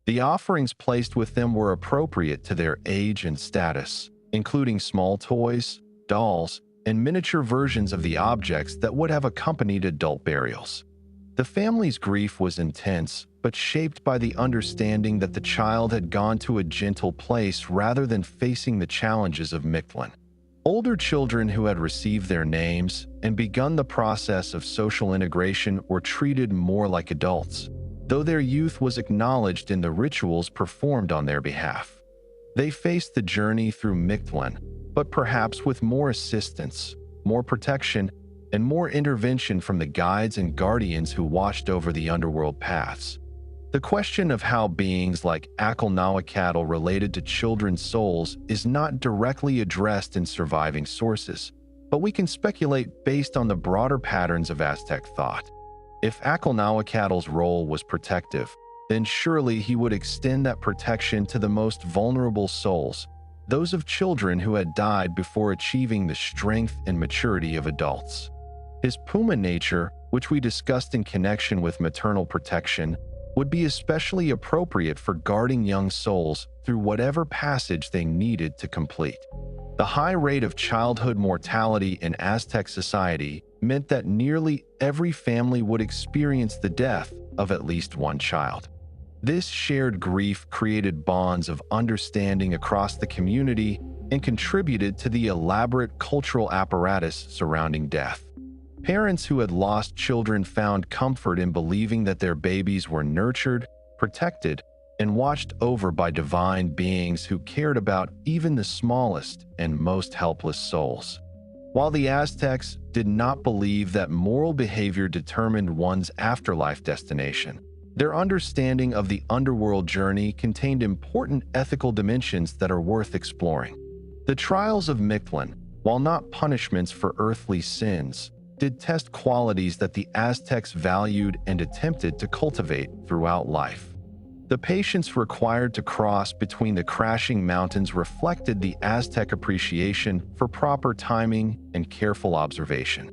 [SPEAKER 1] The offerings placed with them were appropriate to their age and status, including small toys, dolls, and miniature versions of the objects that would have accompanied adult burials. The family's grief was intense, but shaped by the understanding that the child had gone to a gentle place rather than facing the challenges of Mictlan. Older children who had received their names and begun the process of social integration were treated more like adults, though their youth was acknowledged in the rituals performed on their behalf. They faced the journey through Mictlan, but perhaps with more assistance, more protection, and more intervention from the guides and guardians who watched over the underworld paths. The question of how beings like Acolnahuacatl related to children's souls is not directly addressed in surviving sources, but we can speculate based on the broader patterns of Aztec thought. If Acolnahuacatl's role was protective, then surely he would extend that protection to the most vulnerable souls, those of children who had died before achieving the strength and maturity of adults. His Puma nature, which we discussed in connection with maternal protection, would be especially appropriate for guarding young souls through whatever passage they needed to complete. The high rate of childhood mortality in Aztec society meant that nearly every family would experience the death of at least one child. This shared grief created bonds of understanding across the community and contributed to the elaborate cultural apparatus surrounding death. Parents who had lost children found comfort in believing that their babies were nurtured, protected, and watched over by divine beings who cared about even the smallest and most helpless souls. While the Aztecs did not believe that moral behavior determined one's afterlife destination, their understanding of the underworld journey contained important ethical dimensions that are worth exploring. The trials of Mictlan, while not punishments for earthly sins, did test qualities that the Aztecs valued and attempted to cultivate throughout life. The patience required to cross between the crashing mountains reflected the Aztec appreciation for proper timing and careful observation.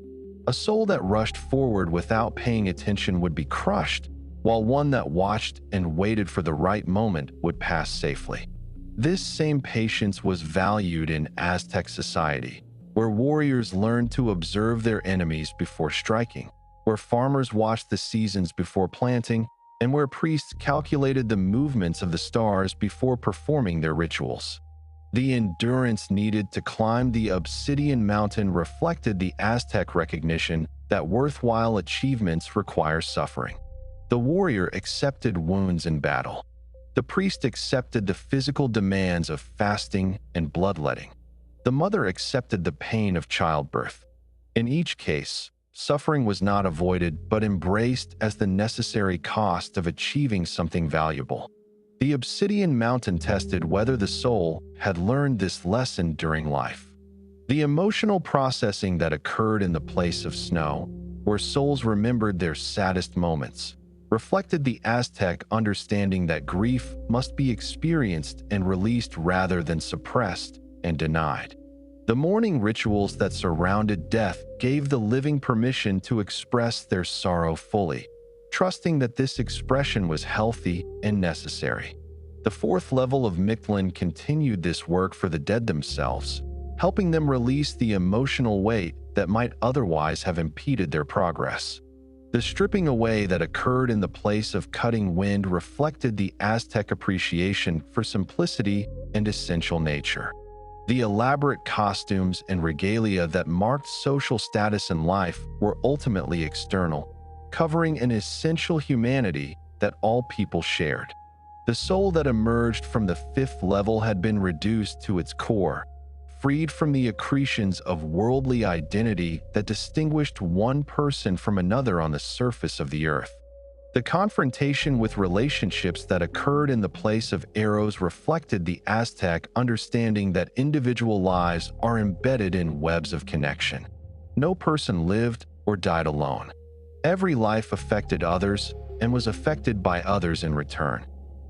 [SPEAKER 1] A soul that rushed forward without paying attention would be crushed, while one that watched and waited for the right moment would pass safely. This same patience was valued in Aztec society, where warriors learned to observe their enemies before striking, where farmers watched the seasons before planting, and where priests calculated the movements of the stars before performing their rituals. The endurance needed to climb the obsidian mountain reflected the Aztec recognition that worthwhile achievements require suffering. The warrior accepted wounds in battle. The priest accepted the physical demands of fasting and bloodletting. The mother accepted the pain of childbirth. In each case, suffering was not avoided but embraced as the necessary cost of achieving something valuable. The obsidian mountain tested whether the soul had learned this lesson during life. The emotional processing that occurred in the place of snow, where souls remembered their saddest moments, reflected the Aztec understanding that grief must be experienced and released rather than suppressed and denied. The mourning rituals that surrounded death gave the living permission to express their sorrow fully, trusting that this expression was healthy and necessary. The fourth level of Mictlan continued this work for the dead themselves, helping them release the emotional weight that might otherwise have impeded their progress. The stripping away that occurred in the place of cutting wind reflected the Aztec appreciation for simplicity and essential nature. The elaborate costumes and regalia that marked social status in life were ultimately external, covering an essential humanity that all people shared. The soul that emerged from the fifth level had been reduced to its core, freed from the accretions of worldly identity that distinguished one person from another on the surface of the earth. The confrontation with relationships that occurred in the place of arrows reflected the Aztec understanding that individual lives are embedded in webs of connection. No person lived or died alone. Every life affected others and was affected by others in return.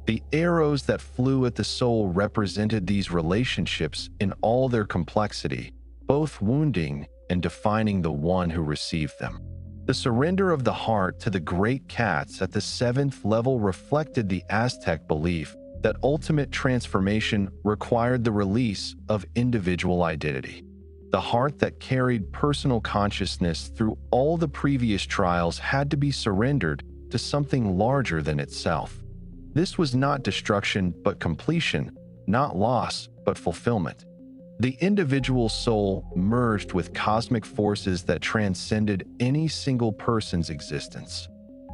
[SPEAKER 1] The arrows that flew at the soul represented these relationships in all their complexity, both wounding and defining the one who received them. The surrender of the heart to the great cats at the seventh level reflected the Aztec belief that ultimate transformation required the release of individual identity. The heart that carried personal consciousness through all the previous trials had to be surrendered to something larger than itself. This was not destruction but completion, not loss but fulfillment. The individual soul merged with cosmic forces that transcended any single person's existence.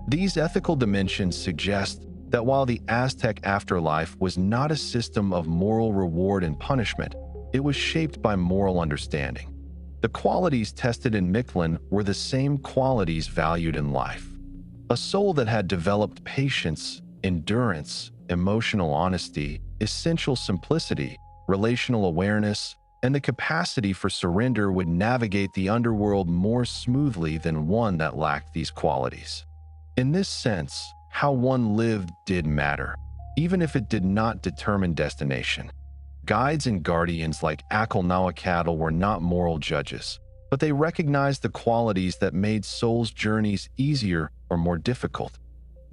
[SPEAKER 1] These ethical dimensions suggest that while the Aztec afterlife was not a system of moral reward and punishment, it was shaped by moral understanding. The qualities tested in Mictlan were the same qualities valued in life. A soul that had developed patience, endurance, emotional honesty, essential simplicity, relational awareness, and the capacity for surrender would navigate the underworld more smoothly than one that lacked these qualities. In this sense, how one lived did matter, even if it did not determine destination. Guides and guardians like Acolnahuacatl were not moral judges, but they recognized the qualities that made souls' journeys easier or more difficult.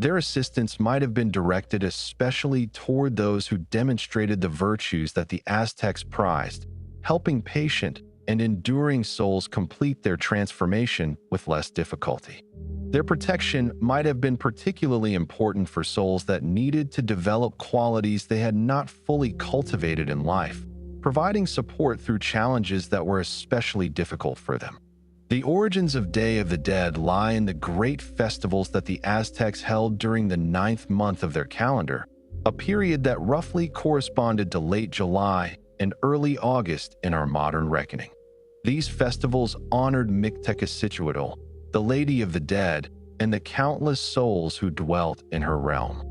[SPEAKER 1] Their assistance might have been directed especially toward those who demonstrated the virtues that the Aztecs prized, helping patient and enduring souls complete their transformation with less difficulty. Their protection might have been particularly important for souls that needed to develop qualities they had not fully cultivated in life, providing support through challenges that were especially difficult for them. The origins of Day of the Dead lie in the great festivals that the Aztecs held during the 9th month of their calendar, a period that roughly corresponded to late July and early August in our modern reckoning. These festivals honored Mictlan, the Lady of the Dead, and the countless souls who dwelt in her realm.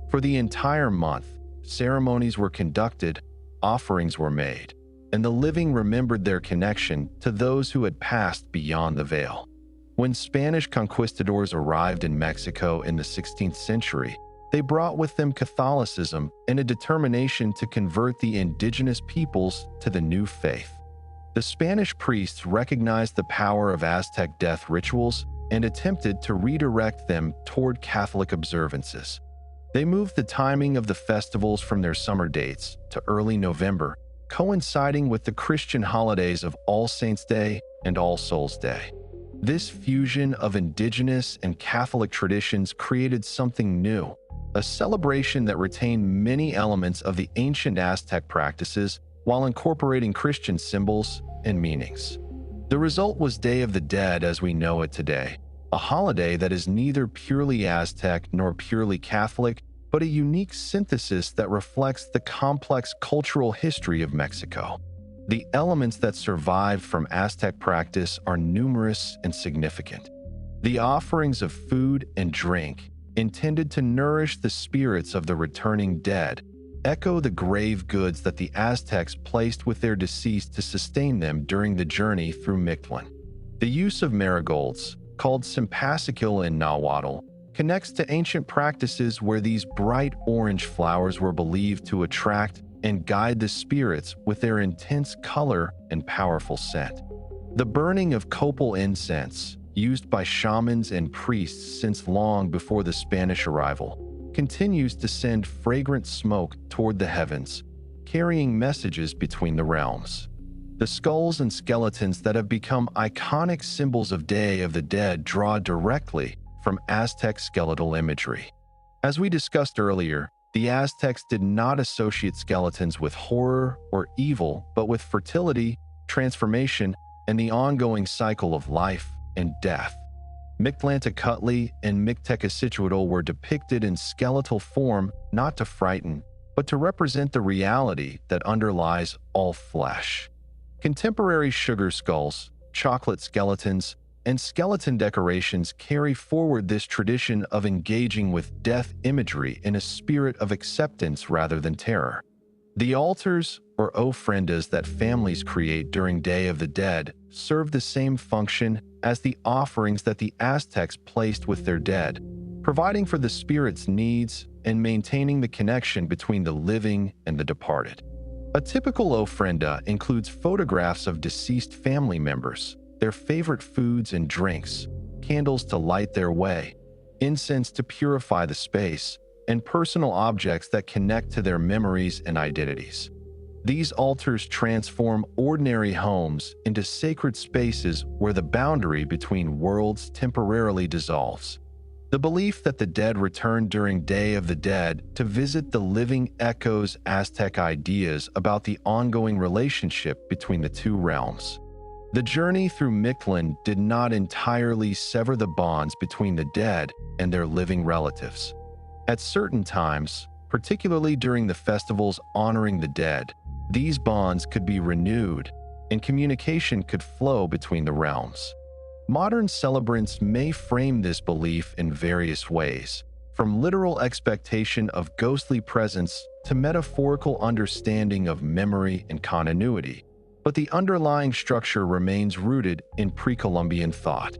[SPEAKER 1] For the entire month, ceremonies were conducted, offerings were made, and the living remembered their connection to those who had passed beyond the veil. When Spanish conquistadors arrived in Mexico in the 16th century, they brought with them Catholicism and a determination to convert the indigenous peoples to the new faith. The Spanish priests recognized the power of Aztec death rituals and attempted to redirect them toward Catholic observances. They moved the timing of the festivals from their summer dates to early November, coinciding with the Christian holidays of All Saints' Day and All Souls' Day. This fusion of indigenous and Catholic traditions created something new, a celebration that retained many elements of the ancient Aztec practices while incorporating Christian symbols and meanings. The result was Day of the Dead as we know it today, a holiday that is neither purely Aztec nor purely Catholic, but a unique synthesis that reflects the complex cultural history of Mexico. The elements that survived from Aztec practice are numerous and significant. The offerings of food and drink, intended to nourish the spirits of the returning dead, echo the grave goods that the Aztecs placed with their deceased to sustain them during the journey through Mictlan. The use of marigolds, called simpasicul in Nahuatl, connects to ancient practices where these bright orange flowers were believed to attract and guide the spirits with their intense color and powerful scent. The burning of copal incense, used by shamans and priests since long before the Spanish arrival, continues to send fragrant smoke toward the heavens, carrying messages between the realms. The skulls and skeletons that have become iconic symbols of Day of the Dead draw directly from Aztec skeletal imagery. As we discussed earlier, the Aztecs did not associate skeletons with horror or evil, but with fertility, transformation, and the ongoing cycle of life and death. Mictlan and Mictlan were depicted in skeletal form not to frighten, but to represent the reality that underlies all flesh. Contemporary sugar skulls, chocolate skeletons, and skeleton decorations carry forward this tradition of engaging with death imagery in a spirit of acceptance rather than terror. The altars, or ofrendas that families create during Day of the Dead, serve the same function as the offerings that the Aztecs placed with their dead, providing for the spirit's needs and maintaining the connection between the living and the departed. A typical ofrenda includes photographs of deceased family members, their favorite foods and drinks, candles to light their way, incense to purify the space, and personal objects that connect to their memories and identities. These altars transform ordinary homes into sacred spaces where the boundary between worlds temporarily dissolves. The belief that the dead return during Day of the Dead to visit the living echoes Aztec ideas about the ongoing relationship between the two realms. The journey through Mictlan did not entirely sever the bonds between the dead and their living relatives. At certain times, particularly during the festivals honoring the dead, these bonds could be renewed and communication could flow between the realms. Modern celebrants may frame this belief in various ways, from literal expectation of ghostly presence to metaphorical understanding of memory and continuity, but the underlying structure remains rooted in pre-Columbian thought.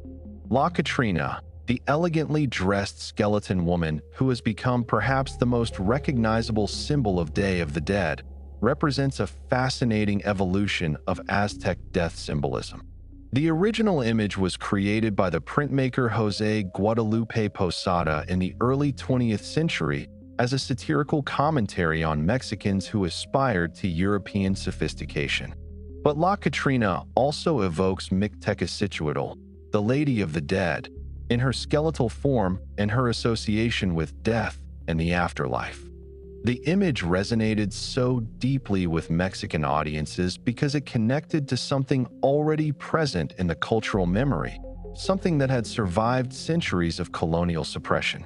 [SPEAKER 1] La Catrina, the elegantly dressed skeleton woman who has become perhaps the most recognizable symbol of Day of the Dead, represents a fascinating evolution of Aztec death symbolism. The original image was created by the printmaker José Guadalupe Posada in the early 20th century as a satirical commentary on Mexicans who aspired to European sophistication. But La Catrina also evokes Mictlan, the Lady of the Dead, in her skeletal form and her association with death and the afterlife. The image resonated so deeply with Mexican audiences because it connected to something already present in the cultural memory, something that had survived centuries of colonial suppression.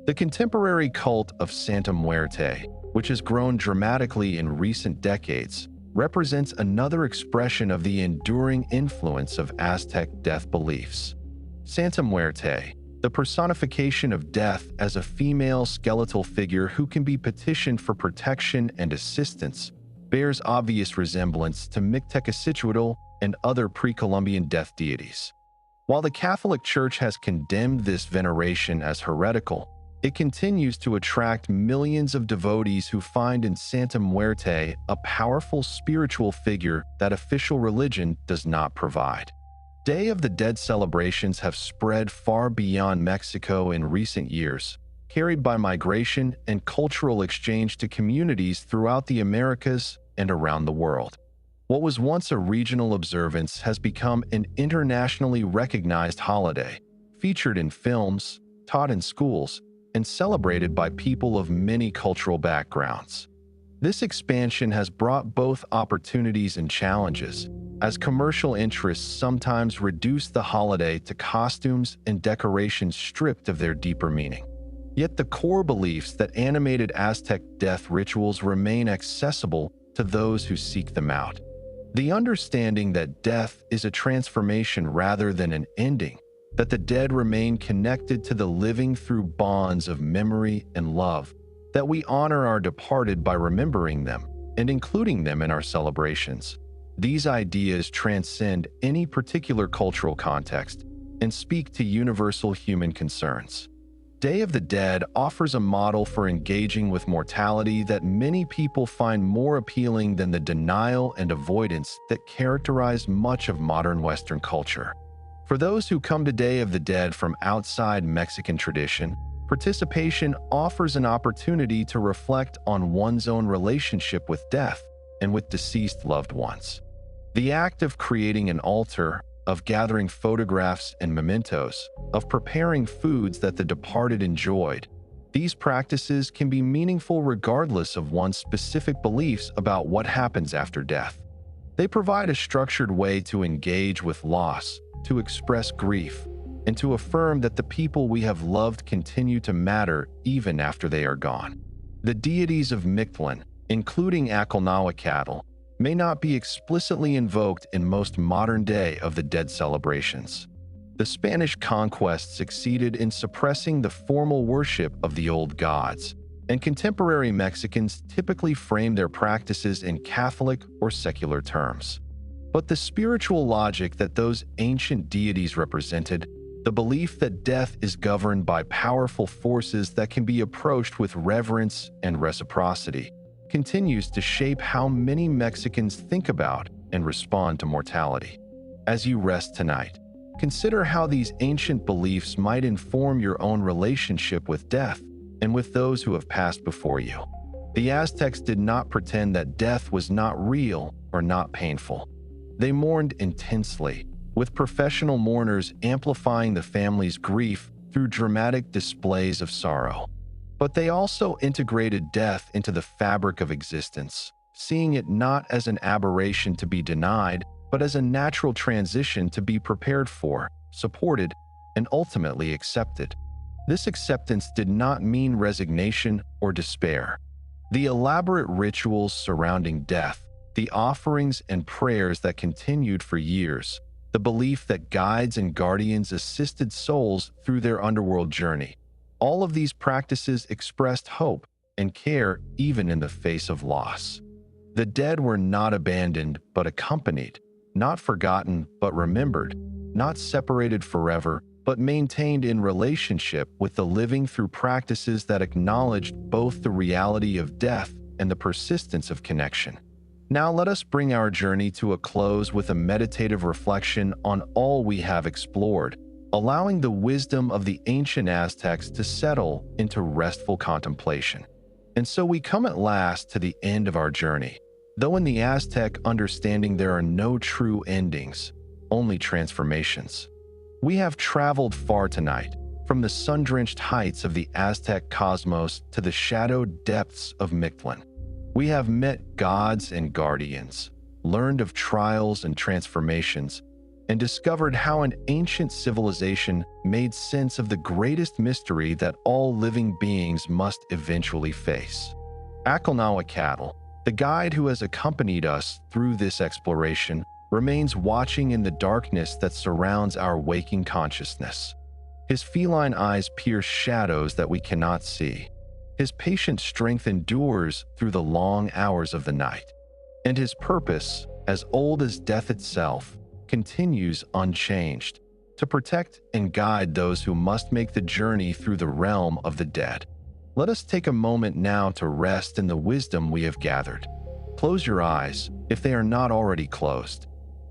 [SPEAKER 1] The contemporary cult of Santa Muerte, which has grown dramatically in recent decades, represents another expression of the enduring influence of Aztec death beliefs. Santa Muerte, the personification of death as a female skeletal figure who can be petitioned for protection and assistance, bears obvious resemblance to Mictlan and other pre-Columbian death deities. While the Catholic Church has condemned this veneration as heretical, it continues to attract millions of devotees who find in Santa Muerte a powerful spiritual figure that official religion does not provide. Day of the Dead celebrations have spread far beyond Mexico in recent years, carried by migration and cultural exchange to communities throughout the Americas and around the world. What was once a regional observance has become an internationally recognized holiday, featured in films, taught in schools, and celebrated by people of many cultural backgrounds. This expansion has brought both opportunities and challenges, as commercial interests sometimes reduce the holiday to costumes and decorations stripped of their deeper meaning. Yet the core beliefs that animated Aztec death rituals remain accessible to those who seek them out. The understanding that death is a transformation rather than an ending, that the dead remain connected to the living through bonds of memory and love, that we honor our departed by remembering them and including them in our celebrations. These ideas transcend any particular cultural context and speak to universal human concerns. Day of the Dead offers a model for engaging with mortality that many people find more appealing than the denial and avoidance that characterize much of modern Western culture. For those who come to Day of the Dead from outside Mexican tradition, participation offers an opportunity to reflect on one's own relationship with death and with deceased loved ones. The act of creating an altar, of gathering photographs and mementos, of preparing foods that the departed enjoyed, these practices can be meaningful regardless of one's specific beliefs about what happens after death. They provide a structured way to engage with loss, to express grief, and to affirm that the people we have loved continue to matter even after they are gone. The deities of Mictlan, including Acolnahuacatl, may not be explicitly invoked in most modern Day of the Dead celebrations. The Spanish conquest succeeded in suppressing the formal worship of the old gods, and contemporary Mexicans typically frame their practices in Catholic or secular terms. But the spiritual logic that those ancient deities represented, the belief that death is governed by powerful forces that can be approached with reverence and reciprocity, continues to shape how many Mexicans think about and respond to mortality. As you rest tonight, consider how these ancient beliefs might inform your own relationship with death and with those who have passed before you. The Aztecs did not pretend that death was not real or not painful. They mourned intensely, with professional mourners amplifying the family's grief through dramatic displays of sorrow. But they also integrated death into the fabric of existence, seeing it not as an aberration to be denied, but as a natural transition to be prepared for, supported, and ultimately accepted. This acceptance did not mean resignation or despair. The elaborate rituals surrounding death, the offerings and prayers that continued for years, the belief that guides and guardians assisted souls through their underworld journey, all of these practices expressed hope and care even in the face of loss. The dead were not abandoned but accompanied, not forgotten but remembered, not separated forever but maintained in relationship with the living through practices that acknowledged both the reality of death and the persistence of connection. Now let us bring our journey to a close with a meditative reflection on all we have explored, allowing the wisdom of the ancient Aztecs to settle into restful contemplation. And so we come at last to the end of our journey. Though in the Aztec understanding there are no true endings, only transformations. We have traveled far tonight, from the sun-drenched heights of the Aztec cosmos to the shadowed depths of Mictlan. We have met gods and guardians, learned of trials and transformations, and discovered how an ancient civilization made sense of the greatest mystery that all living beings must eventually face. Acolnahuacatl, the guide who has accompanied us through this exploration, remains watching in the darkness that surrounds our waking consciousness. His feline eyes pierce shadows that we cannot see. His patient strength endures through the long hours of the night. And his purpose, as old as death itself, continues unchanged, to protect and guide those who must make the journey through the realm of the dead. Let us take a moment now to rest in the wisdom we have gathered. Close your eyes, if they are not already closed.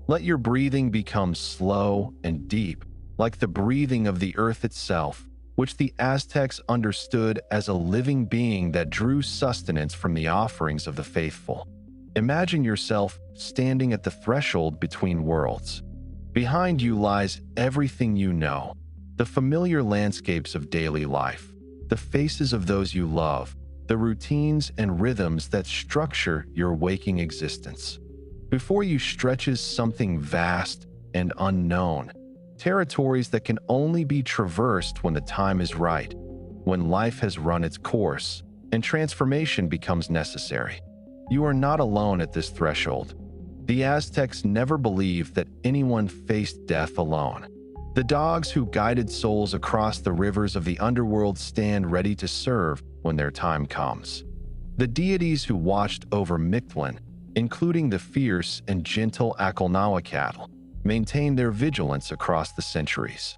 [SPEAKER 1] Let your breathing become slow and deep, like the breathing of the earth itself, which the Aztecs understood as a living being that drew sustenance from the offerings of the faithful. Imagine yourself standing at the threshold between worlds. Behind you lies everything you know, the familiar landscapes of daily life, the faces of those you love, the routines and rhythms that structure your waking existence. Before you stretches something vast and unknown, territories that can only be traversed when the time is right, when life has run its course and transformation becomes necessary. You are not alone at this threshold. The Aztecs never believed that anyone faced death alone. The dogs who guided souls across the rivers of the underworld stand ready to serve when their time comes. The deities who watched over Mictlan, including the fierce and gentle Acolnahuacatl, maintain their vigilance across the centuries.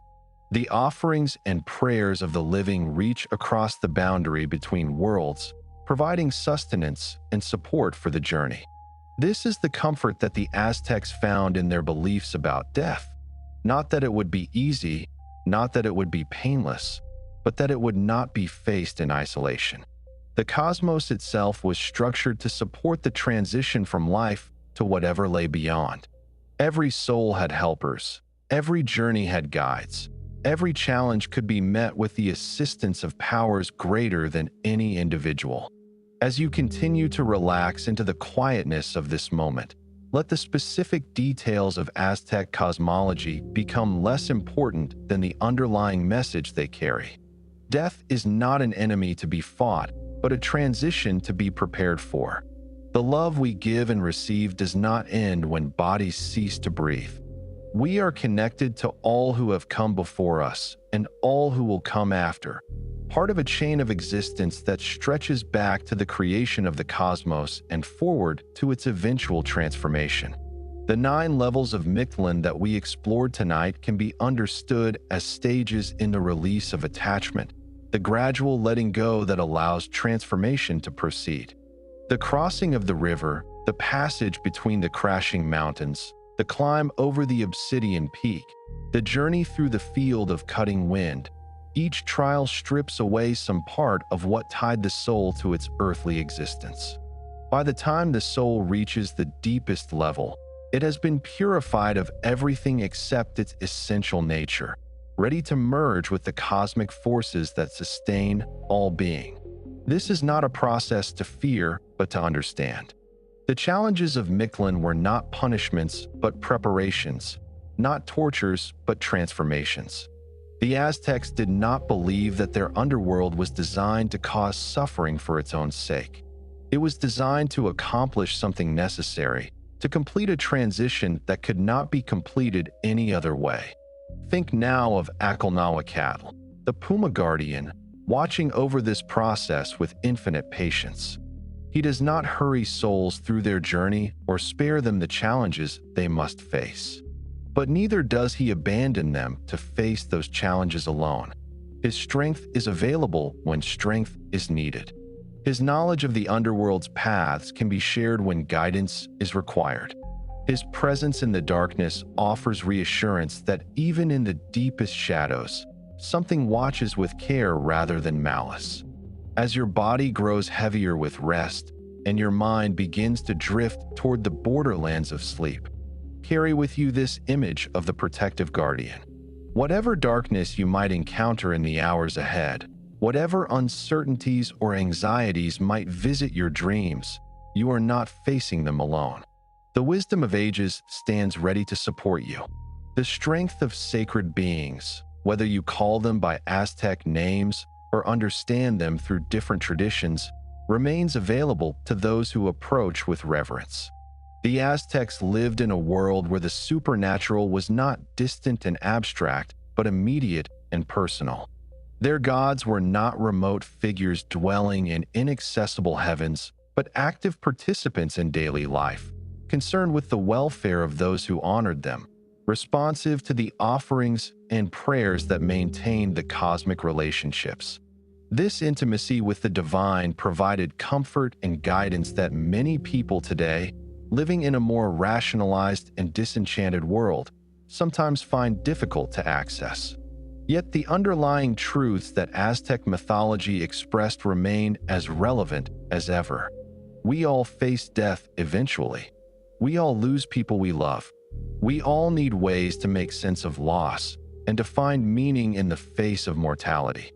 [SPEAKER 1] The offerings and prayers of the living reach across the boundary between worlds, providing sustenance and support for the journey. This is the comfort that the Aztecs found in their beliefs about death. Not that it would be easy, not that it would be painless, but that it would not be faced in isolation. The cosmos itself was structured to support the transition from life to whatever lay beyond. Every soul had helpers, every journey had guides, every challenge could be met with the assistance of powers greater than any individual. As you continue to relax into the quietness of this moment, let the specific details of Aztec cosmology become less important than the underlying message they carry. Death is not an enemy to be fought, but a transition to be prepared for. The love we give and receive does not end when bodies cease to breathe. We are connected to all who have come before us and all who will come after, part of a chain of existence that stretches back to the creation of the cosmos and forward to its eventual transformation. The 9 levels of Mictlan that we explored tonight can be understood as stages in the release of attachment, the gradual letting go that allows transformation to proceed. The crossing of the river, the passage between the crashing mountains, the climb over the obsidian peak, the journey through the field of cutting wind. Each trial strips away some part of what tied the soul to its earthly existence. By the time the soul reaches the deepest level, it has been purified of everything except its essential nature, ready to merge with the cosmic forces that sustain all being. This is not a process to fear, but to understand. The challenges of Mictlan were not punishments, but preparations, not tortures, but transformations. The Aztecs did not believe that their underworld was designed to cause suffering for its own sake. It was designed to accomplish something necessary, to complete a transition that could not be completed any other way. Think now of Acolnahuacatl, the Puma Guardian, watching over this process with infinite patience. He does not hurry souls through their journey or spare them the challenges they must face. But neither does he abandon them to face those challenges alone. His strength is available when strength is needed. His knowledge of the underworld's paths can be shared when guidance is required. His presence in the darkness offers reassurance that even in the deepest shadows, something watches with care rather than malice. As your body grows heavier with rest and your mind begins to drift toward the borderlands of sleep, carry with you this image of the protective guardian. Whatever darkness you might encounter in the hours ahead, whatever uncertainties or anxieties might visit your dreams, you are not facing them alone. The wisdom of ages stands ready to support you. The strength of sacred beings, whether you call them by Aztec names or understand them through different traditions, remains available to those who approach with reverence. The Aztecs lived in a world where the supernatural was not distant and abstract, but immediate and personal. Their gods were not remote figures dwelling in inaccessible heavens, but active participants in daily life, concerned with the welfare of those who honored them, responsive to the offerings and prayers that maintained the cosmic relationships. This intimacy with the divine provided comfort and guidance that many people today, living in a more rationalized and disenchanted world, sometimes find difficult to access. Yet the underlying truths that Aztec mythology expressed remain as relevant as ever. We all face death eventually. We all lose people we love. We all need ways to make sense of loss and to find meaning in the face of mortality.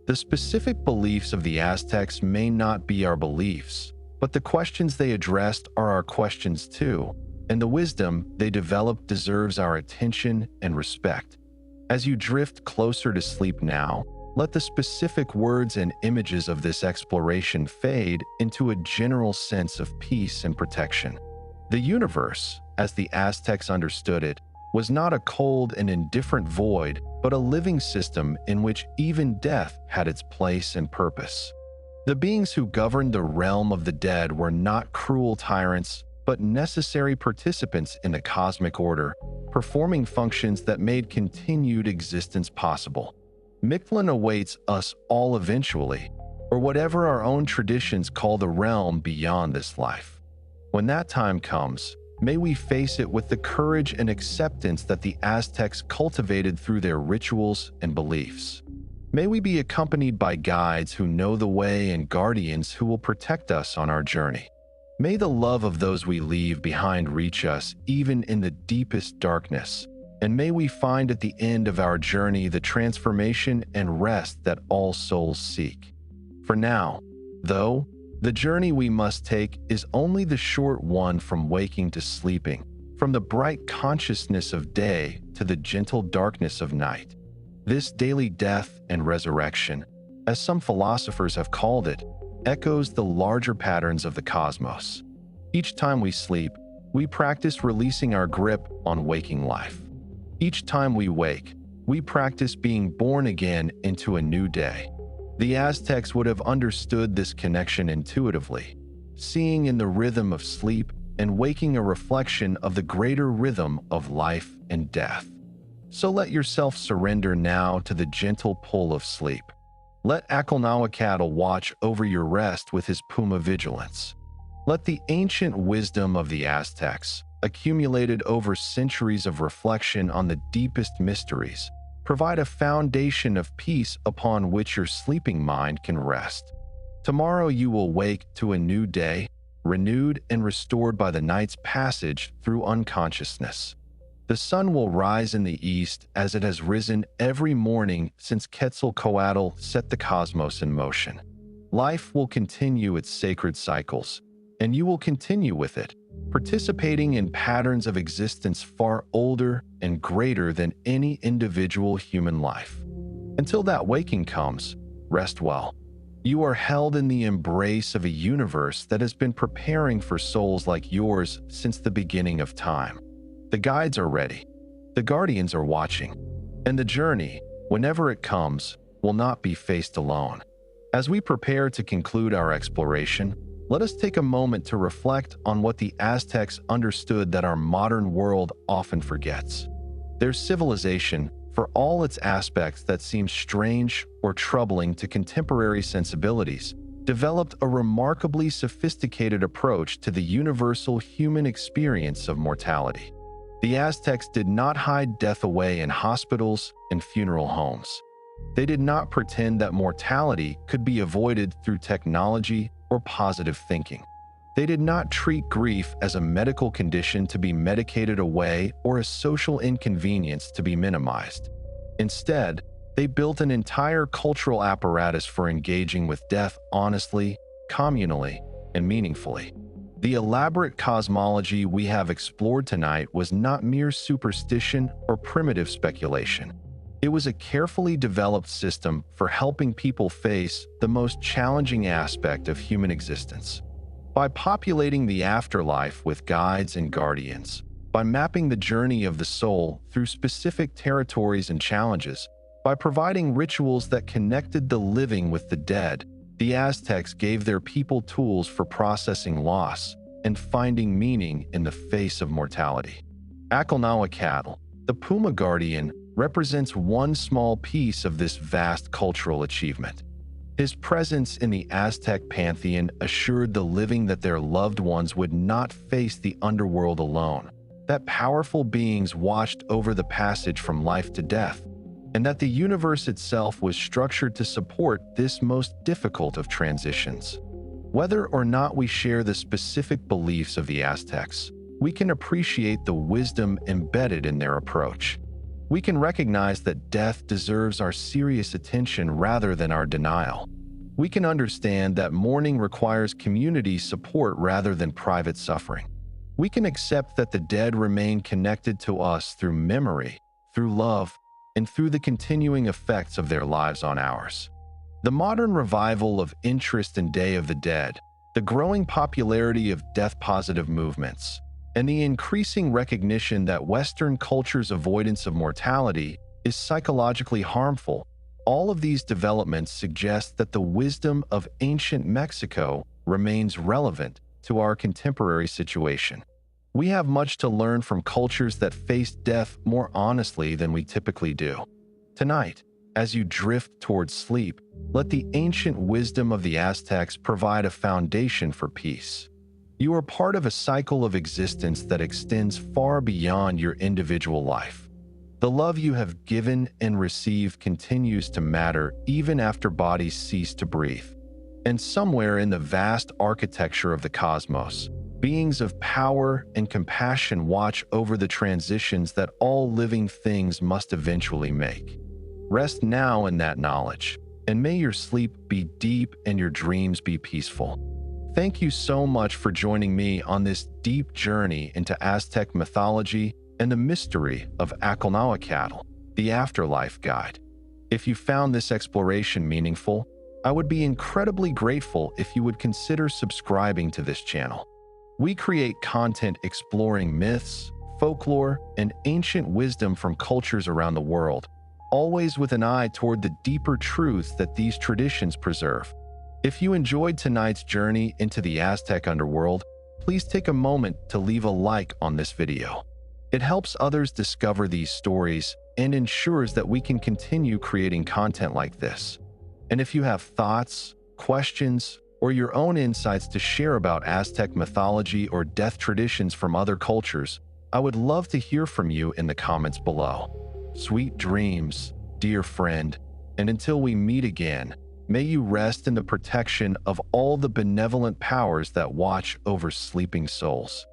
[SPEAKER 1] The specific beliefs of the Aztecs may not be our beliefs, but the questions they addressed are our questions too, and the wisdom they developed deserves our attention and respect. As you drift closer to sleep now, let the specific words and images of this exploration fade into a general sense of peace and protection. The universe, as the Aztecs understood it, was not a cold and indifferent void, but a living system in which even death had its place and purpose. The beings who governed the realm of the dead were not cruel tyrants, but necessary participants in the cosmic order, performing functions that made continued existence possible. Mictlan awaits us all eventually, or whatever our own traditions call the realm beyond this life. When that time comes, may we face it with the courage and acceptance that the Aztecs cultivated through their rituals and beliefs. May we be accompanied by guides who know the way and guardians who will protect us on our journey. May the love of those we leave behind reach us even in the deepest darkness, and may we find at the end of our journey the transformation and rest that all souls seek. For now, though, the journey we must take is only the short one from waking to sleeping, from the bright consciousness of day to the gentle darkness of night. This daily death and resurrection, as some philosophers have called it, echoes the larger patterns of the cosmos. Each time we sleep, we practice releasing our grip on waking life. Each time we wake, we practice being born again into a new day. The Aztecs would have understood this connection intuitively, seeing in the rhythm of sleep and waking a reflection of the greater rhythm of life and death. So let yourself surrender now to the gentle pull of sleep. Let Acolnahuacatl watch over your rest with his puma vigilance. Let the ancient wisdom of the Aztecs, accumulated over centuries of reflection on the deepest mysteries, provide a foundation of peace upon which your sleeping mind can rest. Tomorrow you will wake to a new day, renewed and restored by the night's passage through unconsciousness. The sun will rise in the east as it has risen every morning since Quetzalcoatl set the cosmos in motion. Life will continue its sacred cycles, and you will continue with it, participating in patterns of existence far older and greater than any individual human life. Until that waking comes, rest well. You are held in the embrace of a universe that has been preparing for souls like yours since the beginning of time. The guides are ready, the guardians are watching, and the journey, whenever it comes, will not be faced alone. As we prepare to conclude our exploration, let us take a moment to reflect on what the Aztecs understood that our modern world often forgets. Their civilization, for all its aspects that seem strange or troubling to contemporary sensibilities, developed a remarkably sophisticated approach to the universal human experience of mortality. The Aztecs did not hide death away in hospitals and funeral homes. They did not pretend that mortality could be avoided through technology or positive thinking. They did not treat grief as a medical condition to be medicated away or a social inconvenience to be minimized. Instead, they built an entire cultural apparatus for engaging with death honestly, communally, and meaningfully. The elaborate cosmology we have explored tonight was not mere superstition or primitive speculation. It was a carefully developed system for helping people face the most challenging aspect of human existence. By populating the afterlife with guides and guardians, by mapping the journey of the soul through specific territories and challenges, by providing rituals that connected the living with the dead, the Aztecs gave their people tools for processing loss and finding meaning in the face of mortality. Acolnahuacatl, the Puma Guardian, represents one small piece of this vast cultural achievement. His presence in the Aztec pantheon assured the living that their loved ones would not face the underworld alone, that powerful beings watched over the passage from life to death, and that the universe itself was structured to support this most difficult of transitions. Whether or not we share the specific beliefs of the Aztecs, we can appreciate the wisdom embedded in their approach. We can recognize that death deserves our serious attention rather than our denial. We can understand that mourning requires community support rather than private suffering. We can accept that the dead remain connected to us through memory, through love, and through the continuing effects of their lives on ours. The modern revival of interest in Day of the Dead, the growing popularity of death-positive movements, and the increasing recognition that Western culture's avoidance of mortality is psychologically harmful, all of these developments suggest that the wisdom of ancient Mexico remains relevant to our contemporary situation. We have much to learn from cultures that face death more honestly than we typically do. Tonight, as you drift towards sleep, let the ancient wisdom of the Aztecs provide a foundation for peace. You are part of a cycle of existence that extends far beyond your individual life. The love you have given and received continues to matter even after bodies cease to breathe. And somewhere in the vast architecture of the cosmos, beings of power and compassion watch over the transitions that all living things must eventually make. Rest now in that knowledge, and may your sleep be deep and your dreams be peaceful. Thank you so much for joining me on this deep journey into Aztec mythology and the mystery of Acolnahuacatl, the Afterlife Guide. If you found this exploration meaningful, I would be incredibly grateful if you would consider subscribing to this channel. We create content exploring myths, folklore, and ancient wisdom from cultures around the world, always with an eye toward the deeper truths that these traditions preserve. If you enjoyed tonight's journey into the Aztec underworld, please take a moment to leave a like on this video. It helps others discover these stories and ensures that we can continue creating content like this. And if you have thoughts, questions, or your own insights to share about Aztec mythology or death traditions from other cultures, I would love to hear from you in the comments below. Sweet dreams, dear friend, and until we meet again, may you rest in the protection of all the benevolent powers that watch over sleeping souls.